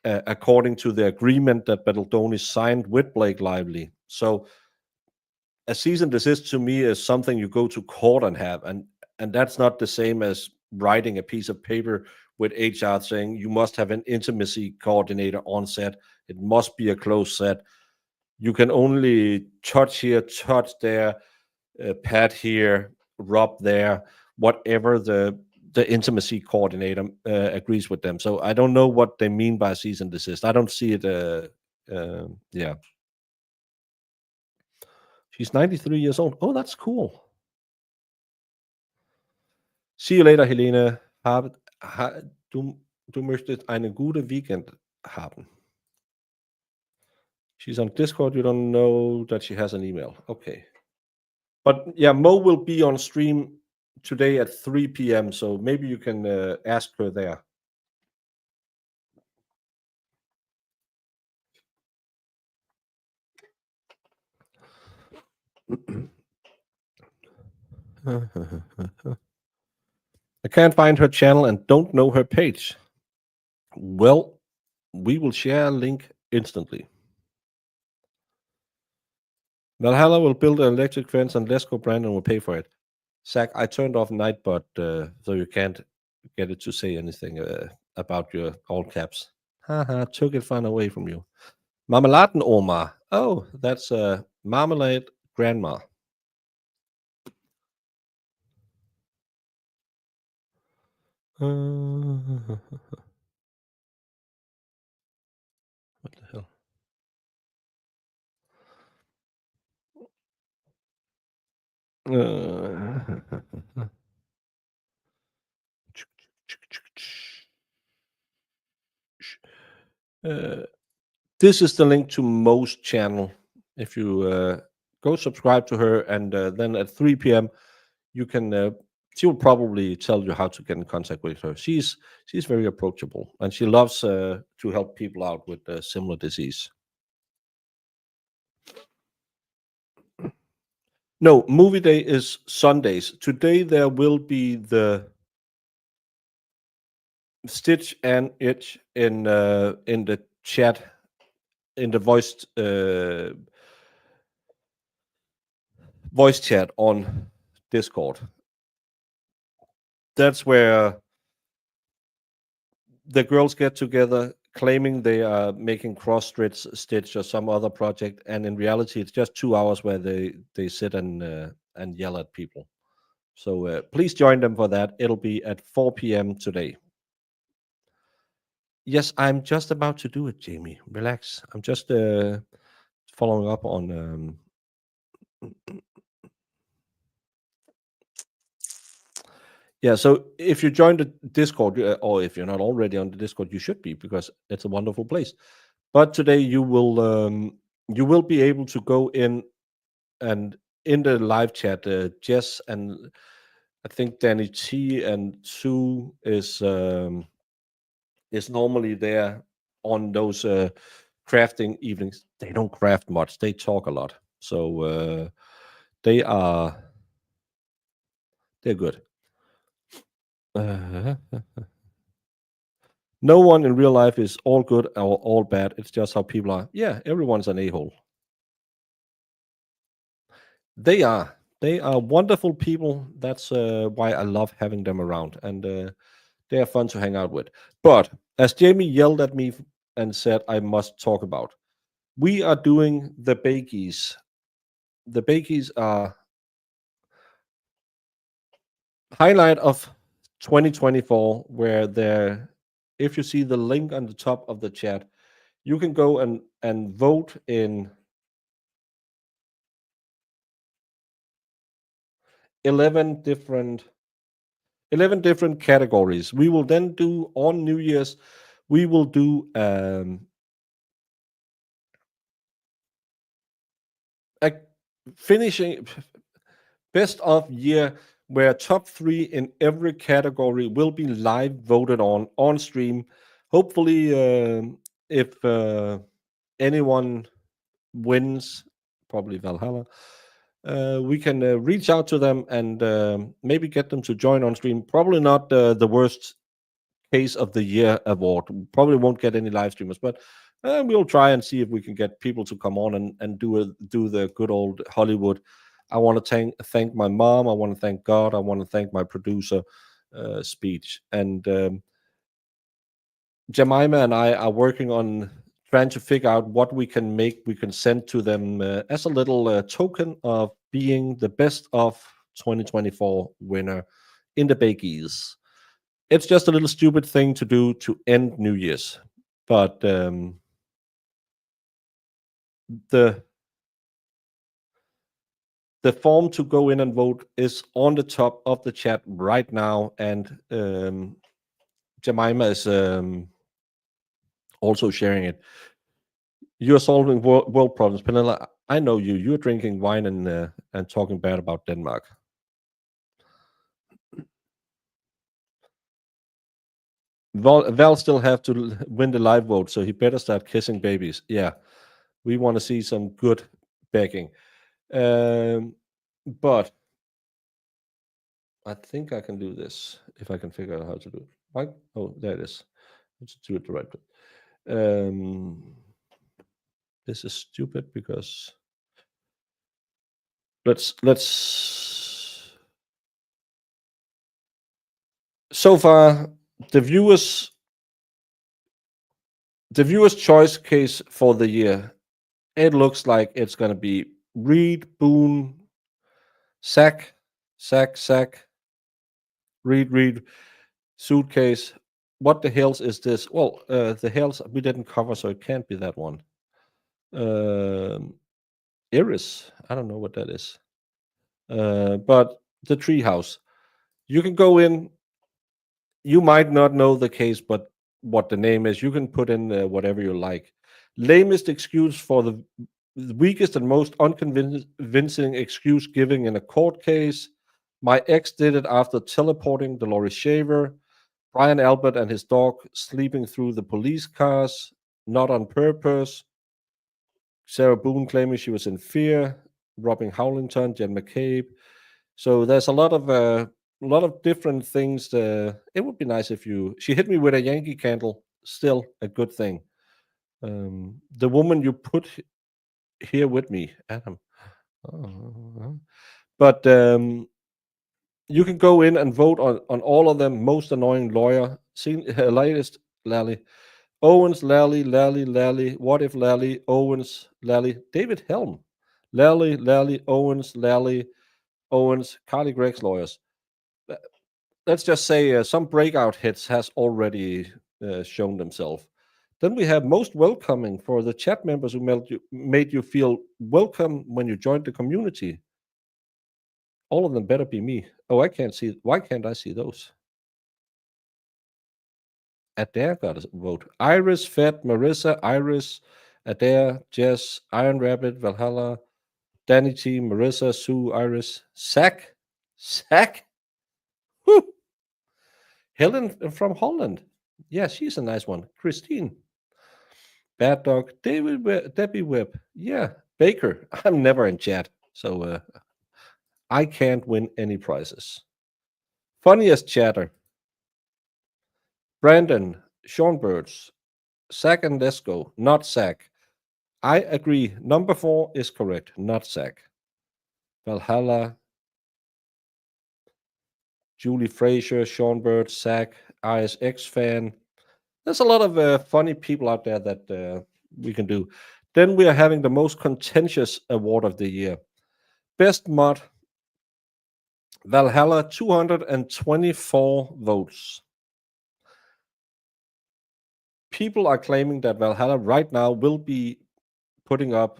according to the agreement that Baldoni signed with Blake Lively. So a cease and desist to me is something you go to court and have, and that's not the same as writing a piece of paper with HR saying you must have an intimacy coordinator on set. It must be a closed set. You can only touch here, touch there, pat here, rub there, whatever the intimacy coordinator agrees with them. So I don't know what they mean by cease and desist. I don't see it. Yeah. She's 93 years old. Oh, that's cool. See you later, Helene. Du möchtest eine gute Weekend haben. She's on Discord. You don't know that she has an email. Okay. But yeah, Mo will be on stream today at 3 p.m. So maybe you can ask her there. I can't find her channel and don't know her page. Well, we will share a link instantly. Valhalla will build an electric fence and Lesco Brandon will pay for it. Zach, I turned off Nightbot so you can't get it to say anything about your all caps. Haha, took it fun away from you. Marmeladen Omar. Oh, that's Marmalade Grandma. What the hell? This is the link to Mo's channel. If you go subscribe to her, and then at 3 p.m. you can. She will probably tell you how to get in contact with her. She's very approachable, and she loves to help people out with similar disease. No, movie day is Sundays. Today there will be the Stitch and Itch in the chat, in the voice chat on Discord. That's where the girls get together claiming they are making cross stitch or some other project, and in reality it's just 2 hours where they sit and yell at people. So please join them for that. It'll be at 4 p.m. today. Yes, I'm just about to do it, Jamie. Relax. I'm just following up on yeah, so if you join the Discord, or if you're not already on the Discord, you should be, because it's a wonderful place. But today you will be able to go in, and in the live chat, Jess and I think Danny T and Sue is normally there on those crafting evenings. They don't craft much; they talk a lot. So they're good. No one in real life is all good or all bad. It's just how people are. Yeah, everyone's an a-hole. They are. They are wonderful people. That's why I love having them around, and they are fun to hang out with. But as Jamie yelled at me and said I must talk about, we are doing the Bakies. The Bakies are highlight of 2024, where there, if you see the link on the top of the chat, you can go and vote in 11 different categories. We will then do on New Year's, we will do a finishing best of year, where top 3 in every category will be live voted on stream. Hopefully, if anyone wins, probably Valhalla, we can reach out to them and maybe get them to join on stream. Probably not the worst case of the year award. Probably won't get any live streamers, but we'll try and see if we can get people to come on and do the good old Hollywood. I want to thank my mom. I want to thank God. I want to thank my producer speech. And Jemima and I are working on trying to figure out what we can send to them as a little token of being the best of 2024 winner in the Bakies. It's just a little stupid thing to do to end New Year's, but the form to go in and vote is on the top of the chat right now, and Jemima is also sharing it. You're solving world problems, Penela. I know you. You're drinking wine and talking bad about Denmark. Val still have to win the live vote, so he better start kissing babies. Yeah, we want to see some good begging. But I think I can do this if I can figure out how to do it. Right? Oh, there it is. Let's do it the right way. This is stupid because let's. So far, the viewers choice case for the year. It looks like it's gonna be Reed, Boone, Sack, Reed, Suitcase. What the hells is this? Well, the hells we didn't cover, so it can't be that one. Iris. I don't know what that is. But the treehouse. You can go in. You might not know the case, but what the name is, you can put in whatever you like. Lamest excuse for the weakest and most unconvincing excuse giving in a court case. My ex did it after teleporting Dolores Shaver. Brian Albert and his dog sleeping through the police cars, not on purpose. Sarah Boone claiming she was in fear. Robin Howlington, Jen McCabe. So there's a lot of different things. It would be nice if you. She hit me with a Yankee candle. Still a good thing. The woman you put here with me, Adam. But you can go in and vote on all of them. Most annoying lawyer. See latest Lally. Owens, Lally. What if Lally? Owens, Lally. David Helm. Lally, Owens, Lally, Owens, Carly Gregg's lawyers. Let's just say some breakout hits has already shown themselves. Then we have most welcoming for the chat members who made you feel welcome when you joined the community. All of them better be me. Oh, I can't see. Why can't I see those? Adair got a vote. Iris, Fed, Marissa, Iris, Adair, Jess, Iron Rabbit, Valhalla, Danny T, Marissa, Sue, Iris, Zach. Whew. Helen from Holland. Yeah, she's a nice one. Christine. Bad Dog. Debbie Webb. Yeah. Baker. I'm never in chat, so I can't win any prizes. Funniest chatter. Brandon. Sean Birds. Zach and Lesco. Not Zach. I agree. Number 4 is correct. Not Zach. Valhalla. Julie Fraser. Sean Bird. Zach. ISX fan. There's a lot of funny people out there that we can do. Then we are having the most contentious award of the year. Best mod. Valhalla, 224 votes. People are claiming that Valhalla right now will be putting up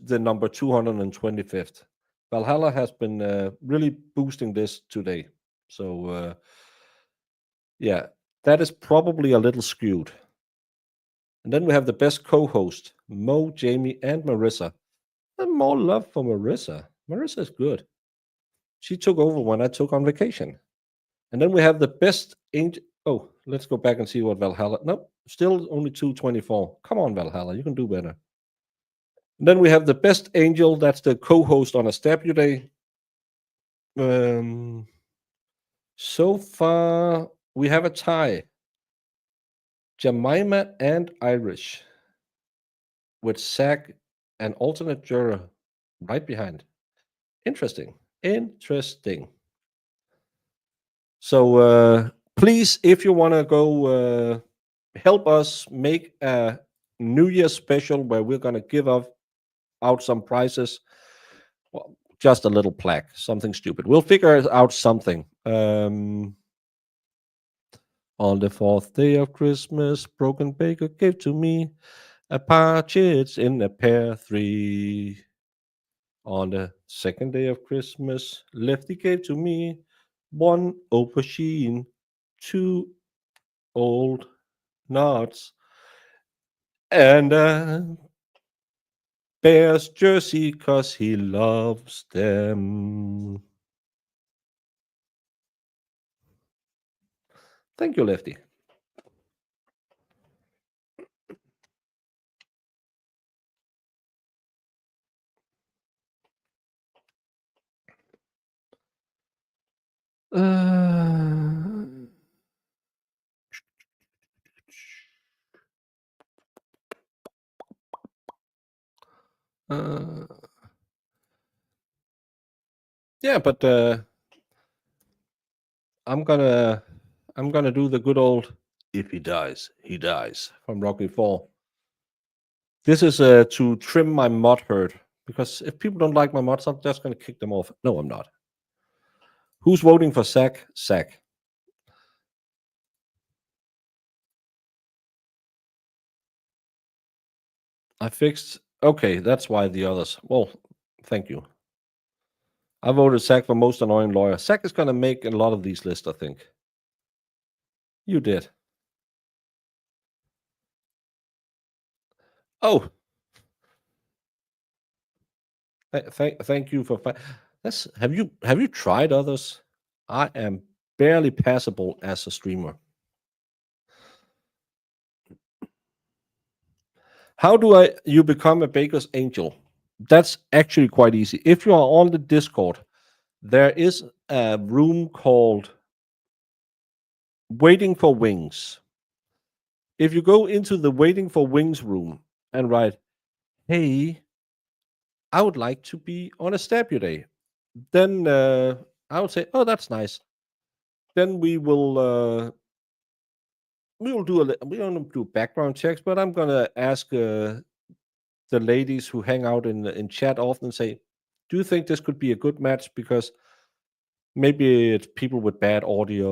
the number 225th. Valhalla has been really boosting this today. So, yeah, that is probably a little skewed. And then we have the best co host Mo, Jamie, and Marissa. And more love for Marissa. Marissa is good. She took over when I took on vacation. And then we have the best angel. Oh, let's go back and see what Valhalla. Nope, still only 224. Come on, Valhalla, you can do better. And then we have the best angel. That's the co-host on a Stab You Day. So far, we have a tie. Jemima and Irish, with Zach, an alternate juror, right behind. Interesting. So please, if you want to go help us make a New Year's special where we're going to give out some prizes, well, just a little plaque, something stupid. We'll figure out something. On the 4th day of Christmas, Broken Baker gave to me a partridge in a pear tree. On the 2nd day of Christmas, Lefty gave to me one aubergine, 2 old nuts, and a Bears jersey because he loves them. Thank you, Lefty. Yeah, but I'm gonna do the good old "if he dies, he dies" from Rocky 4. This is to trim my mod herd, because if people don't like my mods, I'm just gonna kick them off. No, I'm not. Who's voting for Zach? Zach. I fixed. Okay, that's why the others. Well, thank you. I voted Zach for most annoying lawyer. Zach is gonna make a lot of these lists, I think. You did. Oh, thank you for. That's have you tried others? I am barely passable as a streamer. How do you become a baker's angel? That's actually quite easy. If you are on the Discord, there is a room called Waiting for Wings. If you go into the Waiting for Wings room and write, "Hey, I would like to be on a Stabio Day," then I would say, "Oh, that's nice." Then we will we don't do background checks, but I'm gonna ask the ladies who hang out in chat often, say, "Do you think this could be a good match?" Because maybe it's people with bad audio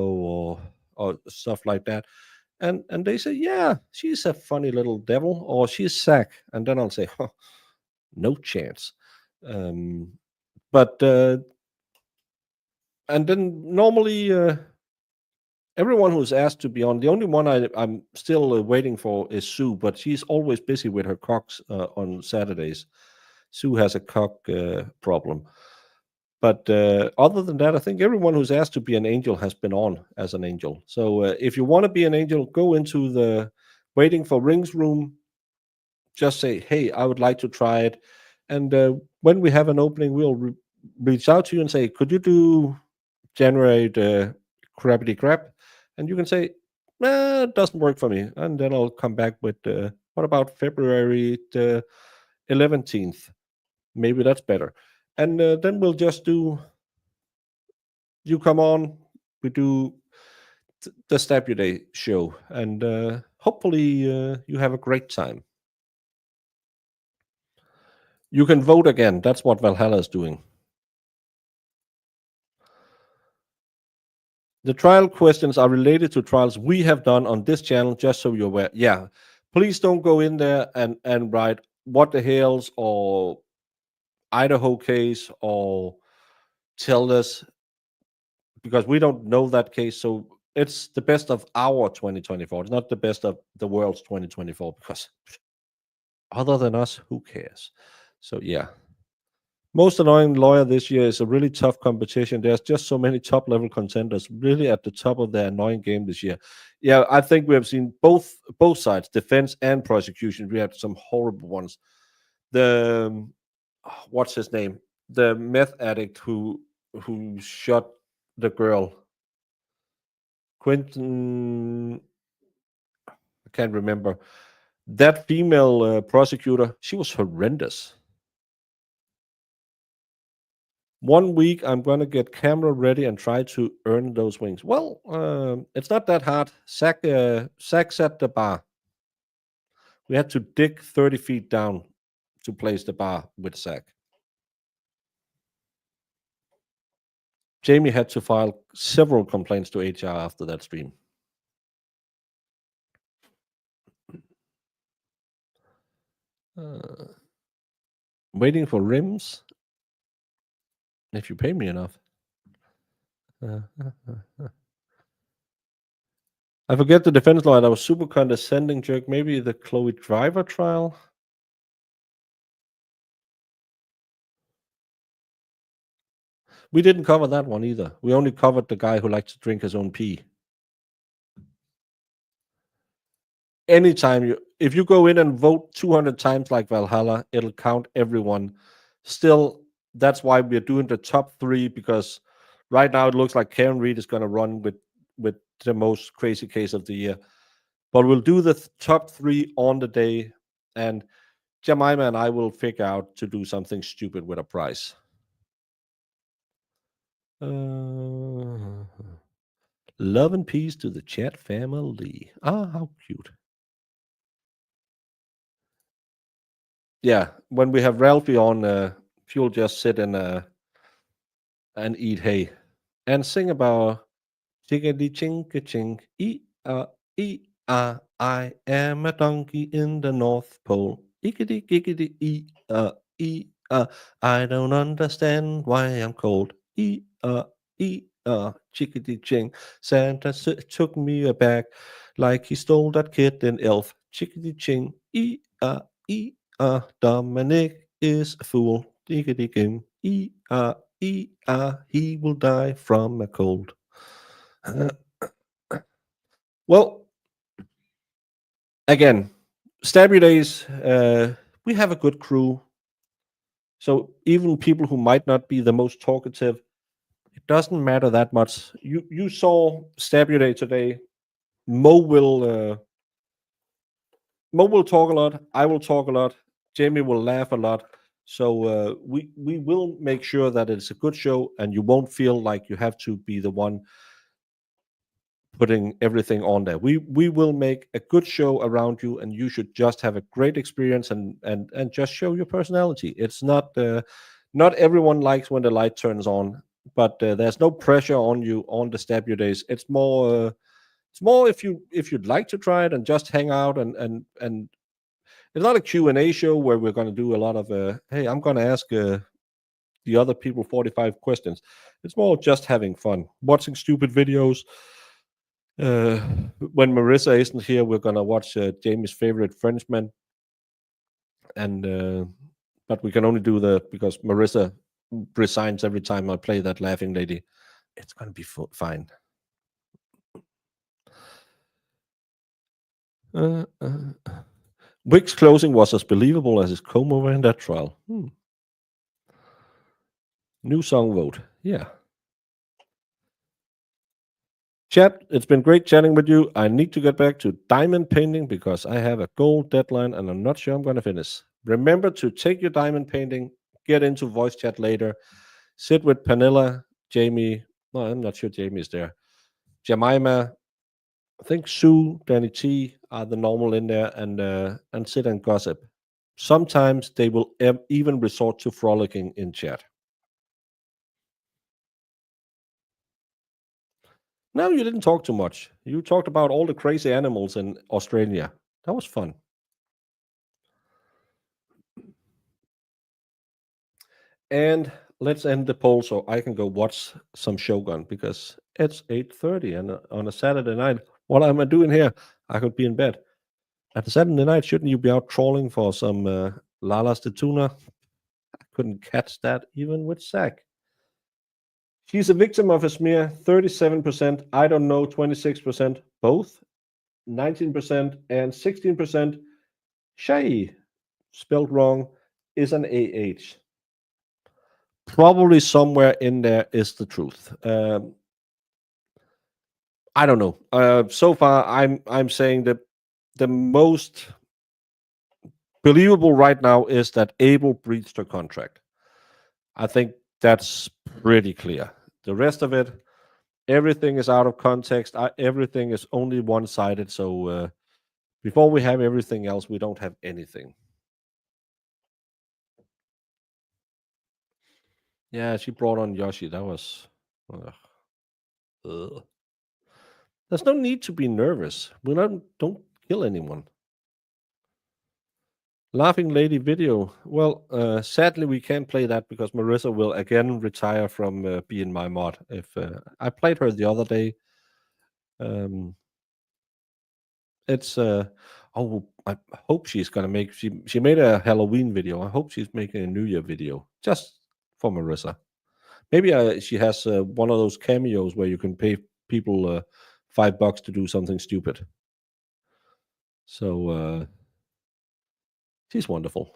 or stuff like that, and they say, "Yeah, she's a funny little devil," or "She's Zack," and then I'll say, "Huh, no chance." Um, but and then normally everyone who's asked to be on, the only one I'm still waiting for is Sue, but she's always busy with her cocks on Saturdays. Sue has a cock problem. But other than that, I think everyone who's asked to be an angel has been on as an angel. So if you want to be an angel, go into the Waiting for Rings room. Just say, "Hey, I would like to try it." And when we have an opening, we'll reach out to you and say, "Could you do generate crappity crap?" And you can say, "It doesn't work for me." And then I'll come back with, "What about February the 11th? Maybe that's better." And then we'll just do, you come on, we do the Stabio Day show, and hopefully you have a great time. You can vote again. That's what Valhalla is doing. The trial questions are related to trials we have done on this channel, just so you're aware. Yeah, please don't go in there and write "what the hells" or "Idaho case" or "tell us," because we don't know that case. So it's the best of our 2024. It's not the best of the world's 2024, because other than us, who cares? So yeah. Most annoying lawyer this year is a really tough competition. There's just so many top level contenders really at the top of their annoying game this year. Yeah, I think we have seen both sides, defense and prosecution. We had some horrible ones. The what's his name? The meth addict who shot the girl. Quentin, I can't remember. That female prosecutor, she was horrendous. 1 week, I'm gonna get camera ready and try to earn those wings. Well, it's not that hard. Zach set the bar. We had to dig 30 feet down to place the bar with Zach. Jamie had to file several complaints to HR after that stream. Waiting for rims. If you pay me enough. I forget the defense lawyer. That was super condescending jerk. Maybe the Chloe Driver trial. We didn't cover that one either. We only covered the guy who likes to drink his own pee. Anytime if you go in and vote 200 times like Valhalla, it'll count everyone. Still, that's why we're doing the top 3, because right now it looks like Karen Reed is going to run with the most crazy case of the year. But we'll do the top 3 on the day, and Jemima and I will figure out to do something stupid with a prize. Love and peace to the chat family. Ah, how cute. Yeah, when we have Ralphie on, she'll just sit and eat hay and sing about chickadee chink a chink, I am a donkey in the North Pole. Ickity giggity I don't understand why I'm cold. Chickadee chink. Santa took me aback like he stole that kitten elf. Chickadee chink, Dominic is a fool. Diggity gim, he will die from a cold. Well, again, Stabby Days, we have a good crew. So even people who might not be the most talkative, it doesn't matter that much. You saw Stabby Day today. Mo will talk a lot. I will talk a lot. Jamie will laugh a lot. So we will make sure that it's a good show, and you won't feel like you have to be the one putting everything on there. We will make a good show around you, and you should just have a great experience and just show your personality. It's not everyone likes when the light turns on, but there's no pressure on you on the Stabby Days. It's more if you'd like to try it and just hang out and it's not a Q&A show where we're going to do a lot of hey, I'm going to ask the other people 45 questions. It's more just having fun, watching stupid videos. When Marissa isn't here, we're going to watch Jamie's favorite Frenchman, and but we can only do because Marissa resigns every time I play that laughing lady. It's going to be fine. Wick's closing was as believable as his comb over in that trial. New song vote. Yeah. Chat, it's been great chatting with you. I need to get back to diamond painting because I have a goal deadline and I'm not sure I'm going to finish. Remember to take your diamond painting, get into voice chat later, sit with Panilla, Jamie. No, I'm not sure Jamie is there. Jemima, I think Sue, Danny T are the normal in there, and sit and gossip. Sometimes they will even resort to frolicking in chat. No, you didn't talk too much. You talked about all the crazy animals in Australia. That was fun. And let's end the poll so I can go watch some Shogun because it's 8:30 and on a Saturday night. What am I doing here? I could be in bed. At a Saturday night, shouldn't you be out trawling for some Lalas de tuna? I couldn't catch that even with Zach. She's a victim of a smear, 37%. I don't know, 26%. Both, 19% and 16%. Shay, spelled wrong, is an AH. Probably somewhere in there is the truth. I don't know. So far, I'm saying that the most believable right now is that Abel breached her contract. I think that's pretty clear. The rest of it, everything is out of context. Everything is only one-sided. So before we have everything else, we don't have anything. Yeah, she brought on Yoshi. That was. There's no need to be nervous. We don't kill anyone. Laughing Lady video. Well, sadly we can't play that because Marissa will again retire from being my mod. If I played her the other day, it's oh, I hope she's gonna make. She made a Halloween video. I hope she's making a New Year video just for Marissa. Maybe she has one of those cameos where you can pay people $5 to do something stupid. So she's wonderful.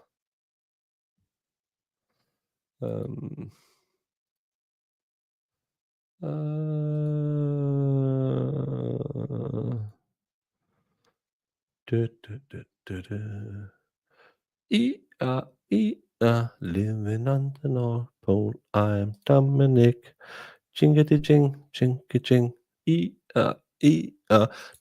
Living on the North Pole, I'm Dominic. Chingity ching, chinky ching,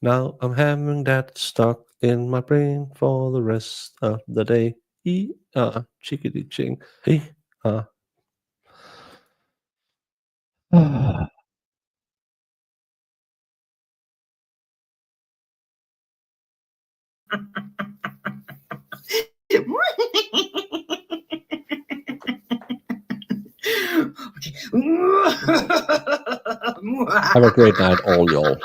Now I'm having that stuck in my brain for the rest of the day. Chickity ching, Have a great night, all y'all.